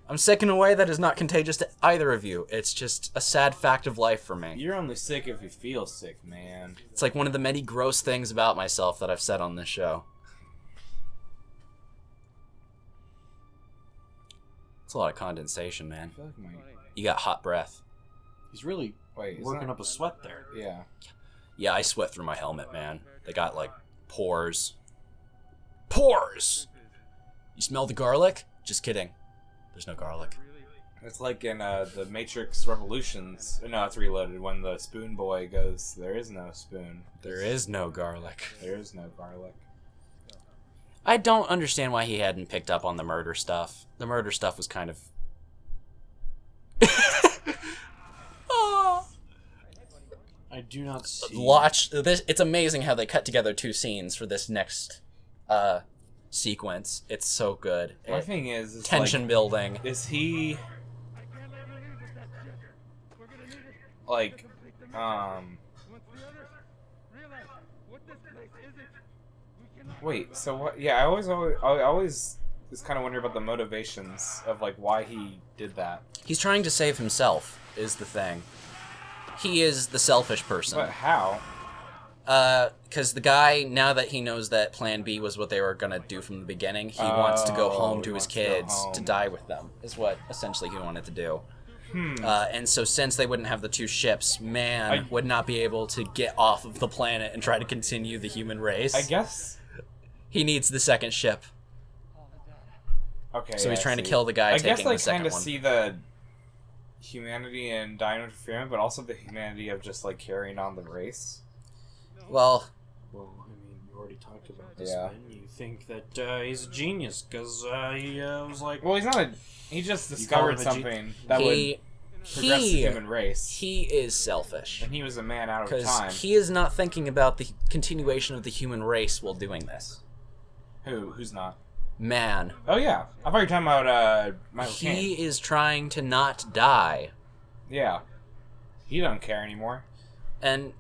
I'm sick in a way that is not contagious to either of you. It's just a sad fact of life for me. You're only sick if you feel sick, man. It's like one of the many gross things about myself that I've said on this show. It's a lot of condensation, man. I feel like my... You got hot breath. He's really Wait, is working that... up a sweat there. Yeah. Yeah, I sweat through my helmet, man. They got, like, pores. Pores! You smell the garlic? Just kidding. There's no garlic. It's like in the Matrix Revolutions. No, it's Reloaded. When the spoon boy goes, there is no spoon. There is no garlic. There is no garlic. I don't understand why he hadn't picked up on the murder stuff. The murder stuff was kind of... I do not see. Watch this. It's amazing how they cut together 2 scenes for this next sequence. It's so good. My thing is Tension like, building. is he like wait, so what? Yeah, I always just kind of wonder about the motivations of like why he did that. He's trying to save himself is the thing. He is the selfish person. But how? Because the guy, now that he knows that Plan B was what they were going to do from the beginning, he wants to go home to he his wants to go kids home. to die with them, is what essentially he wanted to do. And so since they wouldn't have the 2 ships, man would not be able to get off of the planet and try to continue the human race. I guess. He needs the 2nd ship. Okay. So he's I trying to see. kill the guy I taking guess the I second kind of one. see the humanity in Dino Interference, but also the humanity of just like carrying on the race. Well, Well, I mean, you already talked about this. Yeah. Man. You think that he's a genius because he was like, Well, he's not a. He just call discovered him a something that would he progress the human race, he is selfish. and he was a man out of Because time. he is not thinking about the continuation of the human race while doing this. Who's not? Man. Oh yeah, I thought you were talking about Michael He Caine. is trying to not die. Yeah, he don't care anymore. And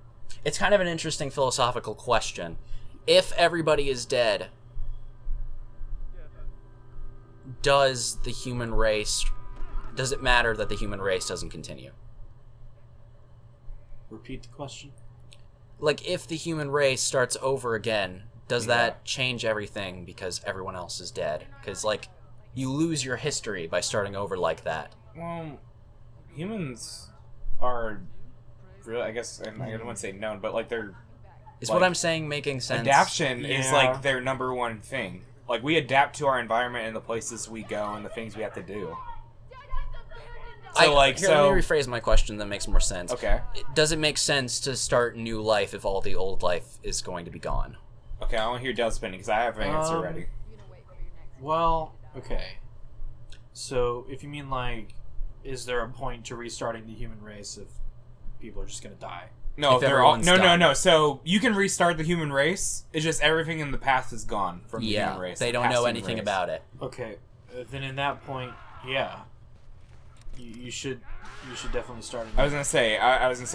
it's kind of an interesting philosophical question. If everybody is dead, does it matter that the human race doesn't continue? repeat the question. Like, if the human race starts over again, does Yeah. that change everything because everyone else is dead? Because, like, you lose your history by starting over like that. Well, humans are really, I guess, and I don't want to say known, but like they're Is like, what I'm saying making sense? adaptation is Yeah. like their number one thing. Like we adapt to our environment and the places we go and the things we have to do. So like, Let me rephrase my question that makes more sense. Okay. Does it make sense to start new life if all the old life is going to be gone? Okay, I want to hear Dell spinning because I have an answer ready. Well, okay. So, if you mean, like, is there a point to restarting the human race if people are just gonna die? No, If they're all everyone's no. done. So you can restart the human race. It's just everything in the past is gone from the human race. They the don't past know human anything race. about it. Okay, then in that point, yeah. You should definitely start. I was gonna say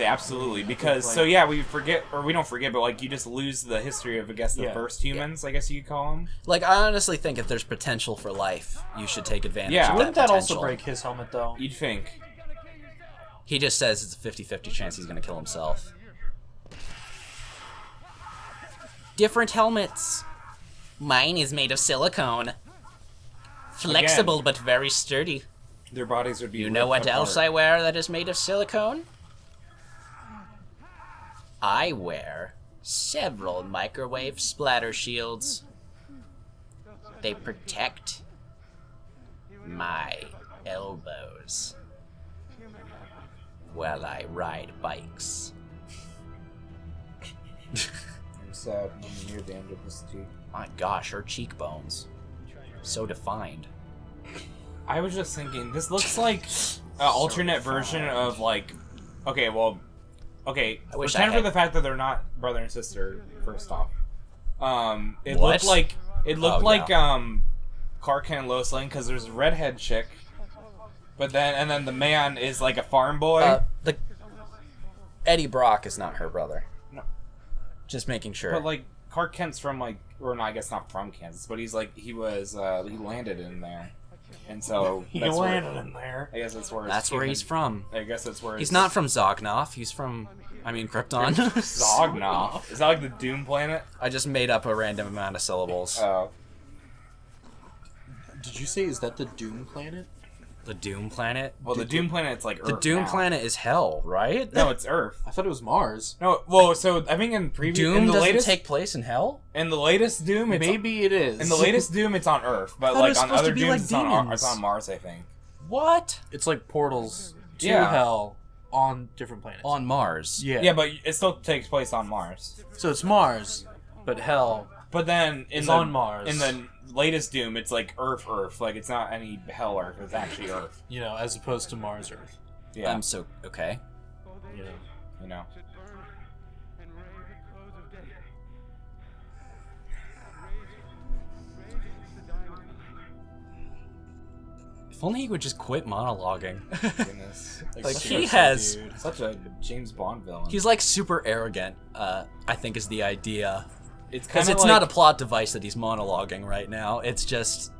absolutely because Like- so yeah we forget or we don't forget but like you just lose the history of I guess the Yeah. first humans I guess you could call them. Like, I honestly think if there's potential for life, you should take advantage Yeah. of Wouldn't that that also potential. break his helmet though? You'd think. He just says it's a 50-50 chance he's going to kill himself. Different helmets. Mine is made of silicone. Flexible but very sturdy. Their bodies would be. You know what else I wear that is made of silicone? I wear several microwave splatter shields. They protect my elbows while I ride bikes. I'm sad. I'm near the end of this too. My gosh, her cheekbones. So defined. I was just thinking this looks like an alternate version of like. Okay, well. Okay, I wish pretend I for had- the fact that they're not brother and sister. First off, it What? looked like yeah. Clark Kent and Lois Lane because there's a redhead chick, but then the man is like a farm boy. The Eddie Brock is not her brother. No. Just making sure. But like Clark Kent's from like, or no, I guess not from Kansas, but he's like he landed in there, and so He that's where- landed in there. I guess that's where That's where he's from. I guess that's where He's not from Zognoth. He's from, Krypton. Zognoth. Is that like the Doom planet? I just made up a random amount of syllables. Oh, Did you say is that the Doom planet? The Doom planet. well, the Doom planet's like Earth. The Doom now. planet is hell, right? No, it's Earth. I thought it was Mars. No, well, so I think in previous Doom in the doesn't latest take place in hell. in the latest Doom, it's, Maybe it is. in the latest Doom, it's on Earth, but thought it like was on supposed to other be Dooms, like it's on Mars, I think. What? it's like portals to Yeah. hell on different planets. On Mars. yeah. Yeah, but it still takes place on Mars. So it's Mars, but hell. But then It's on Mars. In the latest Doom, it's like Earth. Like it's not any hell Earth. It's actually Earth. You know, as opposed to Mars Earth. Yeah, I'm so okay. You know. you know. If only he would just quit monologuing. Goodness. Like, he seriously, has- dude. Such a James Bond villain. He's like super arrogant. I think is the idea. It's kind Because of it's like, not a plot device that he's monologuing right now. It's just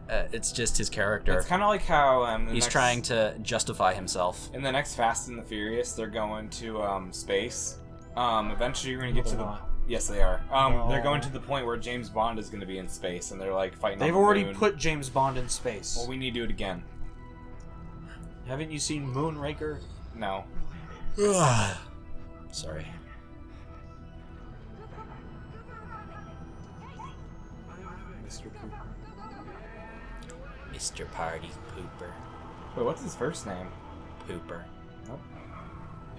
his character. It's kind of like how He's trying to justify himself. In the next Fast and the Furious, they're going to space. Eventually, you're gonna get to the. Yes, they are. They're going to the point where James Bond is gonna be in space, and they're like fighting. They've on the already moon. put James Bond in space. Well, we need to do it again. Haven't you seen Moonraker? No. Sorry. Mr. Cooper. Mr. Party Pooper. Wait, what's his first name? Pooper. Nope.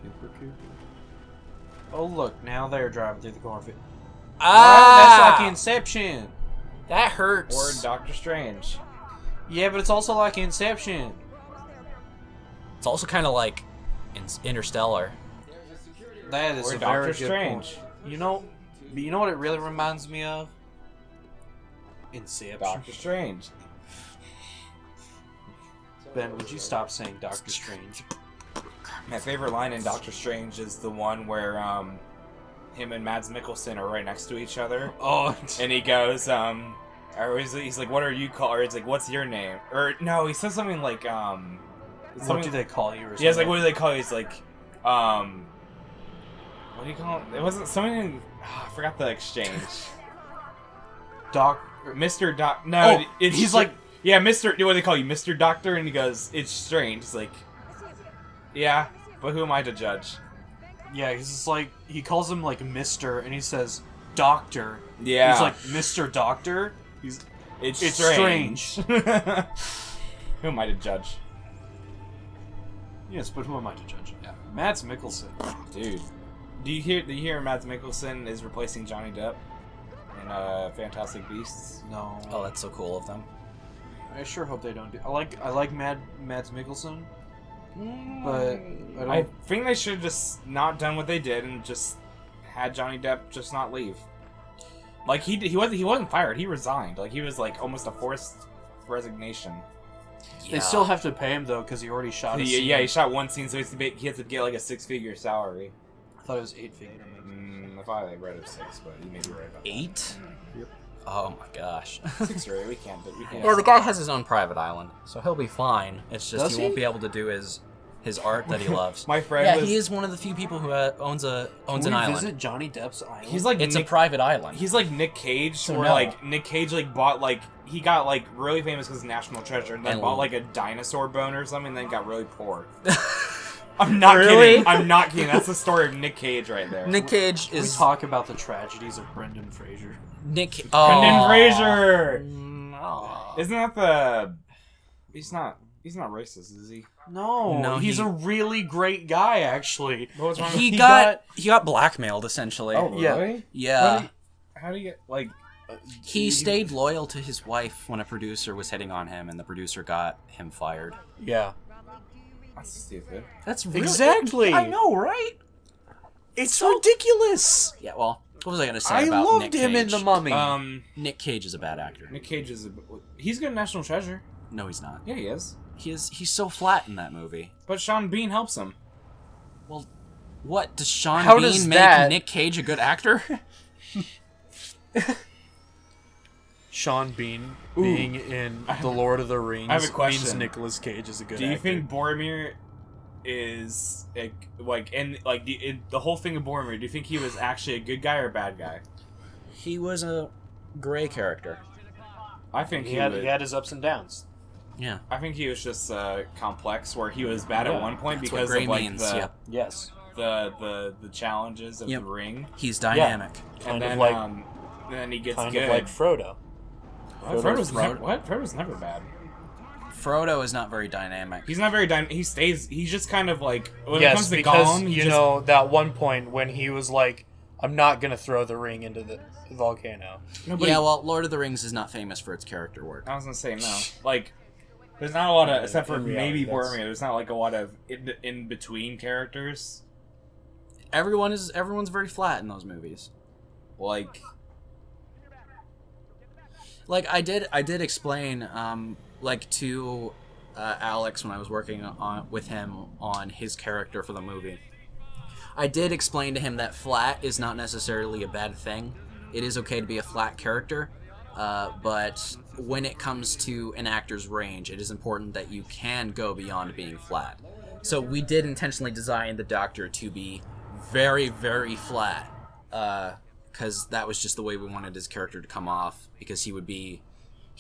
Cooper Cooper. Oh look, now they're driving through the cornfield. Ah! That's like Inception. That hurts. Or Doctor Strange. Yeah, but it's also like Inception. It's also kind of like Interstellar. That is Or a Doctor very good Strange. point. You know what it really reminds me of? Inception. Doctor Strange. Ben, would you stop saying Doctor Strange? My favorite line in Doctor Strange is the one where him and Mads Mikkelsen are right next to each other, Oh, and he goes, he's like, "What are you called?" Or it's like, "What's your name?" Or no, he says something like, what do they call you? Or Yeah, it's like, something? what do they call you? He's like, what do you call it? It wasn't something. I forgot the exchange. Mr. Doc. No, Oh, it's he's like- yeah, Mr. What do they call you, Mr. Doctor? And he goes, "It's strange." It's like, yeah, but who am I to judge? Yeah, he's just like, he calls him like Mr. and he says Doctor. Yeah, He's like, Mr. Doctor? It's it's strange. Who am I to judge? Yes, but who am I to judge? Yeah. Mads Mikkelsen. Dude. Do you hear Mads Mikkelsen is replacing Johnny Depp in Fantastic Beasts? No. Oh, that's so cool of them. I sure hope they don't do. I like Mads Mikkelsen, but I think they should have just not done what they did and just had Johnny Depp just not leave. Like he wasn't fired. He resigned. Like he was like almost a forced resignation. They still have to pay him though because he already shot. He shot one scene, so he has to get like a 6-figure salary. I thought it was 8-figure. I thought I read it was 6, but you may be right about that. 8? Yep. Oh my gosh. 6 or 8, we can't. Yeah, the guy has his own private island, so he'll be fine. It's just Does he won't he? be able to do his art that he loves. My friend Yeah, was- he is one of the few people who owns an Can we island. visit Johnny Depp's island? He's like It's Nick, a private island. he's like Nick Cage, So where no. like Nick Cage like bought like he got like really famous because National Treasure, and then And- bought like a dinosaur bone or something, and then got really poor. I'm not Really? kidding. I'm not kidding. That's the story of Nick Cage right there. Nick Cage Can we is talk about the tragedies of Brendan Fraser? Nick. Brendan Oh. Fraser. No. Isn't that the? He's not racist, is he? No, he's a really great guy, actually. What's wrong? He got blackmailed essentially. Oh, Yeah. really? Yeah. How do you get like? He stayed loyal to his wife when a producer was hitting on him, and the producer got him fired. Yeah. That's stupid. That's Exactly. I know, right? It's ridiculous. Yeah. Well, what was I gonna say I about loved Nick him in Cage? The Mummy. Nick Cage is a bad actor. Nick Cage he's good in National Treasure. No, he's not. Yeah, he is. He's so flat in that movie. But Sean Bean helps him. Well, what does Sean How Bean does make that- Nick Cage a good actor? Sean Bean being in The Lord of the Rings I have a means question. Nicolas Cage is a good Do you actor. think Boromir is in the whole thing of Boromir? Do you think he was actually a good guy or a bad guy? He was a gray character. I think he had his ups and downs? Yeah. I think he was just complex, where he was bad Yeah. at one point That's what because gray of like means. the, Yep. Yes. the challenges of Yep. the ring, He's dynamic. Kind and of then like then he gets kind good. of like Frodo. Frodo's never bad. Frodo is not very dynamic. He's not very He's just kind of like when it Yes, comes to because Gollum, you know that one point when he was like, "I'm not gonna throw the ring into the volcano." Yeah, well, Lord of the Rings is not famous for its character work. I was gonna say no. Like, there's not a lot of, except for in reality, maybe that's- Boromir. There's not like a lot of in between characters. Everyone's very flat in those movies. Like, Like I did explain like to Alex when I was working with him on his character for the movie. I did explain to him that flat is not necessarily a bad thing. It is okay to be a flat character, but when it comes to an actor's range, it is important that you can go beyond being flat. So we did intentionally design the Doctor to be very, very flat, because that was just the way we wanted his character to come off, because he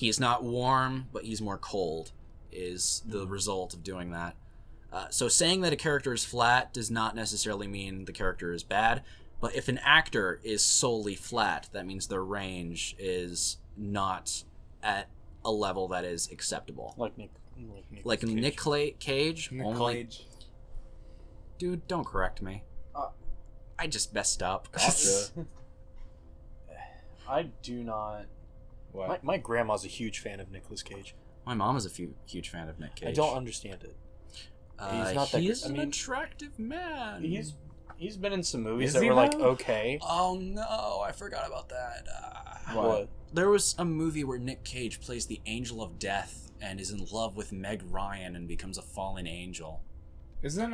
is not warm, but he's more cold, is the result of doing that. So saying that a character is flat does not necessarily mean the character is bad, but if an actor is solely flat, that means their range is not at a level that is acceptable. Like Nick Cage. Nick Only... Cage. Dude, don't correct me. I just messed up. I do not. What? My grandma's a huge fan of Nicolas Cage. My mom is a huge fan of Nick Cage. I don't understand it. He's not that he good. is an attractive man. He's been in some movies Is that he were like though? okay. Oh no, I forgot about that. What? There was a movie where Nick Cage plays the Angel of Death and is in love with Meg Ryan and becomes a fallen angel. Isn't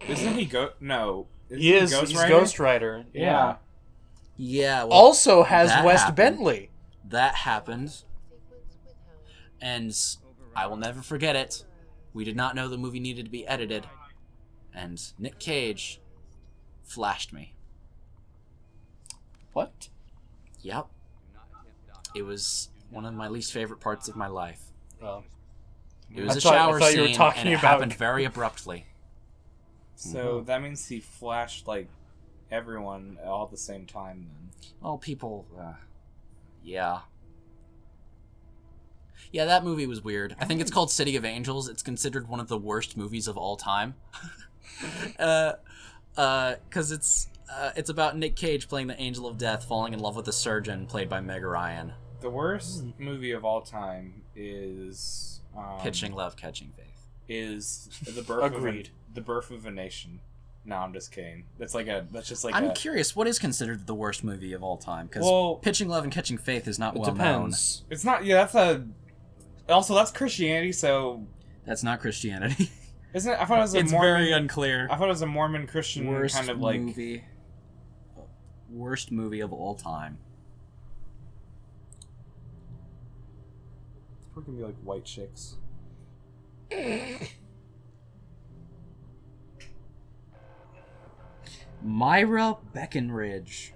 he No. He is. Ghost He's Rider? Ghost Rider. Yeah. Yeah. Well, Also has that West happened. Bentley. That happened, and I will never forget it. We did not know the movie needed to be edited, and Nick Cage flashed me. What? Yep. It was one of my least favorite parts of my life. Oh. It was I a thought shower you scene, were talking and it about- happened very abruptly. So that means he flashed like everyone all at the same time. Then. Well, people, yeah. Yeah, that movie was weird. I think it's called City of Angels. It's considered one of the worst movies of all time. Because it's about Nick Cage playing the Angel of Death, falling in love with a surgeon played by Meg Ryan. The worst movie of all time is Pitching Love, Catching Faith. Is the birth of a nation. No, I'm just kidding. I'm curious, what is considered the worst movie of all time? Because Pitching Love and Catching Faith is not well known. It's not. Yeah, that's Christianity. So that's not Christianity. Isn't it? I thought it was a it's Mormon, very unclear. I thought it was a Mormon Christian worst kind of like movie. Worst movie of all time. It's probably gonna be like White Chicks. Myra Breckenridge.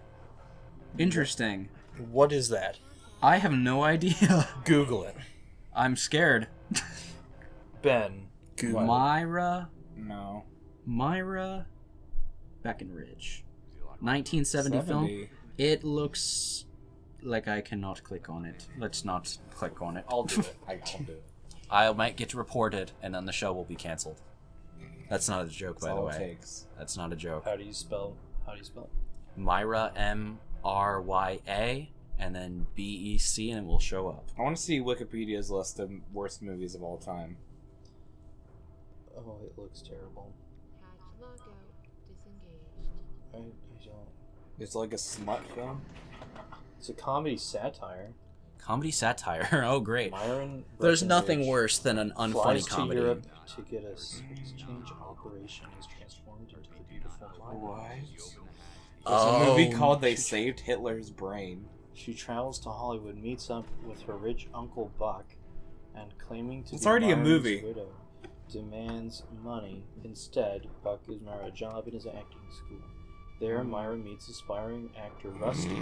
Interesting. What is that? I have no idea. Google it. I'm scared. Ben. Google Myra Breckenridge. 1970 film. It looks like I cannot click on it. Let's not click on it. I'll do it. I'll do it. I might get reported, and then the show will be canceled. That's not a joke, by the way. That's not a joke. How do you spell it? Myra, M-R-Y-A, and then B-E-C, and it will show up. I want to see Wikipedia's list of worst movies of all time. Oh, it looks terrible. I don't. It's like a smut film. It's a comedy satire. Comedy satire. Oh, great. Myron There's nothing worse than an unfunny flies comedy. to Europe to get a exchange operation is transformed into the beautiful Myra. There's a movie called They Saved Hitler's Brain. She travels to Hollywood, meets up with her rich uncle Buck, and claiming to It's be already a Myron's movie. widow, demands money. Instead, Buck is Myra a job in his acting school. There, Myra meets aspiring actor Rusty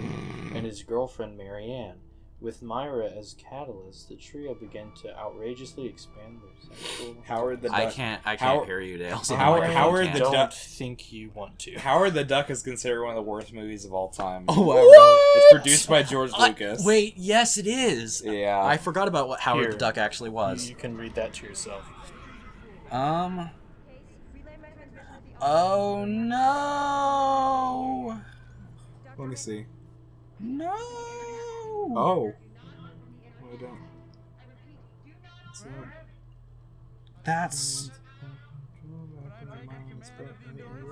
and his girlfriend Marianne. With Myra as catalyst, the trio begin to outrageously expand their sexual... Howard the Duck. I can't hear you, Dale. So Howard the don't Duck. think you want to. Howard the Duck is considered one of the worst movies of all time. Oh, wow. It's produced by George Lucas. Wait, yes, it is. Yeah. I forgot about what Howard Here. the Duck actually was. You can read that to yourself. Oh no! Let me see. No! Oh. I don't. That's...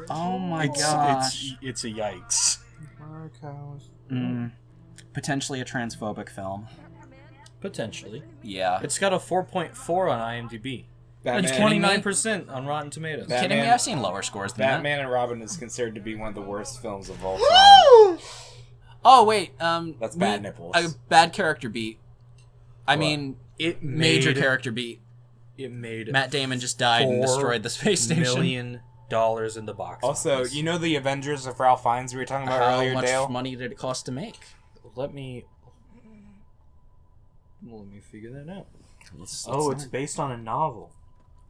Oh my gosh. It's a yikes. Potentially a transphobic film. Potentially. Yeah. It's got a 4.4 on IMDb. Batman. It's 29% on Rotten Tomatoes. Batman. Kidding me? I've seen lower scores than Batman and Robin is considered to be one of the worst films of all time. that. Oh wait, That's bad nipples. A bad character beat. I mean, It major made- character beat. It made Matt Damon just died and destroyed the space station. $4 million in the box Also, office. you know the Avengers of Ralph Fiennes we were talking about How earlier, much Dale? money did it cost to make? Let me figure that out. Let's It's based on a novel.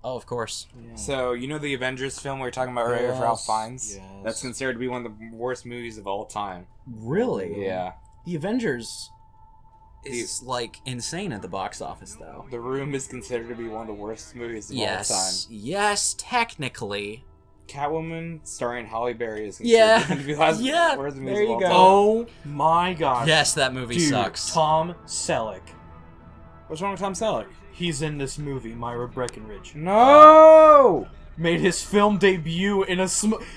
Oh, of course. So, you know the Avengers film we were talking about earlier with Ralph Fiennes? Yes. That's considered to be one of the worst movies of all time. Really? Yeah. The Avengers is like insane at the box office, though. The Room is considered to be one of the worst movies of all time. Yes, technically. Catwoman, starring Halle Berry, is considered to be one of the worst movies there of you all go. time. Oh my gosh. Yes, that movie Dude, sucks. Tom Selleck. What's wrong with Tom Selleck? He's in this movie, Myra Breckenridge. No! Made his film debut in a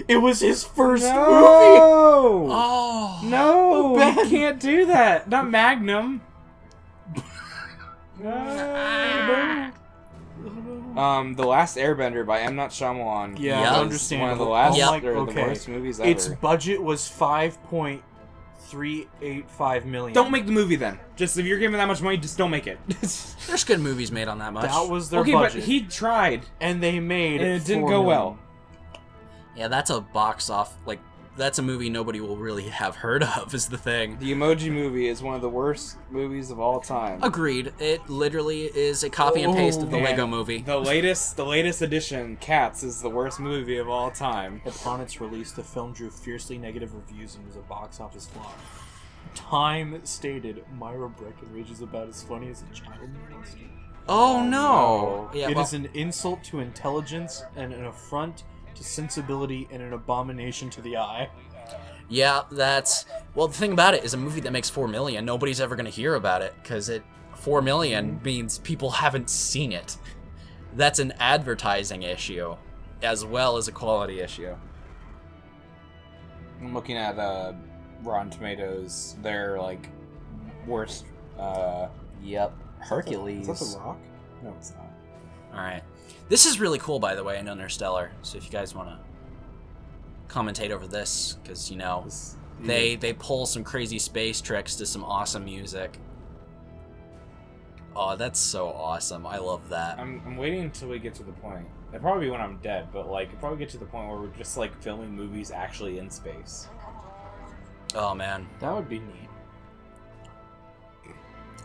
it was his first movie! No! Oh. No! Ben. You can't do that! Not Magnum! No. The Last Airbender by M. Night Shyamalan. Yeah, Yep. One understandable. of the last, Yep. or the Okay. worst movies ever. Its budget was $5.385 million. Don't make the movie then. Just if you're giving that much money, just don't make it. There's good movies made on that much. That was their Okay, budget. but he tried, and they made and it didn't $4 go million. well. Yeah, that's a box off. Like, that's a movie nobody will really have heard of, is the thing. The Emoji Movie is one of the worst movies of all time. Agreed. It literally is a copy and paste of the And Lego movie. The latest edition, Cats, is the worst movie of all time. Upon its release, the film drew fiercely negative reviews and was a box office flop. Time stated, Myra Breckenridge is about as funny as a child molester. Oh no! Yeah, It well, is an insult to intelligence and an affront to sensibility and an abomination to the eye. yeah, that's... Well, the thing about it is a movie that makes $4 million, nobody's ever going to hear about it, because $4 million means people haven't seen it. That's an advertising issue, as well as a quality issue. I'm looking at Rotten Tomatoes. Their like worst. Yep. Hercules. Is that The Rock? No, it's not. Alright. This is really cool, by the way, in Interstellar, so if you guys want to commentate over this, because, you know, they pull some crazy space tricks to some awesome music. Oh, that's so awesome. I love that. I'm waiting until we get to the point. It'll probably be when I'm dead, but like it'll probably get to the point where we're just like filming movies actually in space. Oh, man. That would be neat.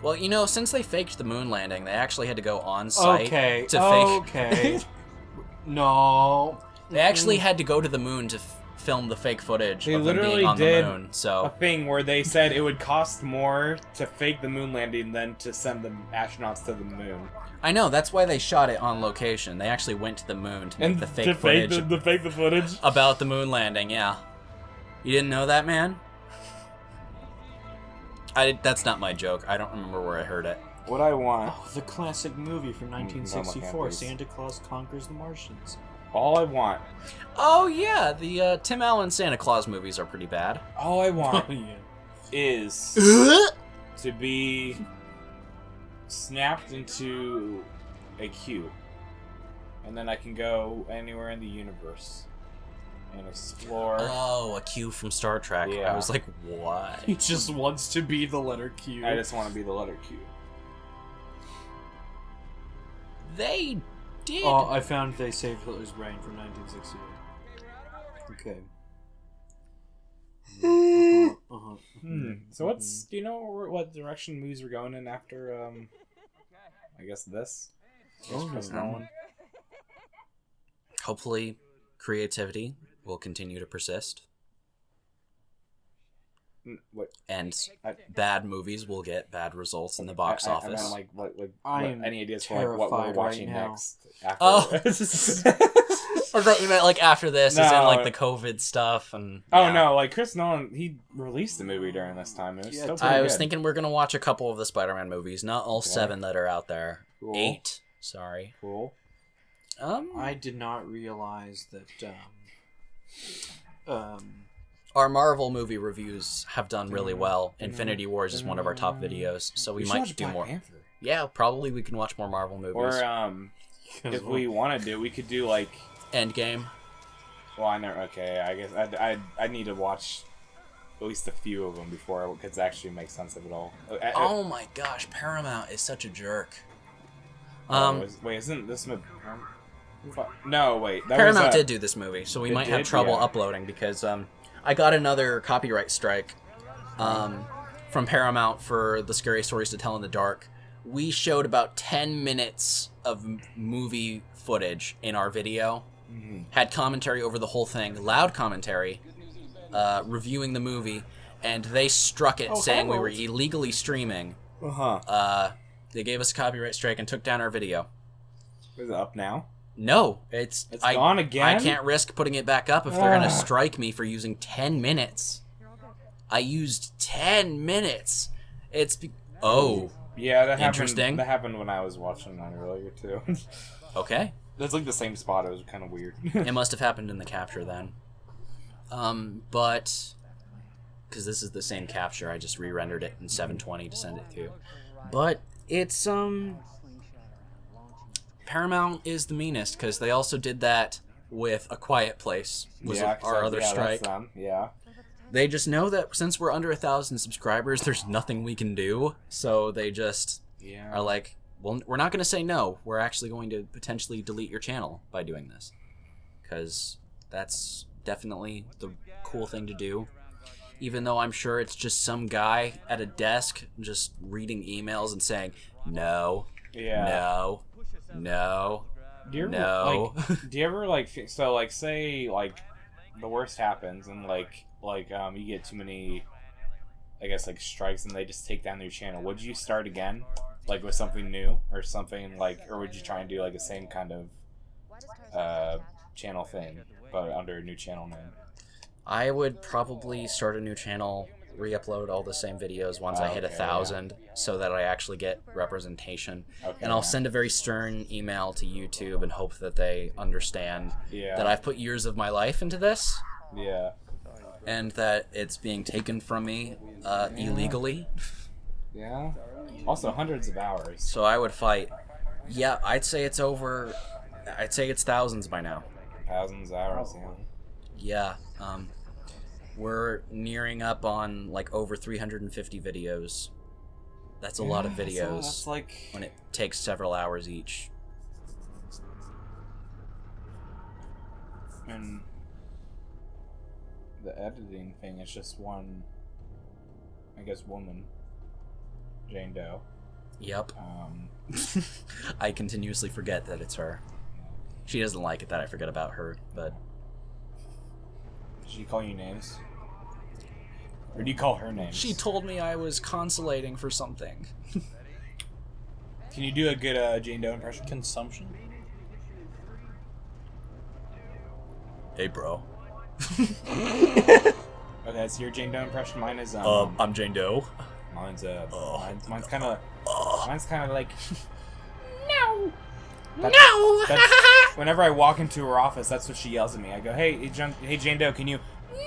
Well, you know, since they faked the moon landing, they actually had to go on site Okay. to fake... Okay. No. They actually had to go to the moon to film the fake footage They of them literally being on did the moon, a so... thing where they said it would cost more to fake the moon landing than to send the astronauts to the moon. I know, that's why they shot it on location. They actually went to the moon to make the fake footage to fake the footage. about the moon landing, yeah. You didn't know that, man? That's not my joke. I don't remember where I heard it. What I want, Oh, the classic movie from no, 1964, please. Santa Claus Conquers the Martians. all I want, Oh, yeah, the Tim Allen Santa Claus movies are pretty bad. all I want Yeah. is to be snapped into a cube, and then I can go anywhere in the universe and explore. Oh, a Q from Star Trek. I Yeah. was like, what? He just wants to be the letter Q. I just want to be the letter Q. They did. Oh, I found They Saved Hitler's Brain from 1968. Okay. So what's do you know what direction movies are going in after I guess this? Oh, Chris no. Nolan. Hopefully, creativity will continue to persist, What? and I- bad movies will get bad results in the box I office. meant like I am any ideas for like, what we're terrified watching right now. next? After Oh. this? Or thought you meant like after this, as in No. like the COVID stuff and. Oh yeah. no! Like Chris Nolan, he released the movie during this time. It was Yeah, still pretty I was good. thinking we're gonna watch a couple of the Spider-Man movies, not all 7 that are out there. Cool. 8, sorry. Cool. I did not realize that Our Marvel movie reviews have done really well. Infinity Wars is one of our top videos, so we should might watch do Black more. Panther. Yeah, probably we can watch more Marvel movies. Or if we wanted to, we could do like. Endgame. Well, I never. Okay, I guess I need to watch at least a few of them before it could actually make sense of it all. Oh my gosh, Paramount is such a jerk. Wait, isn't this No, wait. That Paramount was, did do this movie, so we It might have did? trouble Yeah. uploading because I got another copyright strike from Paramount for the Scary Stories to Tell in the Dark. We showed about 10 minutes of movie footage in our video, had commentary over the whole thing, loud commentary, reviewing the movie, and they struck it saying we were illegally streaming. They gave us a copyright strike and took down our video. Is it up now? No, it's gone again? I can't risk putting it back up if they're gonna strike me for using 10 minutes. I used 10 minutes. Yeah, that Interesting. happened. That happened when I was watching that earlier too. Okay. That's like the same spot. It was kind of weird. It must have happened in the capture then. But because this is the same capture, I just re-rendered it in 720 to send it to. But it's Paramount is the meanest because they also did that with A Quiet Place. Was our other strike. That's them. Yeah. They just know that since we're under 1,000 subscribers, there's nothing we can do. So they just are like, well, we're not going to say no. We're actually going to potentially delete your channel by doing this. Because that's definitely the cool thing to do. Even though I'm sure it's just some guy at a desk just reading emails and saying, no, no, no, Do you ever, no. do you ever like so like say like the worst happens and like you get too many I guess, like, strikes and they just take down your channel, would you start again? Like, with something new? Or something, like, or would you try and do, like, the same kind of channel thing, but under a new channel name? I would probably start a new channel, re-upload all the same videos once I hit 1,000, so that I actually get representation. And I'll send a very stern email to YouTube and hope that they understand that I've put years of my life into this. Yeah. And that it's being taken from me illegally. Yeah. Also, hundreds of hours. So I would fight. Yeah, I'd say it's over. I'd say it's thousands by now. Thousands of hours, Yeah. We're nearing up on like over 350 videos. That's a lot of videos. That's like when it takes several hours each. And the editing thing is just one, I guess, woman, Jane Doe. Yep. I continuously forget that it's her. She doesn't like it that I forget about her, but... Did she call you names? Or do you call her names? She told me I was consolating for something. Can you do a good Jane Doe impression? Consumption? Hey, bro. Okay, so your Jane Doe impression. Mine is I'm Jane Doe. Mine's mine's kind of like no. That's, whenever I walk into her office, that's what she yells at me. I go, hey Jane Doe, can you?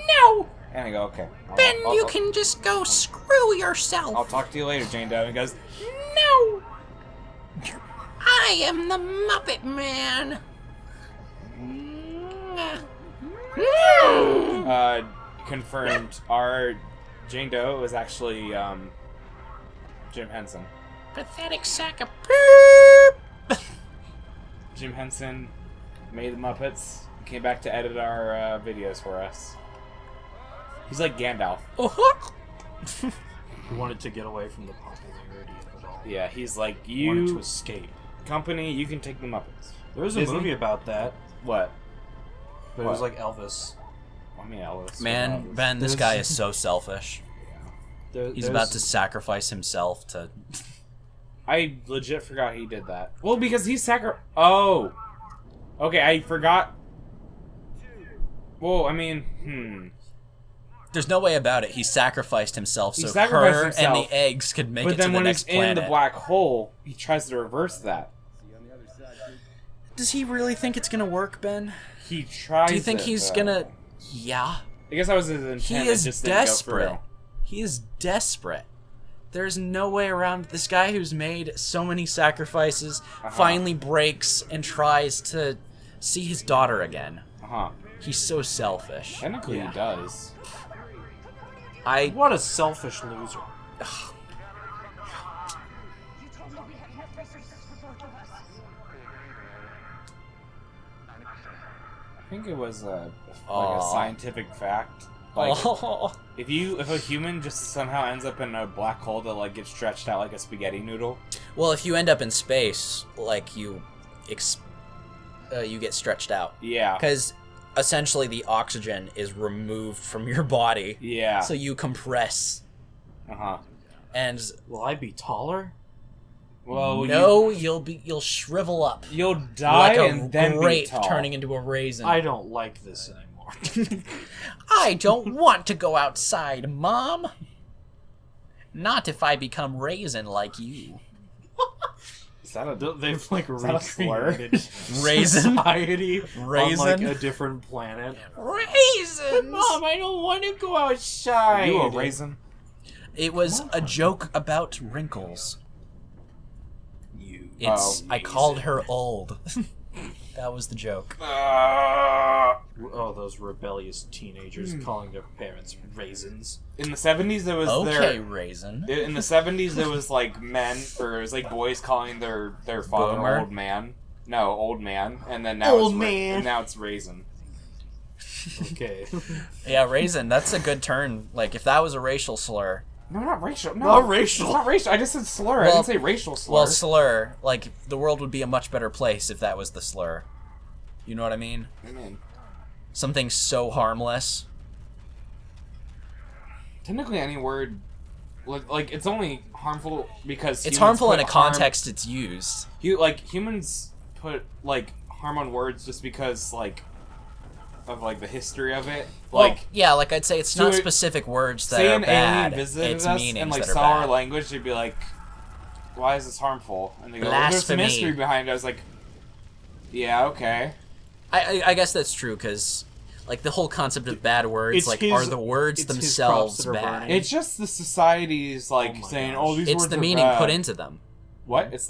No. And I go, okay. Ben, you can just go screw yourself. I'll talk to you later, Jane Doe. And he goes, no. I am the Muppet Man. Confirmed. Our Jane Doe was actually Jim Henson. Pathetic sack of poop. Jim Henson made the Muppets. Came back to edit our videos for us. He's like Gandalf. He wanted to get away from the popularity of it all. Yeah, he's like, He wanted to you escape. company, you can take the Muppets. There was a Disney? movie about that, What? but it was like Elvis. I mean, Elvis. Man, Ben, this guy is so selfish. He's about to sacrifice himself to... I legit forgot he did that. Well, because he's Oh! Okay, I forgot. Well, I mean, There's no way about it. He sacrificed himself so sacrificed her himself, and the eggs could make but it then to the when next he's planet. in the black hole, he tries to reverse that. Does he really think it's gonna work, Ben? He tries. Do you think it, he's though. gonna... Yeah. I guess that was his intent. He it is just didn't go desperate. through. He is desperate. There's no way around this guy who's made so many sacrifices, finally breaks and tries to see his daughter again. He's so selfish. Technically, he does. What a selfish loser. I think it was like a scientific fact. Like, if a human just somehow ends up in a black hole that like gets stretched out like a spaghetti noodle. Well, if you end up in space, like you get stretched out. Yeah. Because essentially the oxygen is removed from your body. Yeah. So you compress. And will I be taller? Well, no, you'll shrivel up. You'll die like a and then grape be tall. turning into a raisin. I don't like this anymore. I don't want to go outside, Mom. Not if I become raisin like you. Is that a? They've like that a slur? recreated Raisin? society Raisin? on like a different planet. Raisins! Mom, I don't want to go outside. Are you a raisin? It was a joke about wrinkles. I called her old. That was the joke. Oh, those rebellious teenagers calling their parents raisins. In the 70s, there was raisin. In the 70s, there was like men, or it was like boys calling their father Boomer? old man. No, old man, and then now now it's raisin. Okay. Yeah, raisin. That's a good turn. Like if that was a racial slur. No, not racial. No, Not racial. It's not racial. I just said slur. I Well- didn't say racial slur. Well, slur. Like the world would be a much better place if that was the slur. You know what I mean? Something so harmless. Technically, any word like it's only harmful because It's humans harmful in put a context it's used. Humans put like harm on words just because like of like the history of it. Well, Like yeah, like I'd say it's so not it- specific words that say are an bad. alien visited It's us meanings and like that are saw our bad. language, they'd be like, "Why is this harmful?" And they go, well, "There's some Blasphemy. history behind it." I was like, "Yeah, okay." I guess that's true because, like, the whole concept of bad words, It's like, his- are the words it's his themselves crops that are bad? burning. It's just the society's like Oh my saying, gosh. "Oh, these It's words the are meaning bad." put into them. What? It's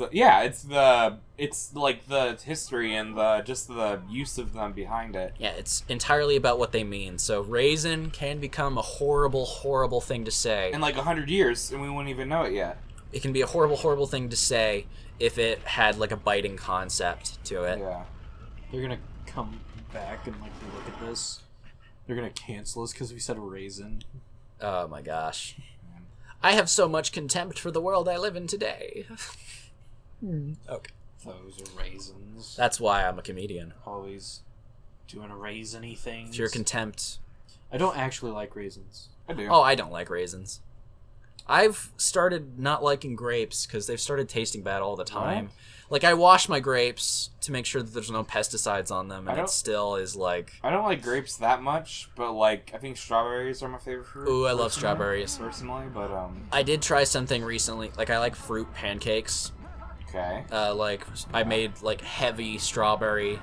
like the history and just the use of them behind it. Yeah, it's entirely about what they mean. So raisin can become a horrible, horrible thing to say. In like 100 years, and we wouldn't even know it yet. It can be a horrible, horrible thing to say if it had like a biting concept to it. Yeah. They're gonna come back and like look at this. They're gonna cancel us because we said raisin. Oh my gosh. I have so much contempt for the world I live in today. Okay. Those are raisins. That's why I'm a comedian. Always doing raisiny things. If you're contempt. I don't actually like raisins. I do. Oh, I don't like raisins. I've started not liking grapes because they've started tasting bad all the time. Like, I wash my grapes to make sure that there's no pesticides on them, and it still is like... I don't like grapes that much, but like I think strawberries are my favorite fruit. Ooh, I love personally- strawberries. Personally, but I did try something recently. Like, I like fruit pancakes. okay. Like, I made, like, heavy strawberry,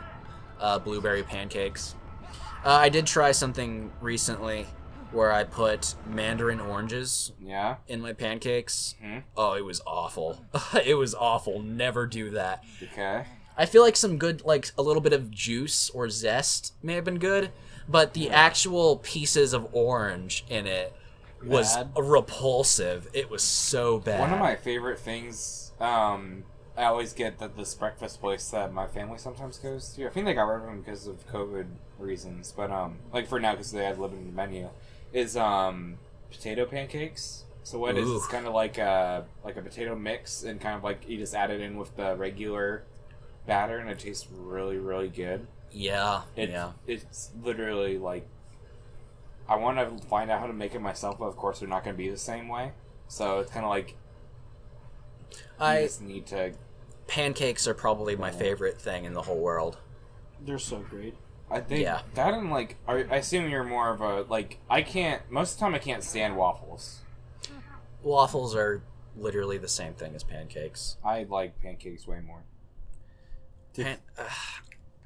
blueberry pancakes. I did try something recently where I put mandarin oranges Yeah. in my pancakes. Hmm. Oh, it was awful. It was awful. Never do that. Okay. I feel like some good, like, a little bit of juice or zest may have been good, but the actual pieces of orange in it was Bad? repulsive. It was so bad. One of my favorite things, I always get that this breakfast place that my family sometimes goes to. I think they got rid of them because of COVID reasons, but like for now because they had limited menu, is potato pancakes. So what it is, Ooh. it's kind of like a potato mix, and kind of like you just add it in with the regular batter, and it tastes really, really good. Yeah, It's literally like, I want to find out how to make it myself, but of course they're not going to be the same way. So it's kind of like, you just need to... Pancakes are probably my favorite thing in the whole world. They're so great. Yeah. That and like, I assume you're more of a, like, most of the time I can't stand waffles. Waffles are literally the same thing as pancakes. I like pancakes way more.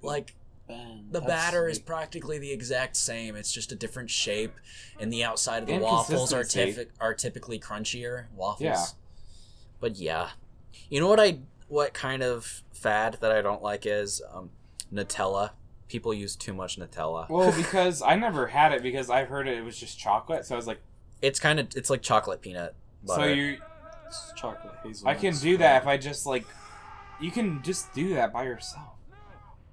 Like, Ben, the that's batter is sweet. practically the exact same. It's just a different shape, and the outside of the And waffles are consistency. are typically crunchier waffles. Yeah. But yeah, you know what kind of fad that I don't like is Nutella. People use too much Nutella. Well, because I never had it because I've heard it was just chocolate, so I was like, It's like chocolate peanut butter. so you... It's chocolate hazelnut. I can do that if I just like... You can just do that by yourself.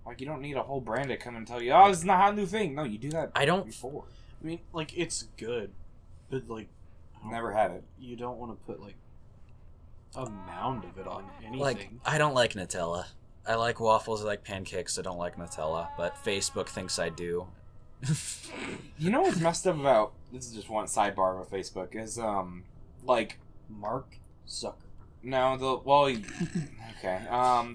Like, you don't need a whole brand to come and tell you, oh, this is not a new thing. No, you do that I don't- before. I mean, like, it's good, but like, Never had it. you don't want to put like a mound of it on anything. Like, I don't like Nutella. I like waffles, I like pancakes, I don't like Nutella, but Facebook thinks I do. You know what's messed up about... This is just one sidebar of Facebook, is, like... Mark Zuckerberg. No, okay.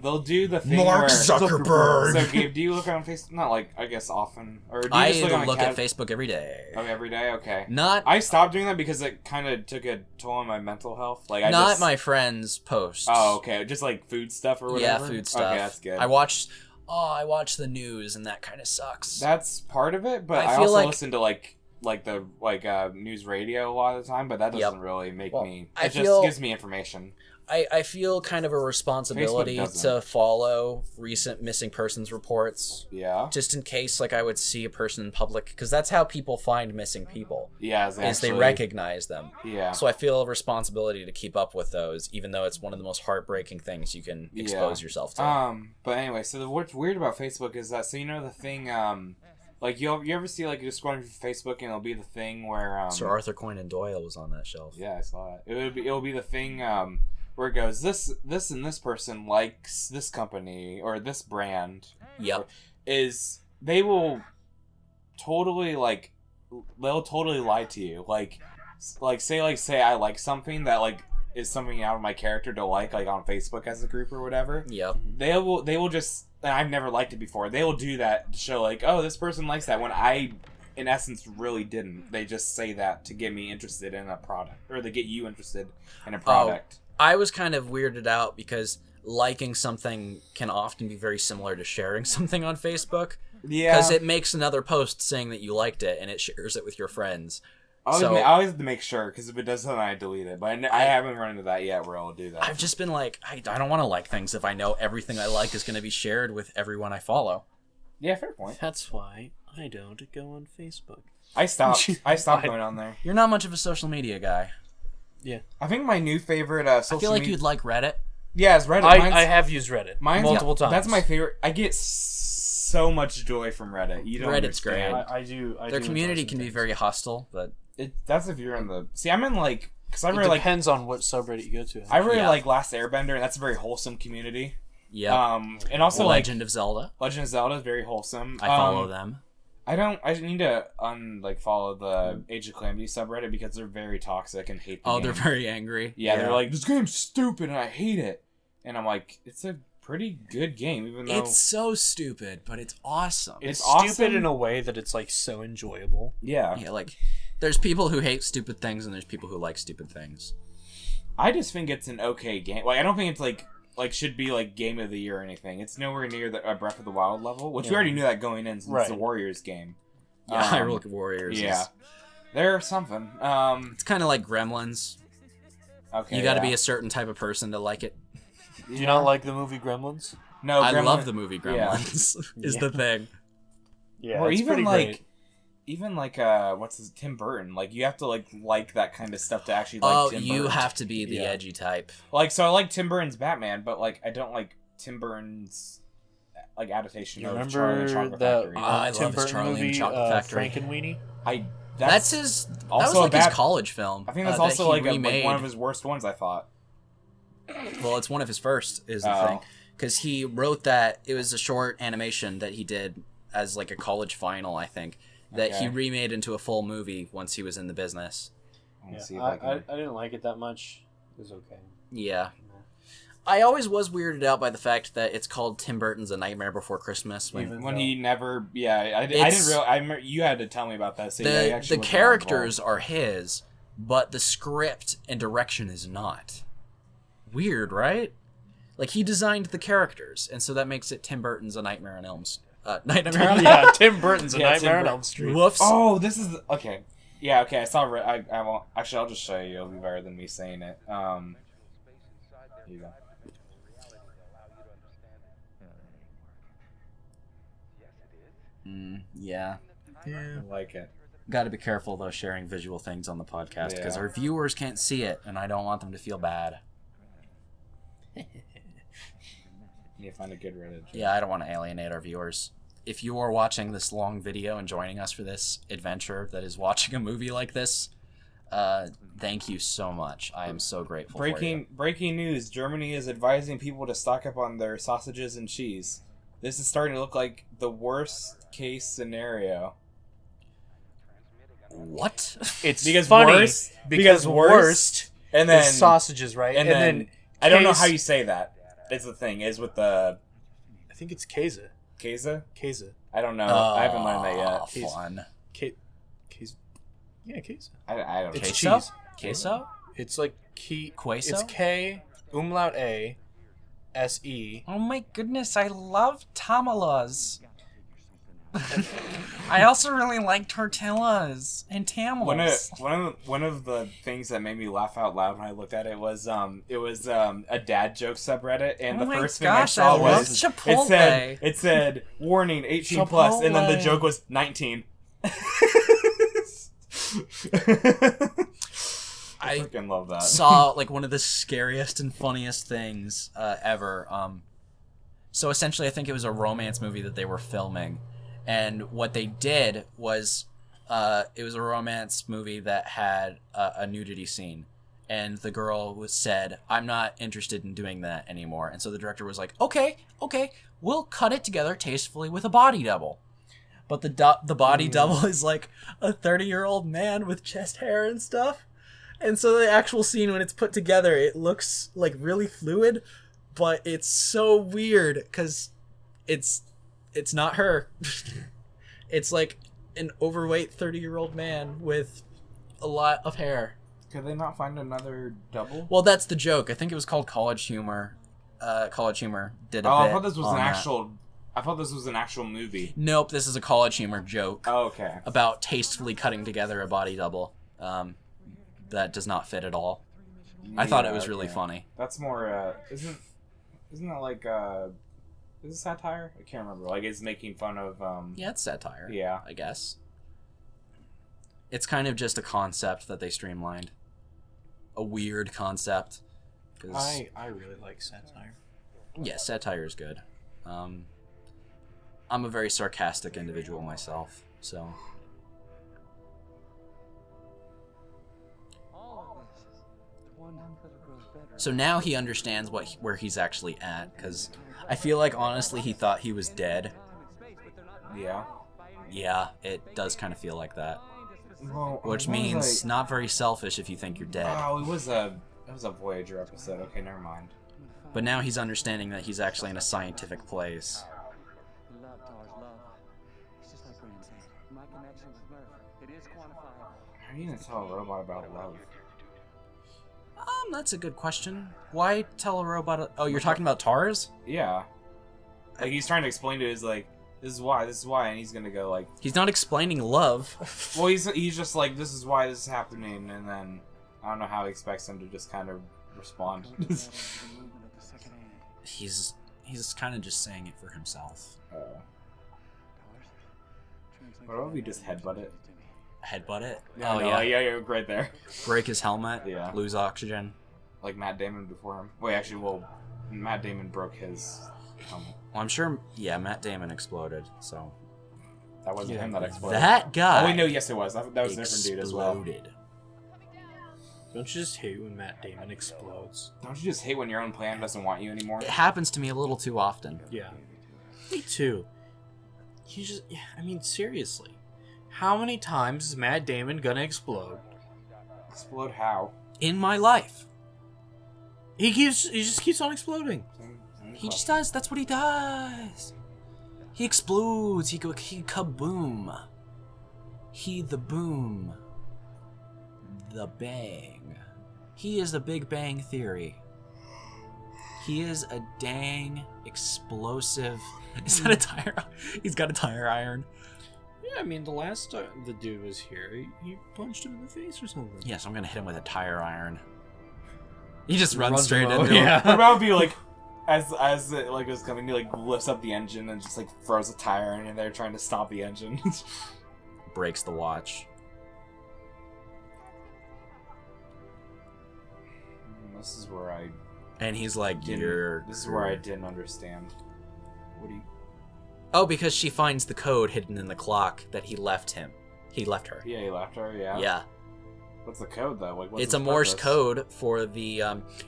They'll do the thing Mark where... Zuckerberg! So, Gabe, do you look on Facebook? Not, like, I guess often. Or do you I just look on look at Facebook every day. Oh, every day? Okay. Not I stopped doing that because it kind of took a toll on my mental health. Like, I not just... my friends' posts. Oh, okay. Just, like, food stuff or Yeah, whatever? food stuff. Okay, that's good. I watch the news, and that kind of sucks. That's part of it, but I I feel also like- listen to, like the news radio a lot of the time, but that doesn't Yep. really make Well, me... I It just feel- gives me information. I feel kind of a responsibility doesn't. to follow recent missing persons reports, Yeah. just in case, like, I would see a person in public, because that's how people find missing people, Yeah, is they recognize them. Yeah. So I feel a responsibility to keep up with those, even though it's one of the most heartbreaking things you can expose yourself to. But anyway, so what's weird about Facebook is that, so you know the thing, like, you ever see, like, you're scrolling through Facebook and it'll be the thing where, Sir Arthur Conan Doyle was on that shelf. Yeah, I saw that. It'll be the thing, where it goes, this and this person likes this company, or this brand. Yep. Is, they will totally, like, they'll totally lie to you. Like, say I like something that like is something out of my character to like on Facebook as a group or whatever. Yep. They will just, and I've never liked it before. They will do that to show like, oh, this person likes that when I, in essence, really didn't. They just say that to get me interested in a product, or to get you interested in a product. I was kind of weirded out because liking something can often be very similar to sharing something on Facebook. Yeah. Because it makes another post saying that you liked it, and it shares it with your friends. I always have to make sure, because if it does something, I delete it. But I haven't run into that yet where I'll do that. I've just been like, I don't want to like things if I know everything I like is going to be shared with everyone I follow. Yeah, fair point. That's why I don't go on Facebook. I stopped going on there. You're not much of a social media guy. Yeah. I think my new favorite social I feel like media... you'd like Reddit. Yeah, it's Reddit. I have used Reddit multiple times. That's my favorite. I get so much joy from Reddit. You don't Reddit's understand. great. I do. Their community can be very hostile, but That's if you're in the... See, I'm in like... Because I It really like... depends on what subreddit you go to. I really like Last Airbender, and that's a very wholesome community. yeah. And also Legend of Zelda. Legend of Zelda is very wholesome. I follow them. I need to follow the Age of Calamity subreddit because they're very toxic and hate the game. They're very angry. Yeah, they're like, this game's stupid and I hate it. And I'm like, it's a pretty good game, even though... It's so stupid, but it's awesome. It's awesome. stupid in a way that it's like so enjoyable. Yeah. Yeah, like, there's people who hate stupid things, and there's people who like stupid things. I just think it's an okay game. Like, I don't think it's like should be like game of the year or anything. It's nowhere near the Breath of the Wild level, which we already knew that going in since it's the Warriors game. Yeah, Hyrule Warriors. Yeah, they're something. It's kind of like Gremlins. Okay, You got to be a certain type of person to like it. Do you not like the movie Gremlins? No, I love the movie Gremlins. Is the thing. Yeah, or it's even pretty like, great. even like Tim Burton. Like you have to like that kind of stuff to actually like. Tim you Burton. have to be the edgy type. Like, so I like Tim Burton's Batman, but like I don't like Tim Burton's like adaptation You of Charlie and the remember Chocolate that Factory. I Tim love his Burton Charlie and the movie, Chocolate Factory. Frankenweenie? That's his. That also was like a his bad- college film. I think that's that also he like remade. one of his worst ones. I thought. Well, it's one of his first. Is the Oh. thing, because he wrote that. It was a short animation that he did as like a college final, I think. That he Okay. remade into a full movie once he was in the business. Let's see if I can... didn't like it that much. It was okay. Yeah. I always was weirded out by the fact that it's called Tim Burton's A Nightmare Before Christmas. When he never, I didn't realize. I remember, you had to tell me about that. So yeah, he actually the wasn't characters are his, but the script and direction is not. Weird, right? Like he designed the characters, and so that makes it Tim Burton's A Nightmare on Elm Street. Nightmare on Yeah, Tim Burton's A Yeah, Nightmare Tim on Bur- Elm Street. Whoops. Oh, this is okay. Yeah, okay. I saw. I won't. Actually, I'll just show you. It'll be better than me saying it. Here you go. Yeah. I like it. Got to be careful though sharing visual things on the podcast because Yeah. our viewers can't see it, and I don't want them to feel bad. You find a good Reddit. Yeah, I don't want to alienate our viewers. If you are watching this long video and joining us for this adventure that is watching a movie like this, thank you so much. I am so grateful for you. Breaking news: Germany is advising people to stock up on their sausages and cheese. This is starting to look like the worst case scenario. What? It's Because funny worst- because because worst, worst and then is sausages, right? and then I don't know how case- you say that. Is the thing is with the I think it's Keza. Keza? Keza. I don't know. I haven't learned that yet. He's- Fun. Keza. Yeah, Keza. I don't know. It's Queso? cheese. Queso? It's like Queso? It's K umlaut A S E. Oh my goodness, I love tamalas. I also really like tortillas and tamales. One of the things that made me laugh out loud when I looked at it was a dad joke subreddit, and Oh the my first gosh, thing I saw I love was Chipotle. it said warning 18 plus, and then the Chipotle. joke was 19. I freaking love that. Saw like one of the scariest and funniest things ever. So essentially, I think it was a romance movie that they were filming, and what they did was it was a romance movie that had a nudity scene, and the girl said, "I'm not interested in doing that anymore," and so the director was like, "Okay, we'll cut it together tastefully with a body double." But the body double is like a 30-year-old man with chest hair and stuff. And so the actual scene, when it's put together, it looks like really fluid, but it's so weird because it's not her. It's like an overweight 30-year-old man with a lot of hair. Could they not find another double? Well, that's the joke. I think it was called College Humor. College Humor did a bit I thought this was on an that. actual. I thought this was an actual movie. Nope, this is a College Humor joke. Oh, okay. About tastefully cutting together a body double. That does not fit at all. I thought it was really funny. That's more. Isn't that like? Is it satire? I can't remember. Like it's making fun of. Yeah, it's satire. Yeah. I guess. It's kind of just a concept that they streamlined. A weird concept. 'Cause, I really like satire. yeah, satire is good. I'm a very sarcastic individual myself, so. So now he understands where he's actually at, because I feel like honestly he thought he was dead. Yeah. Yeah, it does kind of feel like that. Well, Which what was means not very selfish if you think you're dead. Oh, it was a Voyager episode. Okay, never mind. But now he's understanding that he's actually in a scientific place. How are you gonna tell a robot about love? That's a good question. Why tell a robot? Oh, you're talking about TARS? Yeah. Like he's trying to explain to his like, this is why, and he's gonna go like, He's not explaining love. well, he's just like, this is why this is happening, and then I don't know how he expects him to just kind of respond. He's kind of just saying it for himself. What if we just headbutt it? Headbutt it? Yeah, Oh, no, yeah. yeah, right there. Break his helmet. Yeah. Lose oxygen. Like Matt Damon before him. Wait, actually, well, Matt Damon broke his helmet. Well, I'm sure, yeah, Matt Damon exploded, so. That wasn't him that exploded. That guy. Oh wait, no, yes it was. That was a different dude as well. Exploded. Don't you just hate when Matt Damon explodes? Don't you just hate when your own planet doesn't want you anymore? It happens to me a little too often. Yeah. Me too. You just, yeah, I mean, seriously. How many times is Matt Damon gonna explode? Explode how? In my life. He just keeps on exploding. He just does. That's what he does. He explodes. He kaboom. He the boom. The bang. He is the Big Bang Theory. He is a dang explosive. Is that a tire? He's got a tire iron. Yeah, I mean, the last time the dude was here, he punched him in the face or something. Yes, I'm gonna hit him with a tire iron. He just runs straight him over. into him. Yeah. What about if he like, as it like was coming, he like lifts up the engine and just like throws a tire in there trying to stop the engine. Breaks the watch. This is where I And he's like, didn't. This is where I didn't understand. What do you? Oh, because she finds the code hidden in the clock that he left him. He left her. Yeah, he left her. Yeah. Yeah. What's the code though? Like, what's It's its a Morse purpose? code for the,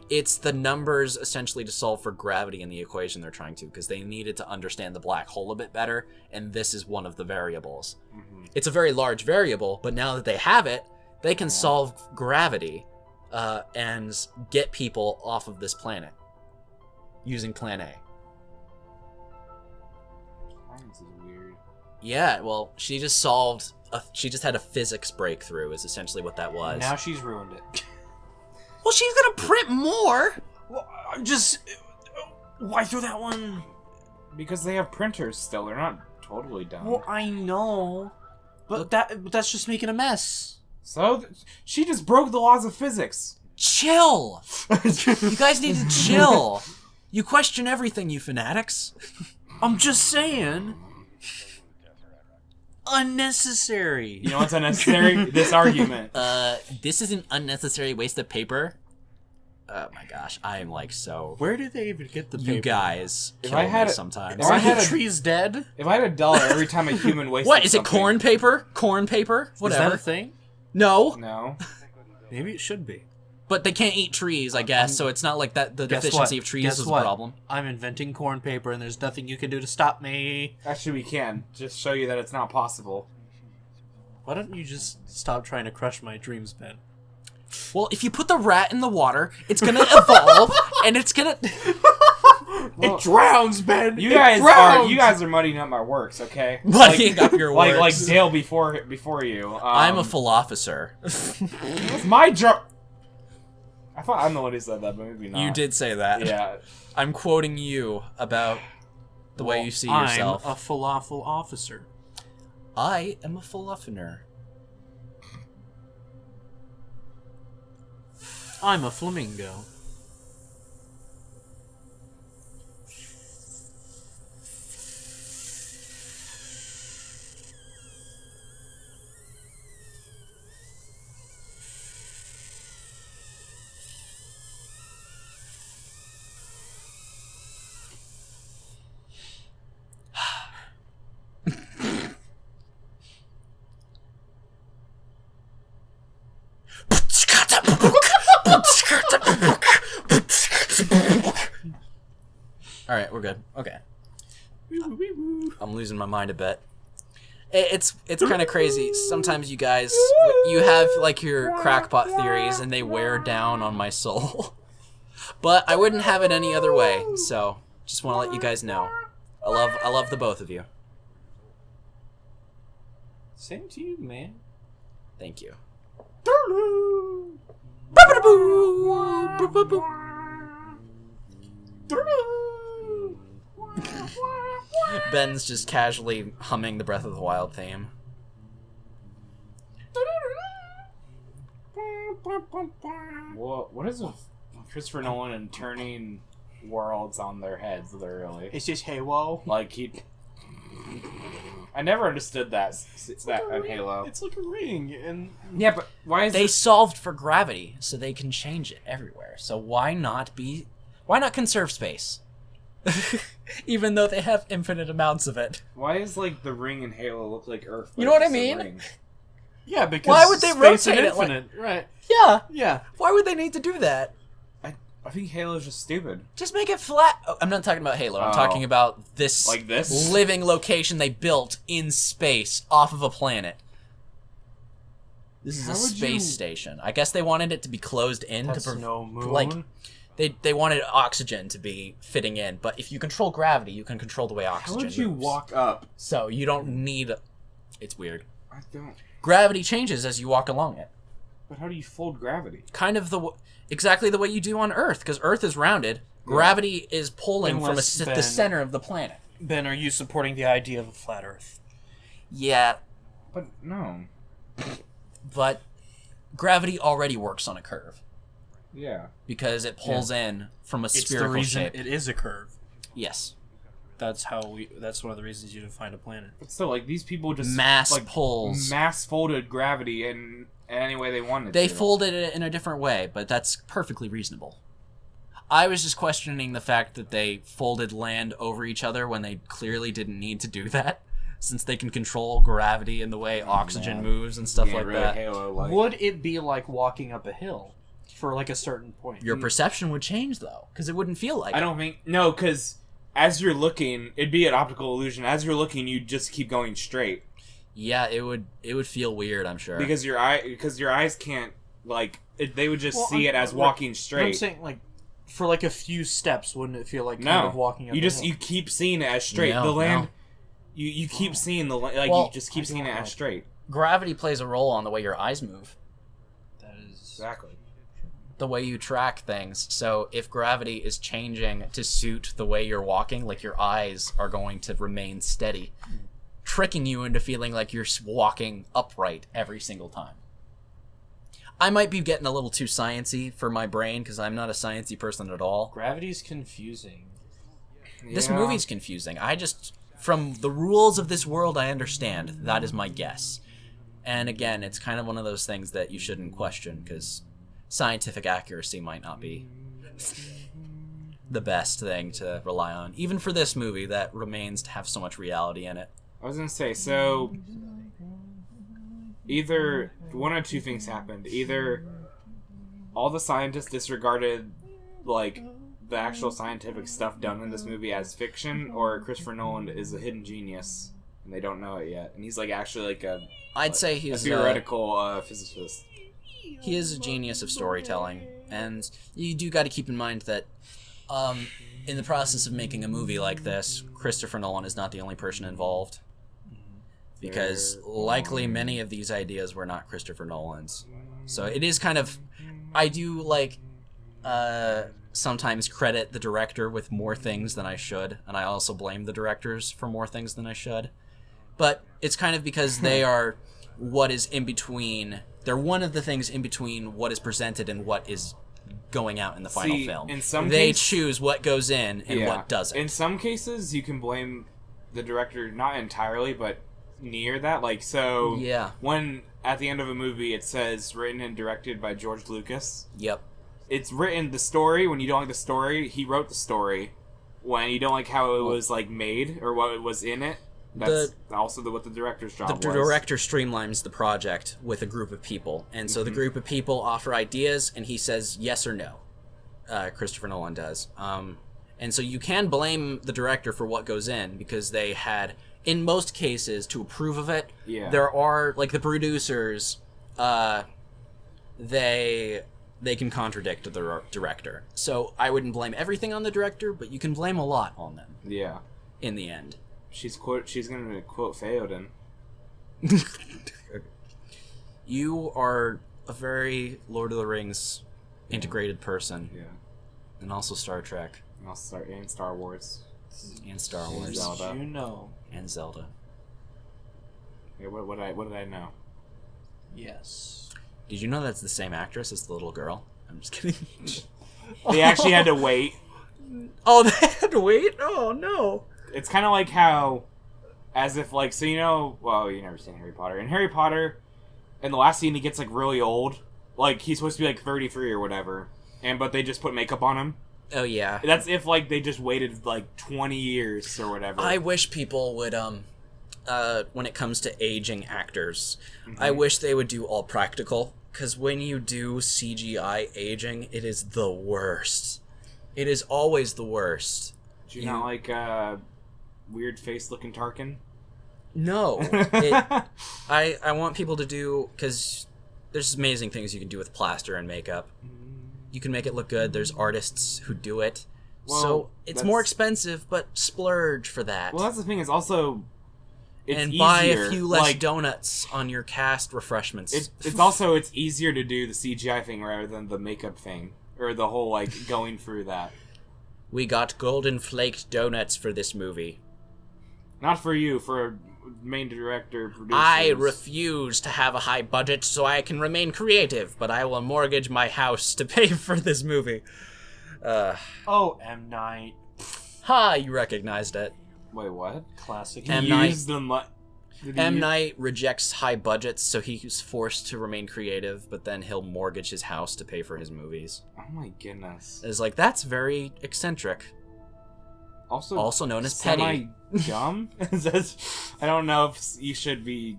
it's the numbers essentially to solve for gravity in the equation they're trying to, because they needed to understand the black hole a bit better, and this is one of the variables. Mm-hmm. It's a very large variable, but now that they have it, they can solve gravity, and get people off of this planet using Plan A. Science is weird. Yeah, well, she just solved. She just had a physics breakthrough. Is essentially what that was. Now she's ruined it. Well, she's gonna print more. Well, just why throw that one? Because they have printers still. They're not totally done. Well, I know, but that's just making a mess. So she just broke the laws of physics. Chill. You guys need to chill. You question everything, you fanatics. I'm just saying. Unnecessary. You know what's unnecessary? This argument. This is an unnecessary waste of paper. Oh my gosh, I am like so. Where do they even get the paper? You guys If kill I had me a- sometimes. if I Are had the a- trees dead? If I had $1 every time a human wasted What is it? something- Corn paper? Corn paper? Is Whatever. that a thing? No, No. Maybe it should be. but they can't eat trees, I guess. So it's not like that. The Guess deficiency what? of trees Guess was what? a problem. I'm inventing corn paper, and there's nothing you can do to stop me. Actually, we can. Just show you that it's not possible. Why don't you just stop trying to crush my dreams, Ben? Well, if you put the rat in the water, it's gonna evolve, and it's gonna... It drowns, Ben. You guys are muddying up my works, okay? Muddying up your works. Like Dale before you. I'm a full officer. It's my job. I thought I'm the one who said that, but maybe not. You did say that. Yeah. I'm quoting you about the way you see yourself. I'm a falafel officer. I am a falafener. I'm a flamingo. Alright, we're good. Okay. I'm losing my mind a bit. It's kind of crazy. Sometimes you guys, you have like your crackpot theories and they wear down on my soul. But I wouldn't have it any other way, so just want to let you guys know. I love the both of you. Same to you, man. Thank you. Ben's just casually humming the Breath of the Wild theme. What is with Christopher Nolan and turning worlds on their heads, literally? It's just Halo. Like, I never understood that in Halo. It's like a ring, and Yeah, but why is They solved for gravity, so they can change it everywhere. So why not conserve space? Even though they have infinite amounts of it. Why is, like, the ring in Halo look like Earth? You know what I but it's a mean? ring? yeah, because Why would they space rotate and it like- infinite, right? Yeah. Yeah. Why would they need to do that? I think Halo's just stupid. Just make it flat. Oh, I'm not talking about Halo. I'm Oh. talking about this, Like this? living location they built in space off of a planet. This is How a would space you- station. I guess they wanted it to be closed in That's to no moon. like they wanted oxygen to be fitting in. But if you control gravity, you can control the way How oxygen would you moves. walk up? So you don't need. It's weird. I don't. Gravity changes as you walk along it. But how do you fold gravity? Kind of exactly the way you do on Earth, because Earth is rounded. Gravity is pulling from Unless the Ben- center of the planet. Ben, are you supporting the idea of a flat Earth? Yeah, But no. but gravity already works on a curve Yeah. because it pulls in from a It's the spherical reason shape. it is a curve. Yes, That's one of the reasons you define a planet. But still, like, these people just mass like pulls. mass folded gravity in any way they wanted. They to. folded it in a different way, but that's perfectly reasonable. I was just questioning the fact that they folded land over each other when they clearly didn't need to do that, since they can control gravity and the way oxygen moves and stuff Yeah, like really that. Halo, like, Would it be like walking up a hill for like a certain point? Your perception would change though, because it wouldn't feel like I it. don't think no, because as you're looking, it'd be an optical illusion. As you're looking, you just keep going straight Yeah, it would feel weird, I'm sure. because your eyes can't they would just Well, see it as walking I'm straight. saying like for like a few steps, wouldn't it feel like No, kind of walking up? you a just hill? you keep seeing it as straight. No, The land, no. you keep seeing the like Well, you just keep seeing it as straight. Gravity plays a role on the way your eyes move, That is Exactly. the way you track things. So if gravity is changing to suit the way you're walking, like your eyes are going to remain steady, tricking you into feeling like you're walking upright every single time. I might be getting a little too sciencey for my brain because I'm not a sciencey person at all. gravity's confusing. This Yeah. movie's confusing. From the rules of this world, I understand. That is my guess. And again, it's kind of one of those things that you shouldn't question because scientific accuracy might not be the best thing to rely on. Even for this movie that remains to have so much reality in it. I was gonna say, so either one or two things happened. Either all the scientists disregarded like the actual scientific stuff done in this movie as fiction, or Christopher Nolan is a hidden genius and they don't know it yet, and he's like actually like I'd say a he's theoretical physicist. he is a genius of storytelling, and you do got to keep in mind that in the process of making a movie like this, Christopher Nolan is not the only person involved, because likely many of these ideas were not Christopher Nolan's. So it is kind of, I do like sometimes credit the director with more things than I should, and I also blame the directors for more things than I should. But it's kind of because they are what is in between. They're one of the things in between what is presented and what is going out in the final film. In some they choose what goes in and yeah, what doesn't. In some cases, you can blame the director, not entirely, but near that. Like, so yeah. When at the end of a movie it says written and directed by George Lucas. Yep. It's written, the story, when you don't like the story, he wrote the story. When you don't like how it was like made or what was in it, that's also what the director's job was. The director streamlines the project with a group of people, and so the group of people offer ideas, and he says yes or no. Christopher Nolan does. And so you can blame the director for what goes in, because they had, in most cases, to approve of it. Yeah. There are, like, the producers, they can contradict the director. So I wouldn't blame everything on the director, but you can blame a lot on them. Yeah. In the end. She's going to quote Theoden. You are a very Lord of the Rings integrated person. Yeah. And also Star Trek. And Star Wars. And Star Wars. Zelda. You know. And Zelda. Yeah, what did I know? Yes. Did you know that's the same actress as the little girl? I'm just kidding. They actually had to wait. Oh, they had to wait? Oh, no. It's kind of like how, as if, like, so you know, well, you've never seen Harry Potter. In Harry Potter, in the last scene, he gets, like, really old. Like, he's supposed to be, like, 33 or whatever. But they just put makeup on him. Oh, yeah. That's if, like, they just waited, like, 20 years or whatever. I wish people would, when it comes to aging actors, I wish they would do all practical. Because when you do CGI aging, it is the worst. It is always the worst. Do you not like, weird face-looking Tarkin? No. I want people to do... Because there's amazing things you can do with plaster and makeup. You can make it look good. There's artists who do it. Well, so it's more expensive, but splurge for that. Well, that's the thing. It's also... and easier. Buy a few less donuts on your cast refreshments. It's also, it's easier to do the CGI thing rather than the makeup thing. Or the whole, like, going through that. We got golden flaked donuts for this movie. Not for you, for main director, producers. I refuse to have a high budget so I can remain creative, but I will mortgage my house to pay for this movie. Oh, M. Night. Ha, you recognized it. Wait, what? Classic. M. He Night. used the M. Night rejects high budgets, so he's forced to remain creative, but then he'll mortgage his house to pay for his movies. Oh my goodness. It's like, that's very eccentric. Also known as petty. Dumb? I don't know if you should be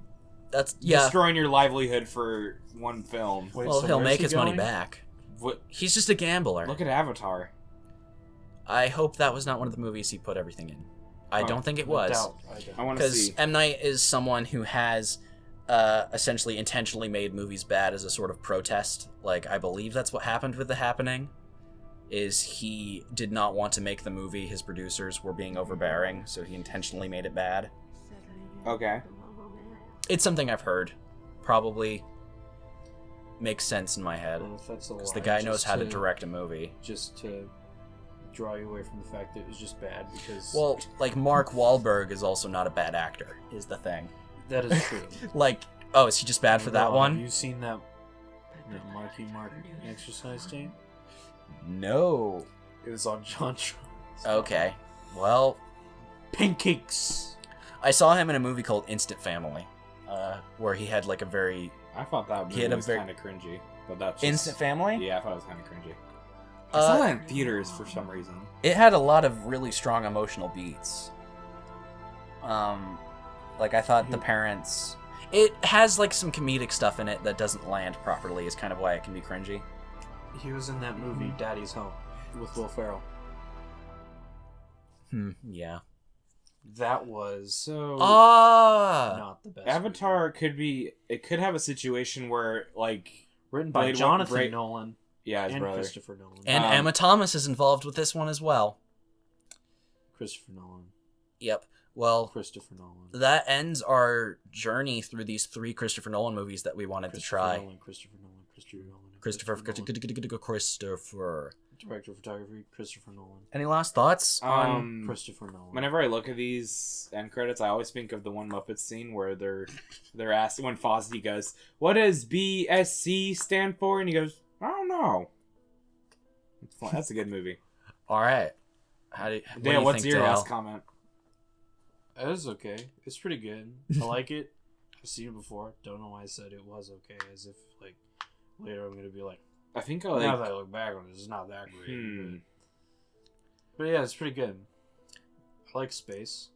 destroying your livelihood for one film. Wait, well, so he'll where's make he his money going? back. What? He's just a gambler. Look at Avatar. I hope that was not one of the movies he put everything in. I don't think it was. I want to see. Because M. Night is someone who has essentially intentionally made movies bad as a sort of protest. Like, I believe that's what happened with The Happening, is he did not want to make the movie. His producers were being overbearing, so he intentionally made it bad. Okay. It's something I've heard. Probably makes sense in my head. Well, if that's a Because the lie, guy knows just how to direct a movie. Just to draw you away from the fact that it was just bad because... Well, like, Mark Wahlberg is also not a bad actor, is the thing. That is true. Like, oh, is he just bad for that Have one? you seen that Marky Mark exercise tape? No. It was on John Tron. Okay. Well, Pancakes! I saw him in a movie called Instant Family, where he had like a very... I thought that movie was kind of cringy, but that's just... Instant Family? Yeah, I thought it was kind of cringy. I saw that in theaters for some reason. It had a lot of really strong emotional beats. Like, I thought the parents... It has, like, some comedic stuff in it that doesn't land properly, is kind of why it can be cringy. He was in that movie, Daddy's Home, with Will Ferrell. Yeah. That was Ah! not the best Avatar could be... It could have a situation where, like, Written by Blade Jonathan Blade- Nolan Yeah, his and brother. Christopher Nolan. And Emma Thomas is involved with this one as well. Christopher Nolan. Yep. Well, Christopher Nolan. that ends our journey through these 3 Christopher Nolan movies that we wanted to try. Christopher Nolan. Christopher. Director of photography, Christopher Nolan. Any last thoughts on Christopher Nolan. Whenever I look at these end credits, I always think of the one Muppets scene where they're asked when Fozzie goes, "What does BSC stand for?" and he goes, "I don't know." It's fun. That's a good movie. All right. What do Dale, you what's think, your Dale? last comment? It was okay. It's pretty good. I like it. I've seen it before. Don't know why I said it was okay. As if like later I'm gonna be like, I think I now that I look back on it, it's not that great. But yeah, it's pretty good. I like space.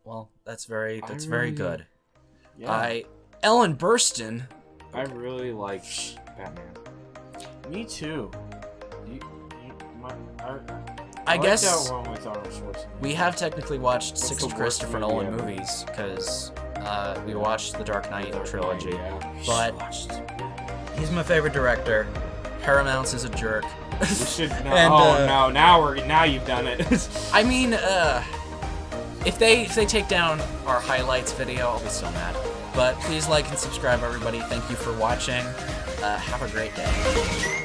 Well, that's very good. Yeah. Ellen Burstyn. I really like Batman. Me too. I like guess that one with Arnold Schwarzenegger. we have technically watched What's 6 the worst Christopher movie Nolan ever? movies because we watched the Dark Knight trilogy. Yeah. But he's my favorite director. Paramount's is a jerk. We should. No, And, no! Now you've done it. I mean, if they take down our highlights video, I'll be so mad. But please like and subscribe, everybody. Thank you for watching. Have a great day.